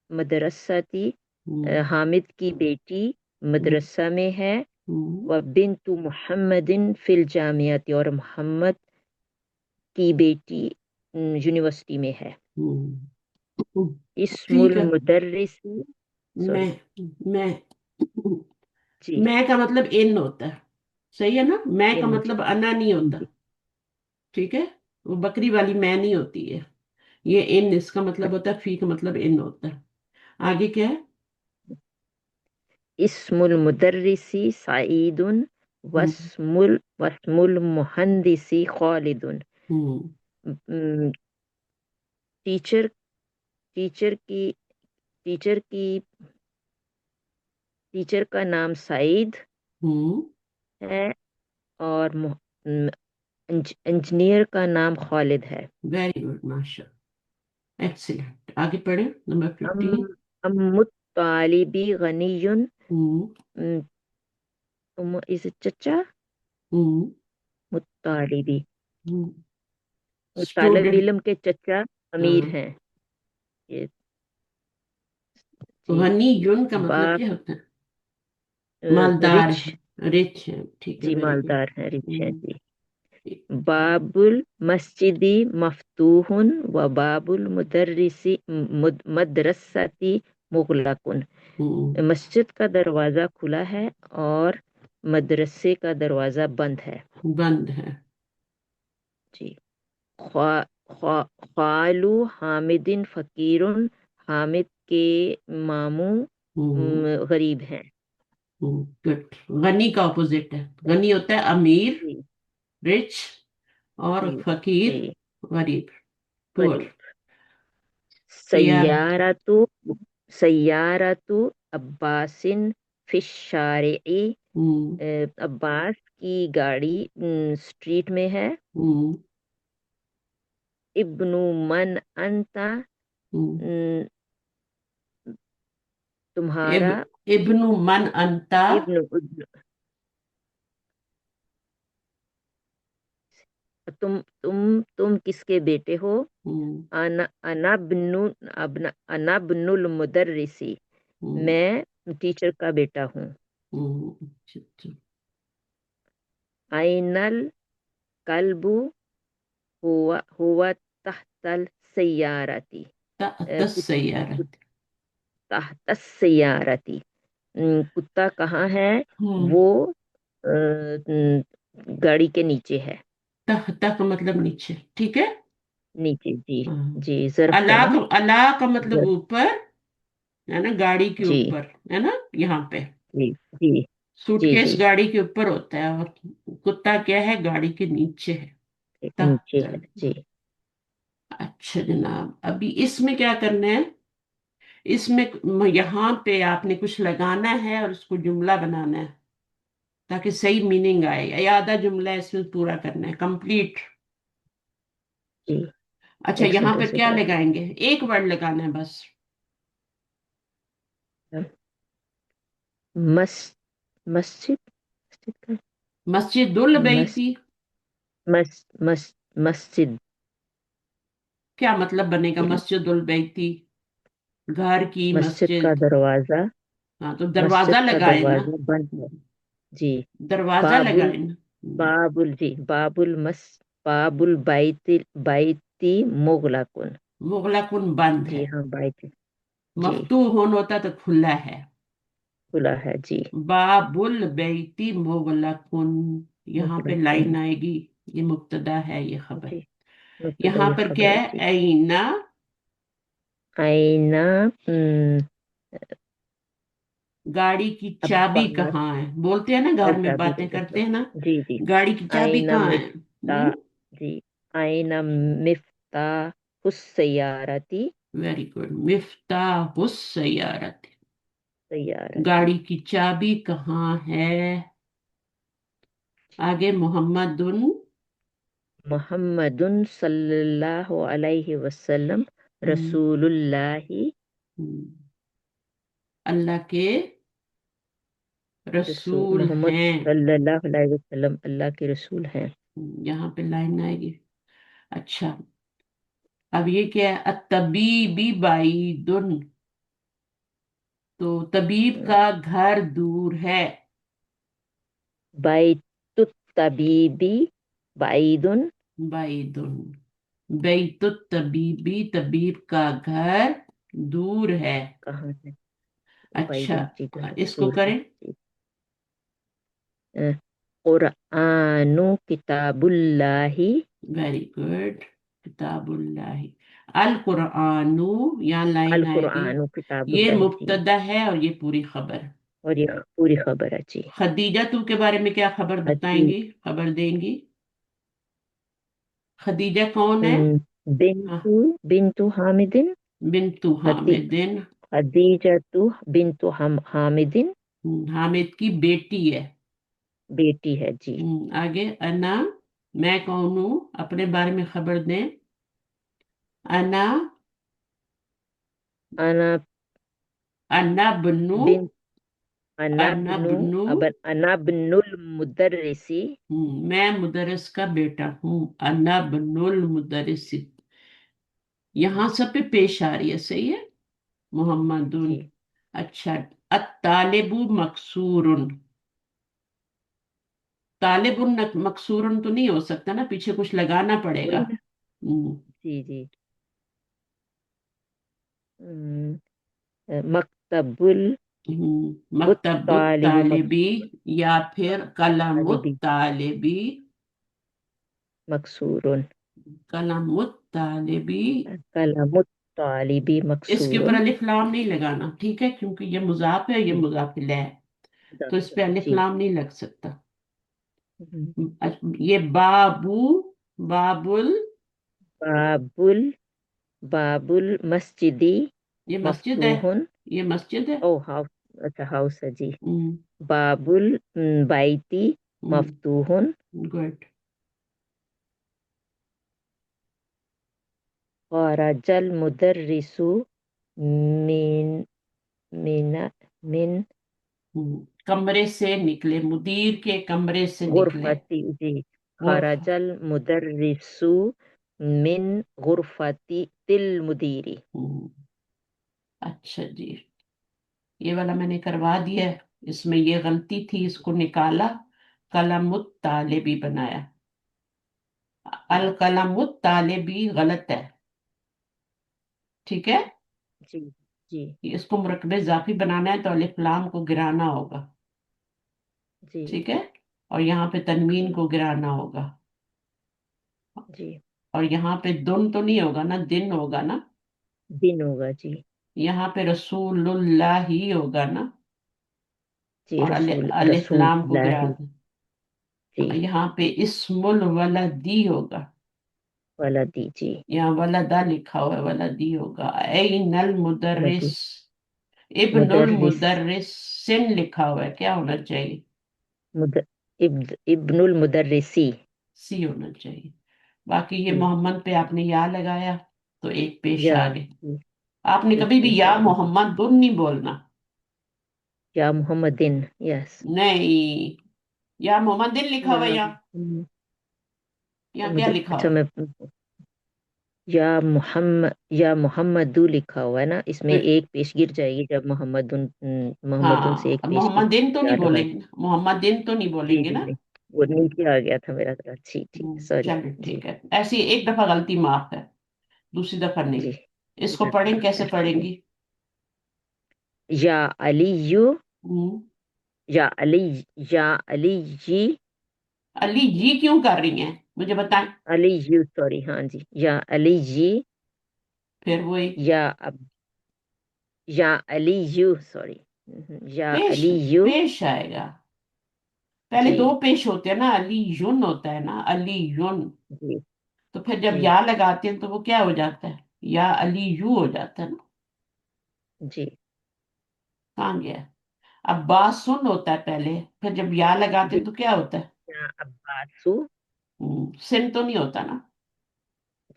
मदरसती, हम्म हामिद की बेटी हम्म मदरसा में है। हम्म व बिन्तु मुहम्मदिन फिल जामियाती, और मोहम्मद की बेटी यूनिवर्सिटी में है। हम्म। ठीक इस्मुल है। मुदर्रिसी, मैं सॉरी मैं जी, मैं का मतलब इन होता है, सही है ना? मैं का इन, मतलब अना नहीं होता। जी, ठीक है। वो बकरी वाली मैं नहीं होती है। ये इन इसका मतलब होता है, फी का मतलब इन होता है। आगे क्या है? इस्मुल मुदर्रिसी सईदुन हम्म वस्मुल मुहंदिसी खालिदुन। हम्म उम, टीचर टीचर की टीचर की टीचर का नाम सईद हम्म है, और इंजीनियर का नाम खालिद है। वेरी गुड, माशा, एक्सीलेंट। आगे पढ़े, नंबर अम 15। अम्मुत तालिबी गनियुन, हम्म इस चचा हम्म मुत्तालिबी, तालिब स्टूडेंट। इल्म के चचा अमीर हैं। ये जी। गनी युन का मतलब बाप क्या होता है? मालदार रिच, है, रिच है। ठीक है, जी वेरी गुड। मालदार हैं, रिच हैं जी। ठीक। बाबुल मस्जिदी मफ्तूहुन व बाबुल मुदर्रिसी मदरसती मुगलकुन। हम्म मस्जिद का दरवाजा खुला है और मदरसे का दरवाजा बंद है। बंद है। जी। ख्वा ख्वालू हामिदिन फकीरुन, हामिद के मामू हम्म गरीब हैं। गुड। गनी का ऑपोजिट है। गनी होता है अमीर, जी रिच, और जी फकीर जी, गरीब, पुअर। गरीब। तैयार। सय्यारतु सय्यारतु अब्बासिन फिश शारिई, हम्म अब्बास की गाड़ी स्ट्रीट में है। हम्म इब्नु मन अंता, हम्म अम, इब तुम्हारा, इब्नु मन अंता। इब्नु, तुम किसके बेटे हो? हम्म अना अनाब्नु अनाब्नुल मुदर्रिसी, हम्म मैं टीचर का बेटा हूँ। अच्छा, अच्छा। आइनल कल्बु हुआ हुआ तहतल सय्यारती, तस्सैयारत। तहत सय्यारती, कुत्ता कहाँ है? हम्म वो गाड़ी के नीचे है। तह तह का मतलब नीचे, ठीक है। नीचे, जी हाँ। जी, ज़र्फ है ना, अला का मतलब ज़र्फ, ऊपर, है ना, गाड़ी के जी ऊपर, है ना, यहाँ पे। जी जी जी सूटकेस जी, गाड़ी के ऊपर होता है, और कुत्ता क्या है? गाड़ी के नीचे है। एक नीचे तख्त। है जी। अच्छा जनाब, अभी इसमें क्या करना है? इसमें यहाँ पे आपने कुछ लगाना है और उसको जुमला बनाना है, ताकि सही मीनिंग आए। या आधा जुमला इसमें पूरा करना है, कंप्लीट। जी, अच्छा, एक यहाँ पे सेंटेंस क्या निकाल ली। लगाएंगे? एक वर्ड लगाना है बस। मस मस्जिद, मस्जिद का, मस्जिदुल मस बैती। मस मस मस्जिद, क्या मतलब बनेगा मस्जिदुल बैती? घर की मस्जिद का मस्जिद। दरवाजा, हाँ, तो मस्जिद दरवाजा का लगाए ना। दरवाजा बंद है। जी दरवाजा बाबुल लगाए ना। बाबुल जी बाबुल बाइती मुगलकुन। मुगलकुन बंद जी है। हाँ बाइती जी मफ्तूहुन होता तो खुला है। खुला है जी बाबुल बैती मुगलकुन, यहाँ पे लाइन मुगलकुन आएगी। ये मुब्तदा है, ये खबर। जी मुब्तदा यहाँ ये पर क्या खबर है है? जी। ऐना आईना गाड़ी की चाबी अब्बास कहाँ है? बोलते हैं ना, घर में चाबी का बातें करते मतलब हैं ना, जी जी गाड़ी की चाबी आईना कहाँ है? मिफ्ता जी आईना मिफ्ताह सैयारती वेरी गुड, मिफ्ताहुस सैयारत। सैयारती गाड़ी की चाबी कहाँ है? आगे मोहम्मदुन। मुहम्मदुन सल्लल्लाहु अलैहि वसल्लम हम्म, रसूलुल्लाहि अल्लाह के रसूल मोहम्मद हैं। सल्लल्लाहु अलैहि वसल्लम अल्लाह के रसूल हैं। यहाँ पे लाइन आएगी। अच्छा, अब ये क्या है? अतबीबी बाईदुन, तो तबीब का घर दूर है। बैतुत तबीबी बाइदुन बाईदुन, बैतुत तबीबी, तबीब का घर दूर है। कहाँ है अच्छा, बाइदुन जी घर इसको दूर है करें। जी। कुरआनु किताबुल्लाही वेरी गुड, किताबुल्लाह। अल कुरानु, यहाँ लाइन अल आएगी। कुरआनु ये किताबुल्लाही जी मुब्तदा है और ये पूरी खबर। और ये पूरी खबर है जी। खदीजा तू के बारे में क्या खबर हदी बताएंगी, खबर देंगी? खदीजा कौन है? हाँ, बिंतु बिंतु हामिदिन बिन्तु हदी हामिदिन। हदीजतु बिंतु हामिदिन हामिद की बेटी है। बेटी है जी। आगे अना, मैं कौन हूँ, अपने बारे में खबर दें। अना, अना अना बन्नू, बिन अना अनाबनु बन्नू। अनाबनुल मुदर्रिसी मैं मुदरस का बेटा हूँ। अना बनुल मुदरस। यहाँ सब पे पेश आ रही है, सही है। मोहम्मदुन। जी अच्छा, अत्तालिबु मकसूरुन। तालिबुन मकसूरुन तो नहीं हो सकता ना, पीछे कुछ लगाना पड़ेगा। वही ना हम्म, जी जी हम्म, मकतबुल मकतबुत तालिबी तालिबी, या फिर कलमुत तालिबी तालिबी। मकसूरुन कलमुत तालिबी। कलमुत तालिबी इसके ऊपर मकसूरुन अलिफ लाम नहीं लगाना, ठीक है, क्योंकि ये मुजाफ है, ये जी मुजाफ इलैह है। तो इस पे मुदाफ़िर अलिफ जी लाम नहीं लग सकता। हम्म, ये बाबू, बाबुल, बाबुल बाबुल मस्जिदी ये मस्जिद है। मफ्तूहुन ये मस्जिद है। ओ हाउस अच्छा हाउस है जी। बाबुल बाइती मफ्तूहुन गुड। खरजल मुदर्रिसु मिन मिन मिन कमरे से निकले, मुदीर के कमरे से निकले। गुरफती जी गुरफा। खरजल मुदर्रिसु मिन गुरफती तिल मुदीरी। हम्म, अच्छा जी, ये वाला मैंने करवा दिया है। इसमें ये गलती थी, इसको निकाला, कलमुत तालिबी बनाया। अल कलमुत तालिबी गलत है, ठीक है। जी जी इसको मुरकबे इजाफी बनाना है तो अलिफ लाम को गिराना होगा, जी ठीक है। और यहाँ पे तनवीन को गिराना होगा। जी और यहाँ पे दुन तो नहीं होगा ना, दिन होगा ना। दिन होगा जी यहाँ पे रसूलुल्लाह ही होगा ना। जी और रसूल अलिफ रसूल लाम को गिरा लाही दे। जी यहाँ पे इस्मुल वलदी होगा। वलदी जी यहाँ वलदा लिखा हुआ है, वलदी होगा। ऐनल मुदर्रिस, वलदी इब्नुल मुदर्रिस मुदर्रिस, सिन लिखा हुआ है, क्या होना चाहिए? इब्नुल मुदर्रिसी सी होना चाहिए। बाकी ये जी मोहम्मद पे आपने या लगाया तो एक पेश या आ गए। जी, आपने एक कभी भी पेश आ या गई मोहम्मद दुन नहीं बोलना। या मोहम्मदिन यस नहीं, या मोहम्मद दिन लिखा या हुआ है यहाँ। यहाँ क्या मुझे लिखा हुआ अच्छा है? मैं یا محمدو لکھا ہوا ہے نا، اس میں پھر ایک پیش گر جائے گی جب محمدن سے ایک ہاں پیش گر محمدین تو یا نہیں لگا بولیں گے، محمدین تو نہیں جی بولیں گے جی نا. نہیں، وہ نیچے آ گیا تھا میرا ذرا، ٹھیک سوری. چلو جی ٹھیک ہے، ایسی ایک دفعہ غلطی معاف ہے، دوسری دفعہ نہیں. جی اس کو جزاک پڑھیں اللہ کیسے خیر. پڑھیں جی گی؟ یا علی یو، ہوں، یا علی، یا علی جی، علی جی کیوں کر رہی ہیں مجھے بتائیں. علی یو سوری، ہاں جی، یا علی جی، پھر وہی یا یا علی یو سوری، یا پیش علی یو. پیش آئے گا. پہلے جی دو پیش ہوتے ہیں نا، علی یون ہوتا ہے نا، علی یون. جی تو پھر جب جی یا لگاتے ہیں تو وہ کیا ہو جاتا ہے؟ یا علی یو ہو جاتا ہے نا. جی کہاں گیا؟ اب باسن ہوتا ہے پہلے، پھر جب یا لگاتے جی، ہیں تو کیا ہوتا ہے؟ یا عباسو. سن تو نہیں ہوتا نا.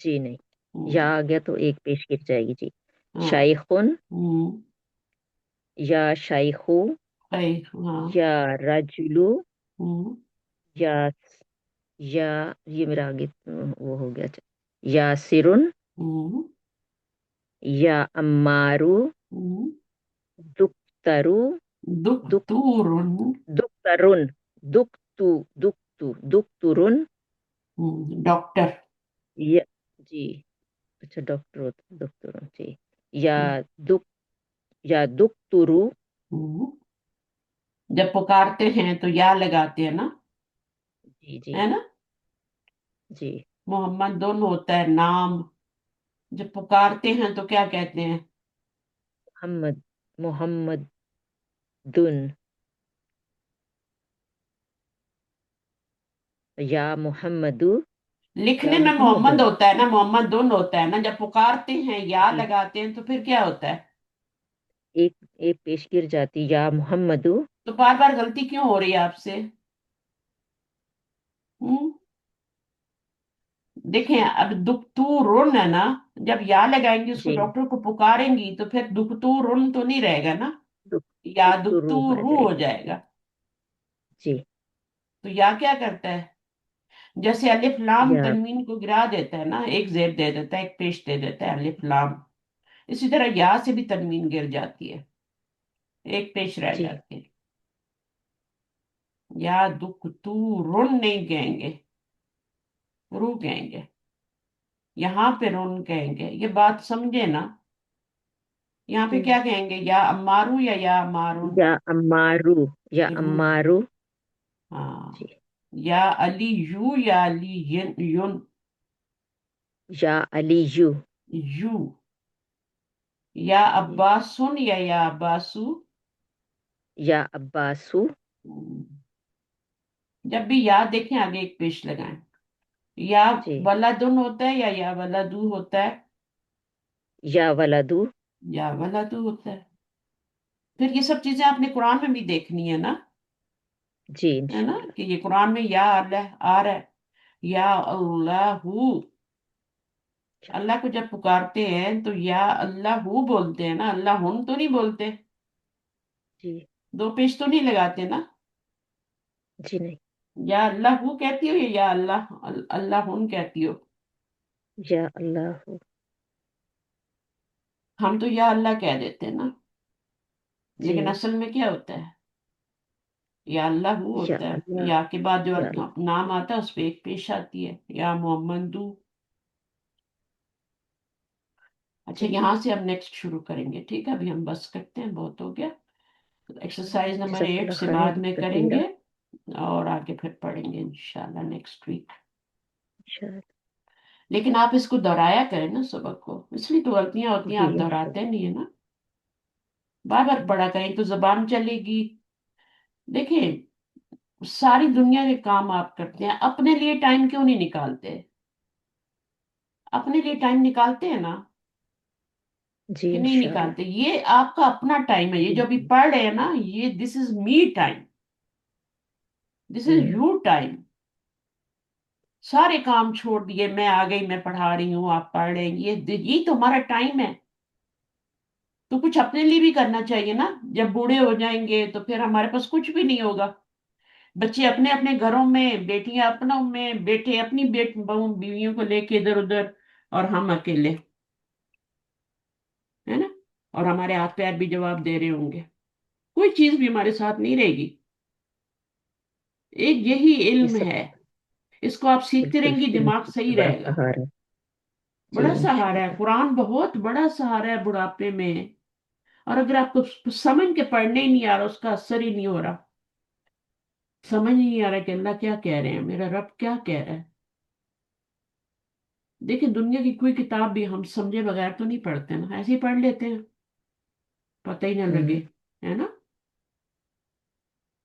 جی نہیں، یا ہوں، آ گیا تو ایک پیش گر جائے گی. جی ہاں. شیخن، ہوں، یا شیخو، صحیح، ہاں. یا رجلو، ہوں، یا یہ میرا آگے وہ ہو گیا. یا سرن، ہوں، یا امارو، ہوں. دکترو، دک دکتور. دکترن، دکترن. ڈاکٹر. یا جی، اچھا ڈاکٹر ہوتا ہے دکترن. جی یا دک، یا دکترو. ہوں. جب پکارتے ہیں تو یا لگاتے ہیں نا، جی جی ہے نا. جی محمد دون ہوتا ہے نام. جب پکارتے ہیں تو کیا کہتے ہیں؟ محمد دن، یا محمدو. لکھنے یا میں محمد محمدن. ہوتا ہے نا، محمد دون ہوتا ہے نا. جب پکارتے ہیں یا جی لگاتے ہیں تو پھر کیا ہوتا ہے؟ ایک ایک پیش گر جاتی، یا محمدو. تو بار بار غلطی کیوں ہو رہی ہے آپ سے؟ ہوں؟ دیکھیں اب دکتورن ہے نا، جب یا لگائیں گی اس کو، جی ڈاکٹر کو پکاریں گی تو پھر دکتورن تو نہیں رہے گا نا، یا دکترو آ دکتورو جائے ہو گی. جائے گا. جی تو یا کیا کرتا ہے؟ جیسے الف لام یا تنوین کو گرا دیتا ہے نا، ایک زیر دے دیتا ہے، ایک پیش دے دیتا ہے الف لام. اسی طرح یا سے بھی تنوین گر جاتی ہے، ایک پیش رہ جی جاتی ہے. یا دکتورن نہیں کہیں گے، رو کہیں گے. یہاں پہ رون کہیں گے. یہ بات سمجھے نا. یہاں پہ جی کیا کہیں گے؟ یا امارو یا امارون. یا امارو، یا رو. امارو. ہاں. جی یا علی یو یا علی یون. یا علی یو. یو. یا جی عباسن یا عباسو. یا عباسو. جب بھی یا دیکھیں آگے ایک پیش لگائیں. یا جی ولدن ہوتا ہے یا ولدو ہوتا ہے؟ یا ولدو. یا ولدو ہوتا ہے. پھر یہ سب چیزیں آپ نے قرآن میں بھی دیکھنی ہے نا، جی ہے نا، انشاءاللہ. کہ یہ قرآن میں یا اللہ آ رہا ہے. یا اللہ، اللہ کو جب پکارتے ہیں تو یا اللہ بولتے ہیں نا، اللہ ہن تو نہیں بولتے. جی دو پیش تو نہیں لگاتے نا. جی نہیں، یا اللہ کہتی ہو یا اللہ اللہ ہن کہتی ہو؟ یا اللہ. ہم تو یا اللہ کہہ دیتے ہیں نا، جی لیکن اصل میں کیا ہوتا ہے؟ یا اللہ یا ہوتا ہے. اللہ. یا کے بعد جو یا اللہ. نام آتا ہے اس پہ ایک پیش آتی ہے، یا محمد. اچھا، جی یہاں سے ہم نیکسٹ شروع کریں گے. ٹھیک ہے، ابھی ہم بس کرتے ہیں، بہت ہو گیا. ایکسرسائز نمبر جزاک 8 اللہ سے خیر بعد میں کریں کثیرہ. گے، اور آگے پھر پڑھیں گے انشاءاللہ نیکسٹ ویک. انشاءاللہ. لیکن آپ اس کو دہرایا کریں نا سبق کو، اس لیے تو غلطیاں ہوتی ہیں، جی آپ دہراتے انشاءاللہ. نہیں ہے نا. بار بار پڑھا کریں تو زبان چلے گی. دیکھیں، ساری دنیا کے کام آپ کرتے ہیں، اپنے لیے ٹائم کیوں نہیں نکالتے؟ اپنے لیے ٹائم نکالتے ہیں نا، جی کہ نہیں انشاءاللہ. نکالتے؟ یہ آپ کا اپنا ٹائم ہے. یہ جو ابھی جی پڑھ رہے ہیں نا، یہ دس از می ٹائم، دس از ہوں. Your time. سارے کام چھوڑ دیے، میں آ گئی، میں پڑھا رہی ہوں، آپ پڑھ رہے ہیں، یہ تو ہمارا ٹائم ہے. تو کچھ اپنے لیے بھی کرنا چاہیے نا. جب بوڑھے ہو جائیں گے تو پھر ہمارے پاس کچھ بھی نہیں ہوگا. بچے اپنے اپنے گھروں میں، بیٹیاں اپنوں میں، بیٹے اپنی بہو بیویوں کو لے کے ادھر ادھر और हम अकेले, है ना, और हमारे हाथ पैर भी जवाब दे रहे होंगे, कोई चीज भी हमारे साथ नहीं रहेगी। एक यही ये इल्म सब है, इसको आप सीखते बिल्कुल रहेंगे, इल्म दिमाग सबसे सही बड़ा रहेगा। सहारा। जी बड़ा सहारा है, इंशाल्लाह। कुरान बहुत बड़ा सहारा है बुढ़ापे में। और अगर आपको समझ के पढ़ने ही नहीं आ रहा, उसका असर ही नहीं हो रहा, समझ ही नहीं आ रहा कि अल्लाह क्या कह रहे हैं, मेरा रब क्या कह रहा है। देखिए, दुनिया की कोई किताब भी हम समझे बगैर तो नहीं पढ़ते ना, ऐसे ही पढ़ लेते हैं, पता ही ना लगे, हम्म। है ना।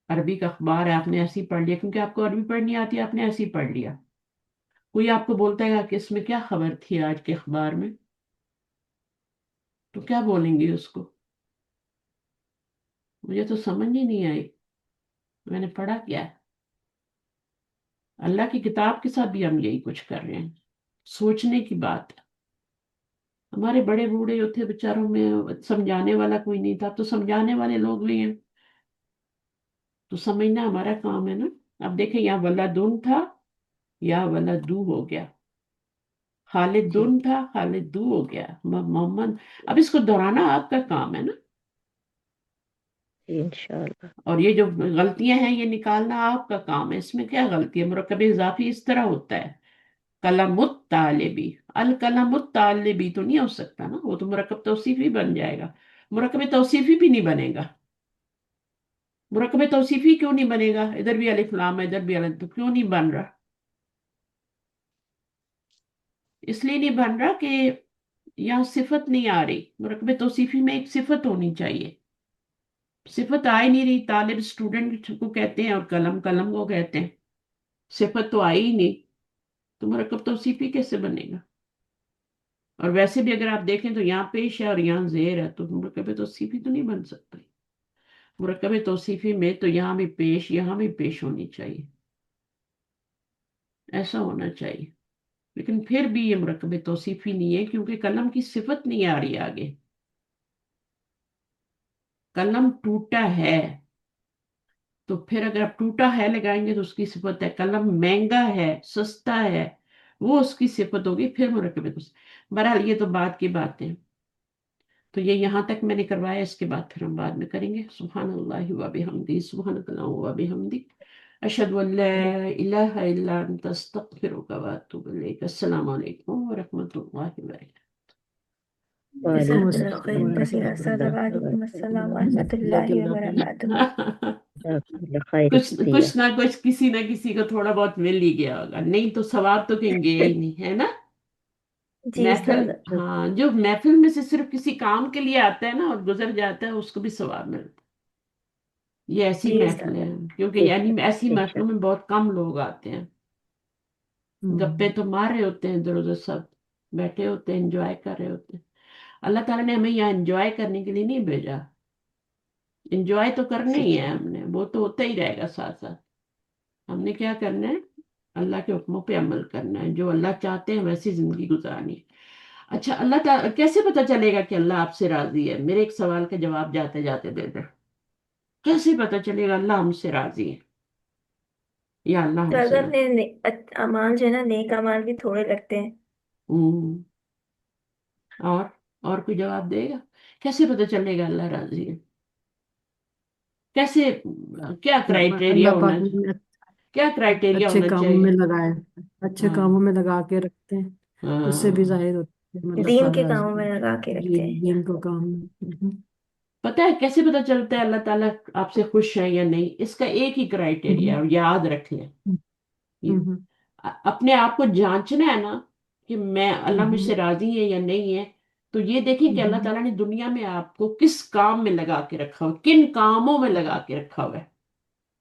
अरबी का अखबार है, आपने ऐसे ही पढ़ लिया, क्योंकि आपको अरबी पढ़नी आती है, आपने ऐसे ही पढ़ लिया। कोई आपको बोलता है कि इसमें क्या खबर थी आज के अखबार में, तो क्या बोलेंगे उसको? मुझे तो समझ ही नहीं आई, मैंने पढ़ा क्या है। अल्लाह की किताब के साथ भी हम यही कुछ कर रहे हैं। सोचने की बात है। हमारे बड़े बूढ़े जो थे बेचारों में समझाने वाला कोई नहीं था, अब तो समझाने वाले लोग भी हैं, तो समझना हमारा काम है ना। अब देखें, यहाँ वल्लादुन था, या वल्लादू हो गया, खालिद जी दुन था, खालिद दू हो गया, मोहम्मद। अब इसको दोहराना आपका काम है ना। जी इंशाल्लाह। और ये जो गलतियां हैं, ये निकालना आपका काम है। इसमें क्या गलती है? मुरक्कब इजाफी इस तरह होता है, कलमुत तालिबी, अल कलमुत तालिबी तो नहीं हो सकता ना, वो तो मुरक्कब तौसीफी बन जाएगा। मुरक्कब तौसीफी भी नहीं बनेगा। मुरक्कब तौसीफी क्यों नहीं बनेगा? इधर भी अलिफ लाम है, इधर भी अलिफ, तो क्यों नहीं बन रहा? इसलिए नहीं बन रहा कि यहाँ सिफत नहीं आ रही। मुरक्कब तौसीफी में एक सिफत होनी चाहिए, सिफत आ ही नहीं रही। तालिब स्टूडेंट को कहते हैं, और कलम कलम को कहते हैं, सिफत तो आई ही नहीं, तो मुरक्कब तौसीफी कैसे बनेगा? और वैसे भी अगर आप देखें तो यहाँ पेश है और यहाँ जेर है, तो मुरक्कब तौसीफी तो नहीं बन सकती। मुरक्कब तौसीफी में तो यहाँ भी पेश होनी चाहिए, ऐसा होना चाहिए। लेकिन फिर भी ये मुरक्कब तौसीफी नहीं है, क्योंकि कलम की सिफत नहीं आ रही आगे। कलम टूटा है, तो फिर अगर आप टूटा है लगाएंगे तो उसकी सिफत है। कलम महंगा है, सस्ता है, वो उसकी सिफत होगी, फिर मुरक्कब तौसीफी। बहरहाल ये तो बात की बातें हैं। तो ये यहाँ तक मैंने करवाया, इसके बाद फिर हम बाद में करेंगे। सुब्हानल्लाहि व बिहम्दिही, सुब्हानकल्लाहु व बिहम्दिक, अशहदु अल्ला इलाहा इल्ला अंता, अस्तगफिरुका व अतूबु इलैक। अस्सलामु अलैकुम व रहमतुल्लाहि व बरकातहू। वालेकुम जज़ाकल्लाह अस्सलाम खैरन कसीरा वरहमतुल्लाहि अस्सलाम वालेकुम अस्सलाम व रहमतुल्लाहि व बरकातुहू। खैर कसीरा। कुछ ना कुछ किसी ना किसी को थोड़ा बहुत मिल ही गया होगा, नहीं तो सवाब तो कहीं गया ही नहीं, है ना। जी महफिल, उस्ताद। हाँ, जो महफिल में से सिर्फ किसी काम के लिए आता है ना और गुजर जाता है, उसको भी सवाब मिलता है। ये ऐसी जी महफिल उस्ताद। है, क्योंकि यानी बेशक ऐसी महफिलों बेशक। में बहुत कम लोग आते हैं। गप्पे तो मार रहे होते हैं इधर उधर, सब बैठे होते हैं, एंजॉय कर रहे होते हैं। अल्लाह ताला ने हमें यहाँ एंजॉय करने के लिए नहीं भेजा। एंजॉय तो करना ही जी है हमने, वो तो होता ही रहेगा साथ साथ। हमने क्या करना है? अल्लाह के हुक्मों पे अमल करना है, जो अल्लाह चाहते हैं वैसी जिंदगी गुजारनी है। अच्छा, कैसे पता चलेगा कि अल्लाह आपसे राजी है? मेरे एक सवाल का जवाब जाते जाते दे दे। कैसे पता चलेगा अल्लाह हमसे राजी है, या अल्लाह तो हमसे अगर ना? अपने अमाल जो है ना, नेक अमाल भी थोड़े लगते हैं। हम्म, और और कोई जवाब देगा? कैसे पता चलेगा अल्लाह राजी है? कैसे, क्या क्राइटेरिया अल्लाह होना, पाक ने क्या क्राइटेरिया अच्छे होना कामों में चाहिए? लगाए, अच्छे हाँ, कामों में लगा के रखते हैं, उससे भी हाँ, जाहिर होता है मतलब दीन के नाराज। कामों में लगा के जी, रखते हैं। दिन को काम। पता है कैसे पता चलता है अल्लाह ताला आपसे खुश है या नहीं? इसका एक ही क्राइटेरिया है, हम्म, और याद रख लें। ये हम्म, अपने आप को जांचना है ना, कि मैं, अल्लाह हम्म, मुझसे राजी है या नहीं है। तो ये देखें कि अल्लाह हम्म, ताला ने दुनिया में आपको किस काम में लगा के रखा हुआ है, किन कामों में लगा के रखा हुआ है।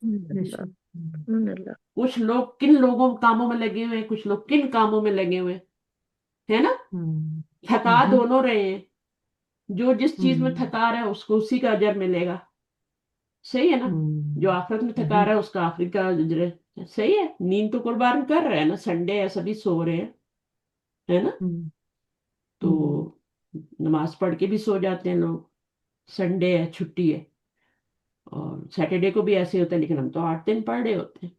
अल्लाह बेशक। अल्लाह। कुछ लोग किन लोगों कामों में लगे हुए हैं, कुछ लोग किन कामों में लगे हुए हैं, है ना। हम्म, थका हम्म, दोनों रहे हैं, जो जिस चीज में हम्म, थका रहा है उसको उसी का अजर मिलेगा। सही है ना। जो आखिरत में थका हम्म, रहा है उसका आखिरत का अजर है। सही है, नींद तो कुर्बान कर रहे हैं ना, संडे है सभी सो रहे हैं, है ना। हम्म, हम्म, तो नमाज पढ़ के भी सो जाते हैं लोग, संडे है, छुट्टी है। और सैटरडे को भी ऐसे होता है, लेकिन हम तो 8 दिन पढ़ रहे होते हैं।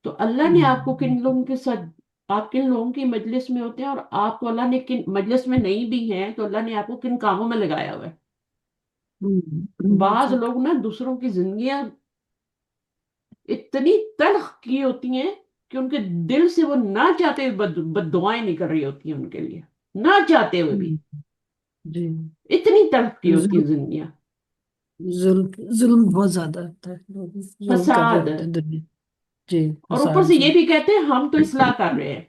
तो अल्लाह ने आपको हम्म, किन लोगों के साथ آپ کن لوگوں کی مجلس میں ہوتے ہیں اور آپ کو اللہ نے کن مجلس میں نہیں بھی ہیں تو اللہ نے آپ کو کن کاموں میں لگایا ہوا ہے. بعض لوگ نا دوسروں کی زندگیاں اتنی تلخ کی ہوتی ہیں کہ ان کے دل سے وہ نہ چاہتے ہوئے بد دعائیں نکل رہی ہوتی ہیں ان کے لیے، نہ چاہتے ہوئے بھی جی اتنی تلخ کی ہوتی ہیں ظلم زندگیاں. ظلم ظلم بہت زیادہ ہوتا ہے، لوگ ظلم کر رہے فساد. ہوتے ہیں دنیا. جی اور اوپر فساد سے جی. یہ بھی کہتے ہیں ہم تو اصلاح کر رہے ہیں،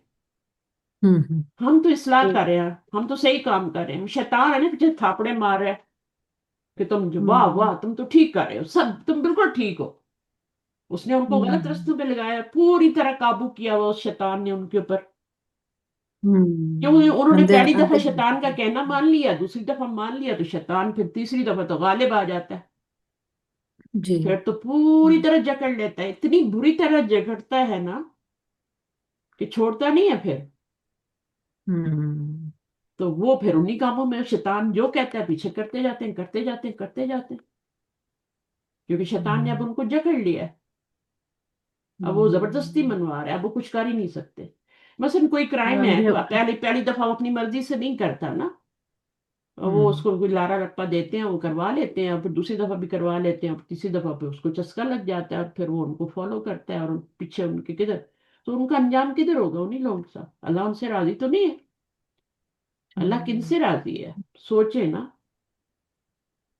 ہوں. ہم تو اصلاح جی کر رہے ہیں، ہم تو صحیح کام کر رہے ہیں. شیطان ہے نا پیچھے تھاپڑے مار رہے ہیں کہ تم واہ ہوں. واہ تم تو ٹھیک کر رہے ہو، سب تم بالکل ٹھیک ہو. اس نے ان کو غلط ہوں. رستوں پہ لگایا، پوری طرح قابو کیا ہوا اس شیطان نے ان کے اوپر. کیونکہ ہوں. انہوں نے اندھے پہلی دفعہ اندھے شیطان کا کہنا مان لیا، دوسری دفعہ مان لیا تو شیطان پھر تیسری دفعہ تو غالب آ جاتا ہے. جی. پھر تو پوری طرح جکڑ لیتا ہے، اتنی بری طرح جکڑتا ہے نا کہ چھوڑتا نہیں ہے پھر. ہوں. تو وہ پھر انہی کاموں میں شیطان جو کہتا ہے پیچھے کرتے جاتے ہیں کرتے جاتے ہیں کرتے جاتے ہیں، کیونکہ شیطان نے اب ان کو جکڑ لیا ہے. اب وہ زبردستی منوا رہا ہے، اب وہ کچھ کر ہی نہیں سکتے. مثلا کوئی کرائم ہے اندھے تو پہلی دفعہ وہ اپنی مرضی سے نہیں کرتا نا، وہ اس کو کوئی لارا رپا دیتے ہیں، وہ کروا لیتے ہیں، اور پھر دوسری دفعہ بھی کروا لیتے ہیں، اور تیسری دفعہ پہ اس کو چسکا لگ جاتا ہے، اور پھر وہ ان کو فالو کرتا ہے، اور پیچھے ان کے کدھر تو ان کا انجام کدھر ہوگا انہی لوگوں کے ساتھ. اللہ ان سے راضی تو نہیں ہے. اللہ کن سے راضی ہے سوچے نا.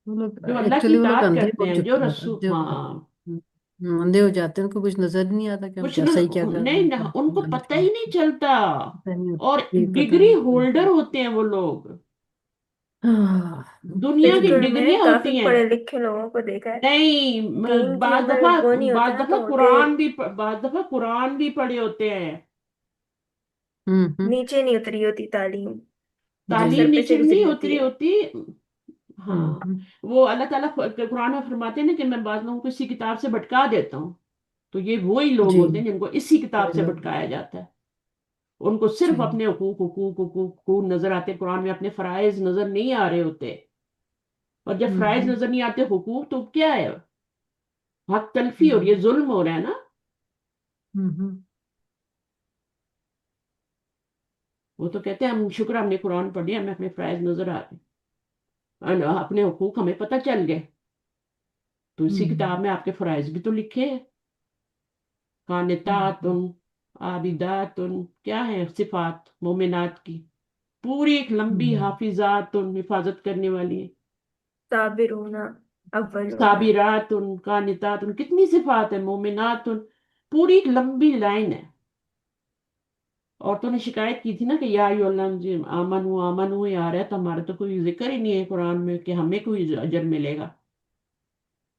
وہ لوگ جو اللہ کی ایکچولی وہ لوگ اطاعت اندھے کرتے ہو ہیں، جو چکے ہیں، رسول، اندھے ہو جاتے ہاں ہیں. اندھے ہو جاتے ہیں، ان کو کچھ نظر نہیں آتا کہ ہم کچھ کیا نہ صحیح کیا کر رہے نہیں ہیں نہ کیا ان کو غلط پتہ کیا. ہی نہیں چلتا. پتہ نہیں اور ہوتا جی، پتہ ڈگری نہیں ہولڈر چلتا. ہوتے ہیں وہ لوگ، ہاں. دنیا کی بالکل، میں نے ڈگریاں کافی ہوتی ہیں. پڑھے لکھے لوگوں کو دیکھا ہے. نہیں، دین کے اندر وہ نہیں ہوتا نا تو ہوتے بعض دفعہ قرآن بھی پڑھے ہوتے ہیں. ہوں. نیچے نہیں اتری ہوتی تعلیم، جی. تعلیم سر پہ نیچے سے نہیں گزری ہوتی اتری ہے. ہوتی. ہاں ہوں. وہ اللہ تعالیٰ قرآن میں فرماتے ہیں نا کہ میں بعض لوگوں کو اسی کتاب سے بھٹکا دیتا ہوں. تو یہ وہی لوگ جی ہوتے ہیں جن کو اسی کتاب وہی سے لوگ. بھٹکایا جاتا ہے. ان کو صرف جی. اپنے حقوق حقوق حقوق حقوق نظر آتے، قرآن میں اپنے فرائض نظر نہیں آ رہے ہوتے. اور جب فرائض ہوں. نظر نہیں آتے حقوق تو کیا ہے؟ حق تلفی، اور یہ ہوں. ظلم ہو رہا ہے نا. ہوں. وہ تو کہتے ہیں ہم شکر ہم نے قرآن پڑھ لیا، ہمیں اپنے فرائض نظر آ رہے، اپنے حقوق ہمیں پتہ چل گئے. تو اسی کتاب ہوں. میں آپ کے فرائض بھی تو لکھے ہیں. قانتات، ہوں. عابدات، کیا ہے صفات مومنات کی، پوری ایک لمبی ہوں. حافظات، حفاظت کرنے والی ہیں. صابرون اولون. صابرات، قانتات، کتنی صفات ہیں. مومنات، پوری ایک لمبی لائن ہے. عورتوں نے شکایت کی تھی نا کہ یا ایھا الذین آمنو آمنو ہی آ رہا ہے تو ہمارا تو کوئی ذکر ہی نہیں ہے قرآن میں کہ ہمیں کوئی اجر ملے گا.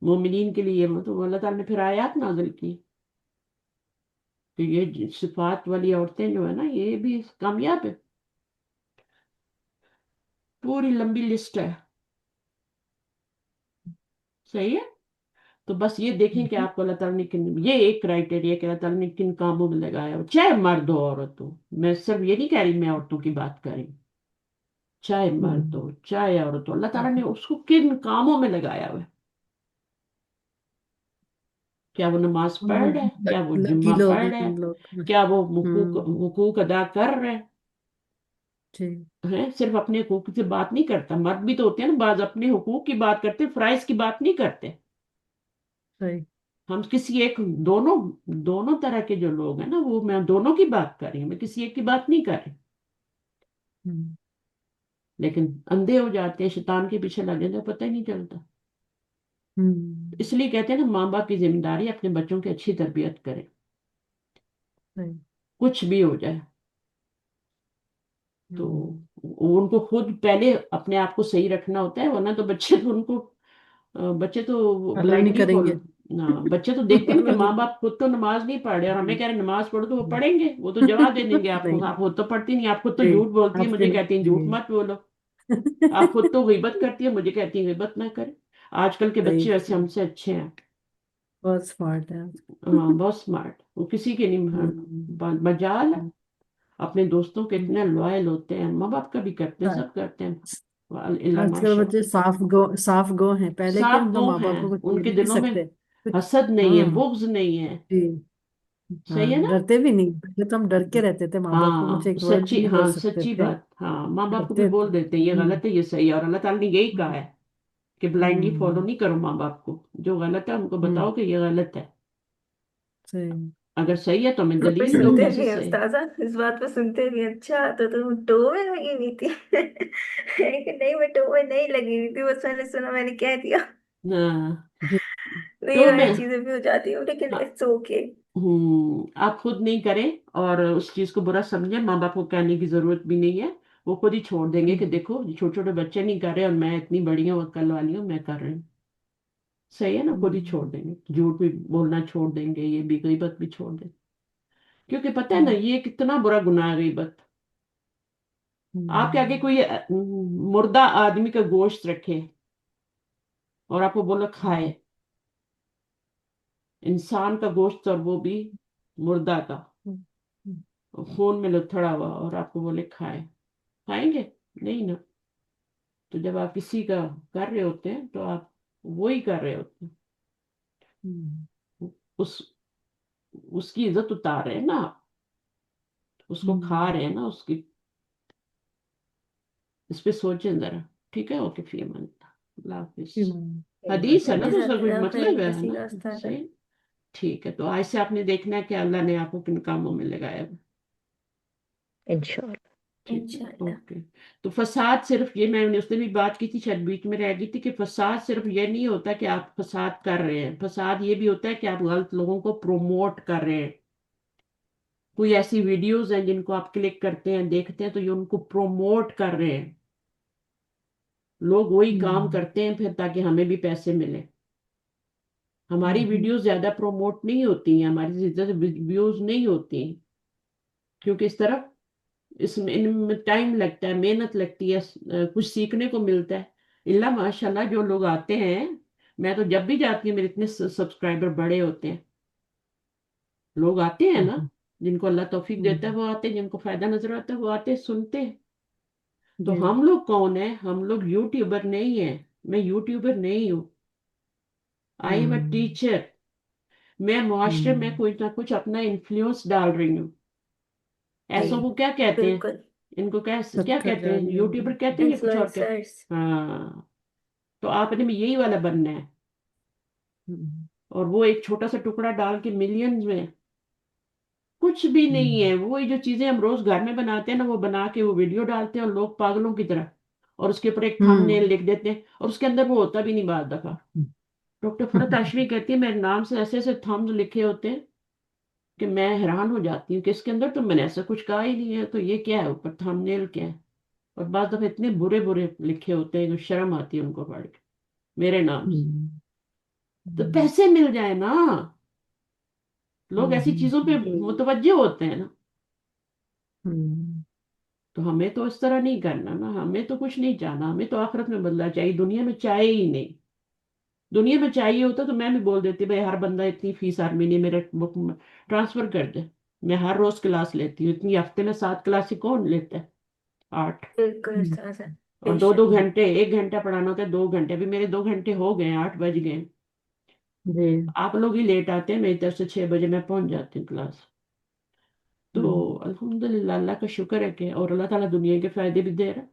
مومنین کے لیے تو اللہ تعالیٰ نے پھر آیات نازل کی کہ یہ صفات والی عورتیں جو ہے نا یہ بھی کامیاب ہے. پوری لمبی لسٹ ہے. صحیح ہے. تو بس یہ دیکھیں کہ آپ کو اللہ تعالیٰ نے یہ ایک کرائٹیریا کہ اللہ تعالیٰ نے کن کاموں میں لگایا ہو، چاہے مرد ہو عورت ہو. میں صرف یہ نہیں کہہ رہی میں عورتوں کی بات کر رہی ہوں. چاہے مرد ہو چاہے عورت ہو، اللہ تعالیٰ نے اس کو کن کاموں میں لگایا ہوا ہے. کیا وہ نماز پڑھ رہے ہیں، کیا وہ لکی جمعہ لوگ پڑھ ہیں رہے ہیں، ہم لوگ. کیا وہ ہوں. حقوق ادا کر رہے جی. ہیں. صرف اپنے حقوق سے بات نہیں کرتا. مرد بھی تو ہوتے ہیں نا بعض اپنے حقوق کی بات کرتے، فرائض کی بات نہیں کرتے. صحیح. ہم کسی ایک دونوں دونوں طرح کے جو لوگ ہیں نا وہ میں دونوں کی بات کر رہی ہوں، میں کسی ایک کی بات نہیں کر رہی. ہوں. لیکن اندھے ہو جاتے ہیں، شیطان کے پیچھے لگ جاتے ہیں، پتہ ہی نہیں چلتا. اس لیے کہتے ہیں نا ماں باپ کی ذمہ داری اپنے بچوں کی اچھی تربیت کریں، صحیح. کچھ بھی ہو جائے. تو ان کو خود پہلے اپنے آپ کو صحیح رکھنا ہوتا ہے، ورنہ تو بچے تو اللہ نہیں بلائنڈلی کریں گے. بچے تو دیکھتے ہیں نا کہ ماں باپ خود تو نماز نہیں پڑھ رہے اور ہمیں کہہ رہے ہیں نماز پڑھو تو وہ پڑھیں گے، وہ تو جواب دے دیں گے آپ کو نہیں. آپ خود تو پڑھتی نہیں، آپ خود تو جی. جھوٹ بولتی ہے آپ کے مجھے کہتی ہیں جی. جھوٹ مت بولو. آپ خود تو غیبت کرتی ہے مجھے کہتی ہیں غیبت نہ کرے. آج کل کے صحیح. بچے ویسے ہم سے اچھے ہیں. بہت اسمارٹ ہے. ہاں بہت اسمارٹ، وہ کسی کے نہیں مجال ہے. اپنے دوستوں کے اتنے لوائل ہوتے ہیں، ماں باپ کا بھی کرتے ہیں، سب کرتے ہیں. اللہ آج کل ماشاء بچے صاف گو ہیں، پہلے کے صاف ہم تو گو ماں باپ ہیں، کو کچھ ان بول کے بھی نہیں دلوں میں سکتے کچھ. حسد نہیں ہے، ہاں بغض نہیں ہے. جی. सही है हाँ, ना? डरते भी नहीं, पहले तो हम डर के रहते थे, माँ बाप को कुछ हाँ एक वर्ड भी सच्ची, नहीं बोल हाँ सकते सच्ची थे, बात, हाँ माँ बाप को भी डरते बोल थे। देते हैं ये गलत है ये सही है, और अल्लाह ताला ने यही कहा हम्म, है कि ब्लाइंडली फॉलो हम्म, नहीं करो माँ बाप को, जो गलत है उनको हम्म, बताओ कि ये गलत है, सही। अगर सही है तो हमें फिर दलील दो सुनते कैसे भी हैं सही। उस्ताजा, इस बात पे सुनते भी हैं, अच्छा तो तुम टो में लगी हुई थी। कि नहीं, मैं टो में नहीं लगी हुई थी, बस मैंने सुना, मैंने कह दिया। हाँ हम्म, तो ये तो मैं, वाली चीजें भी हो जाती हूँ, लेकिन हाँ, इट्स ओके। आप खुद नहीं करें और उस चीज को बुरा समझें, माँ बाप को कहने की जरूरत भी नहीं है, वो खुद ही छोड़ देंगे कि देखो छोटे छोटे बच्चे नहीं कर रहे और मैं इतनी बड़ी हूँ अक्ल वाली हूँ मैं कर रही हूँ। सही है ना, खुद ही छोड़ हम्म, देंगे, झूठ भी बोलना छोड़ देंगे, ये भी गीबत भी छोड़ देंगे, क्योंकि पता है ना हम्म, ये कितना बुरा गुनाह है गीबत। आपके आगे हम्म, कोई मुर्दा आदमी का गोश्त रखे और आपको बोलो खाए, इंसान का गोश्त और वो भी मुर्दा का, हम्म, हम्म, खून में लुथड़ा हुआ, और आपको बोले खाए, खाएंगे? नहीं ना। तो जब आप किसी का कर रहे होते हैं तो आप वो ही कर रहे होते हम्म, हैं, उस उसकी इज्जत उतार रहे हैं ना आप, उसको खा हम्म, रहे हैं ना उसकी। इस पे सोचें जरा। ठीक है, ओके फी अमान अल्लाह हाफिज। हम्म, हदीस है ना, तो उसका कोई जज़ाकल्लाह मतलब खैर है ना? कसीरा उस्ताद। सही। ठीक है, तो आज से आपने देखना है कि अल्लाह ने आपको किन कामों में लगाया है। इंशाल्लाह। ठीक है, इंशाल्लाह। ओके। तो फसाद सिर्फ ये, मैंने उस दिन भी बात की थी, शायद बीच में रह गई थी, कि फसाद सिर्फ ये नहीं होता कि आप फसाद कर रहे हैं, फसाद ये भी होता है कि आप गलत लोगों को प्रोमोट कर रहे हैं। कोई ऐसी वीडियोस हैं जिनको आप क्लिक करते हैं देखते हैं तो ये उनको प्रोमोट कर रहे हैं, लोग वही काम हम्म, करते हैं फिर ताकि हमें भी पैसे मिले। हमारी हम्म, वीडियोस ज्यादा प्रोमोट नहीं होती हैं, हमारी ज्यादा व्यूज नहीं होती हैं, क्योंकि इस तरफ इसमें इनमें टाइम लगता है, मेहनत लगती है, कुछ सीखने को मिलता है। इल्ला माशाल्लाह जो लोग आते हैं, मैं तो जब भी जाती हूँ मेरे इतने सब्सक्राइबर बड़े होते हैं, लोग आते हैं ना, हम्म, जिनको अल्लाह तौफीक देता है हम्म, वो आते हैं, जिनको फायदा नजर आता है वो आते हैं, सुनते हैं। तो जी। हम लोग कौन है? हम लोग यूट्यूबर नहीं है, मैं यूट्यूबर नहीं हूँ, I am a hmm, teacher. मैं मुआशरे में हम्म, कुछ ना कुछ अपना इन्फ्लुएंस डाल रही हूँ। जी ऐसों को क्या कहते हैं? बिल्कुल। इनको क्या क्या सबका कहते हैं? जारी है। यूट्यूबर कहते हैं या कुछ और कहते इन्फ्लुएंसर्स। हैं? हाँ। तो आपने भी यही वाला बनना है, हम्म, और वो एक छोटा सा टुकड़ा डाल के मिलियंस में कुछ भी नहीं हम्म, है। वो ये जो चीजें हम रोज घर में बनाते हैं ना, वो बना के वो वीडियो डालते हैं और लोग पागलों की तरह, और उसके ऊपर एक थंबनेल हम्म, लिख देते हैं और उसके अंदर वो होता भी नहीं बाद दफा। डॉक्टर फरत हाशमी कहती है मेरे नाम से ऐसे ऐसे थंब्स लिखे होते हैं कि मैं हैरान हो जाती हूँ कि इसके अंदर तो मैंने ऐसा कुछ कहा ही नहीं है, तो ये क्या है ऊपर थंबनेल क्या है? और बाद दफा इतने बुरे बुरे लिखे होते हैं कि शर्म आती है उनको पढ़ के, मेरे नाम से। हम्म, तो हम्म, पैसे मिल जाए ना, लोग ऐसी हम्म, चीजों पे जी मुतवज्जे होते हैं ना। हम्म, तो हमें तो इस तरह नहीं करना ना, हमें तो कुछ नहीं चाहना, हमें तो आखिरत में बदला चाहिए, दुनिया में चाहिए ही नहीं। दुनिया में चाहिए होता तो मैं भी बोल देती भाई हर बंदा इतनी फीस हर महीने मेरे बुक में ट्रांसफर कर दे, मैं हर रोज क्लास लेती हूँ, इतनी हफ्ते में 7 क्लास कौन लेता है? 8। बिल्कुल हम्म, उस्ताजा। और दो दो बेशक। घंटे 1 घंटा पढ़ाना होता है, 2 घंटे, अभी मेरे 2 घंटे हो गए, 8 बज गए। जी। आप लोग ही लेट आते हैं, मेरी तरफ से 6 बजे मैं पहुंच जाती हूँ क्लास। तो हम्म, अल्हम्दुलिल्लाह, अल्लाह का शुक्र है कि, और अल्लाह ताला दुनिया के फायदे भी दे रहा है,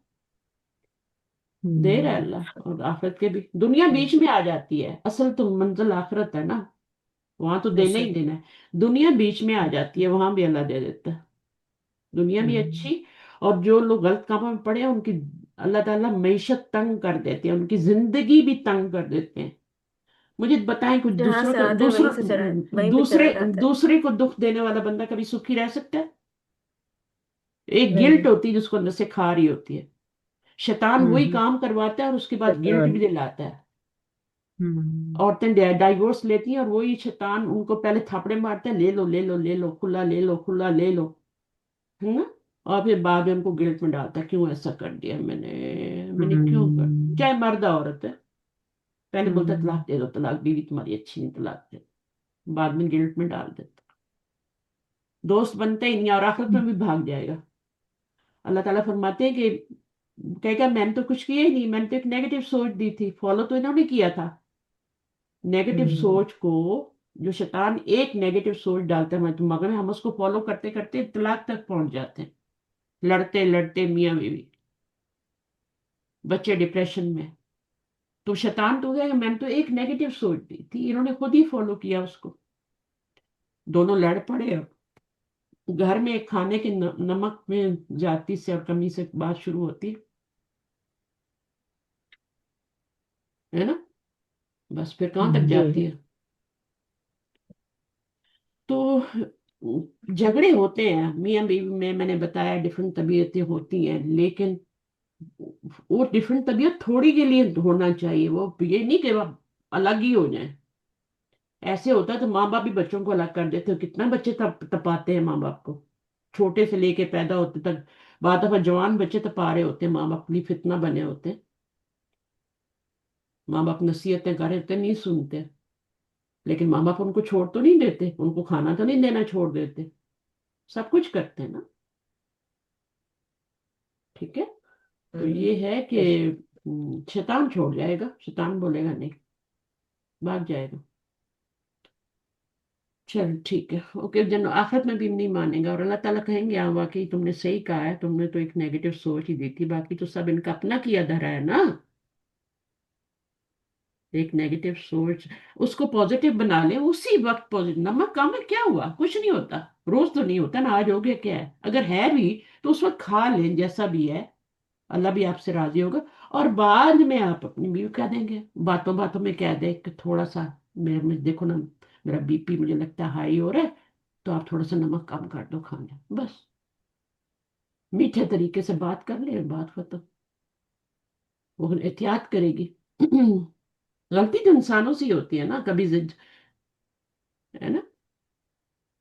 दे रहा है हम्म, अल्लाह, और आखिरत के भी। दुनिया बीच में आ जाती है, असल तो मंजिल आखिरत है ना, वहां तो देना ही बेशक। देना है। दुनिया बीच में आ जाती है, वहां भी अल्लाह दे देता है, दुनिया भी हम्म, अच्छी। और जो लोग गलत कामों में पड़े हैं उनकी अल्लाह ताला मईशत तंग कर देते हैं, उनकी जिंदगी भी तंग कर देते हैं। मुझे बताएं, कुछ जहाँ दूसरों से को आता है वहीं से चढ़ा, वहीं पे दूसरे चला जाता है। दूसरे को दुख देने वाला बंदा कभी सुखी रह सकता है? एक गिल्ट नहीं। होती है जिसको अंदर से खा रही होती है, शैतान वही हम्म, काम करवाता है और उसके बाद गिल्ट शैतान। भी दिलाता है। हम्म, औरतें डाइवोर्स लेती हैं और वही शैतान उनको पहले थापड़े मारता है, ले लो ले लो ले लो, खुला ले लो खुला ले लो, है ना? और फिर बाद में उनको गिल्ट में डालता है, क्यों ऐसा कर दिया मैंने, मैंने क्यों कर, हम्म, चाहे मर्द औरत है। पहले बोलता है हम्म, तलाक दे दो, तलाक, बीवी तुम्हारी अच्छी नहीं, तलाक दे दो। बाद में गिल्ट में डाल देता, दोस्त बनता ही नहीं और आखिरत में भी भाग जाएगा। अल्लाह ताला फरमाते हैं कि कहेगा मैंने तो कुछ किया ही नहीं, मैंने तो एक नेगेटिव सोच दी थी, फॉलो तो इन्होंने किया था। नेगेटिव हम्म, सोच को जो शैतान एक नेगेटिव सोच डालता है हमारे दिमाग में, हम उसको फॉलो करते करते तलाक तक पहुंच जाते हैं, लड़ते लड़ते मियाँ बीवी, बच्चे डिप्रेशन में। तो शैतान तो है, मैंने तो एक नेगेटिव सोच दी थी, इन्होंने खुद ही फॉलो किया उसको, दोनों लड़ पड़े। अब घर में खाने के नमक में जाती से और कमी से बात शुरू होती है ना, बस फिर कहाँ तक जी जाती है। तो झगड़े होते हैं मियाँ बीवी में, मैंने बताया डिफरेंट तबीयतें होती हैं, लेकिन वो डिफरेंट तबीयत थोड़ी के लिए होना चाहिए, वो ये नहीं कि वो अलग ही हो जाए। ऐसे होता है तो माँ बाप भी बच्चों को अलग कर देते हो, कितना बच्चे तपाते हैं माँ बाप को, छोटे से लेके पैदा होते तक। बाद दफा जवान बच्चे तपा रहे होते हैं, माँ बाप के लिए फितना बने होते हैं, माँ बाप नसीहतें कर रहे होते हैं, नहीं सुनते, लेकिन माँ बाप उनको छोड़ तो नहीं देते, उनको खाना तो नहीं देना छोड़ देते, सब कुछ करते हैं ना। ठीक है, तो ये है कि यस शैतान छोड़ जाएगा, शैतान बोलेगा नहीं, भाग जाएगा। चल ठीक है, ओके। जन आखिरत में भी नहीं मानेगा और अल्लाह ताला कहेंगे हाँ वाकई तुमने सही कहा है, तुमने तो एक नेगेटिव सोच ही दी थी, बाकी तो सब इनका अपना किया धरा है ना। एक नेगेटिव सोच उसको पॉजिटिव बना ले, उसी वक्त पॉजिटिव। नमक कम है, क्या हुआ, कुछ नहीं होता, रोज तो नहीं होता ना, आज हो गया क्या है, अगर है भी तो उस वक्त खा लें जैसा भी है, अल्लाह भी आपसे राजी होगा। और बाद में आप अपनी बीवी कह देंगे, बातों बातों में कह दे कि थोड़ा सा मेरे देखो ना, मेरा बीपी मुझे लगता है हाई हो रहा है, तो आप थोड़ा सा नमक कम कर दो खाने, बस मीठे तरीके से बात कर ले, बात खत्म। वो एहतियात करेगी। गलती तो इंसानों से ही होती है ना, कभी जिद, है ना।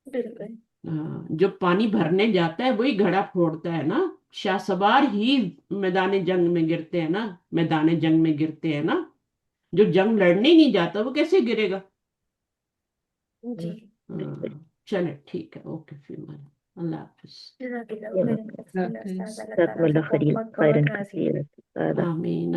बिल्कुल। हाँ, जो पानी भरने जाता है वही घड़ा फोड़ता है ना, शाहसवार ही मैदान जंग में गिरते हैं ना, मैदान जंग में गिरते हैं ना, जो जंग लड़ने ही नहीं जाता वो कैसे गिरेगा। जी। बिल्कुल। हाँ, चले ठीक है, ओके फिर अल्लाह हाफिज। जज़ाकल्लाह या खैरन कसीरा हाफिज। उस्ताद, अल्लाह ताला जज़ाकुमुल्लाह से बहुत बहुत खैरन राजी कसीरन। आमीन।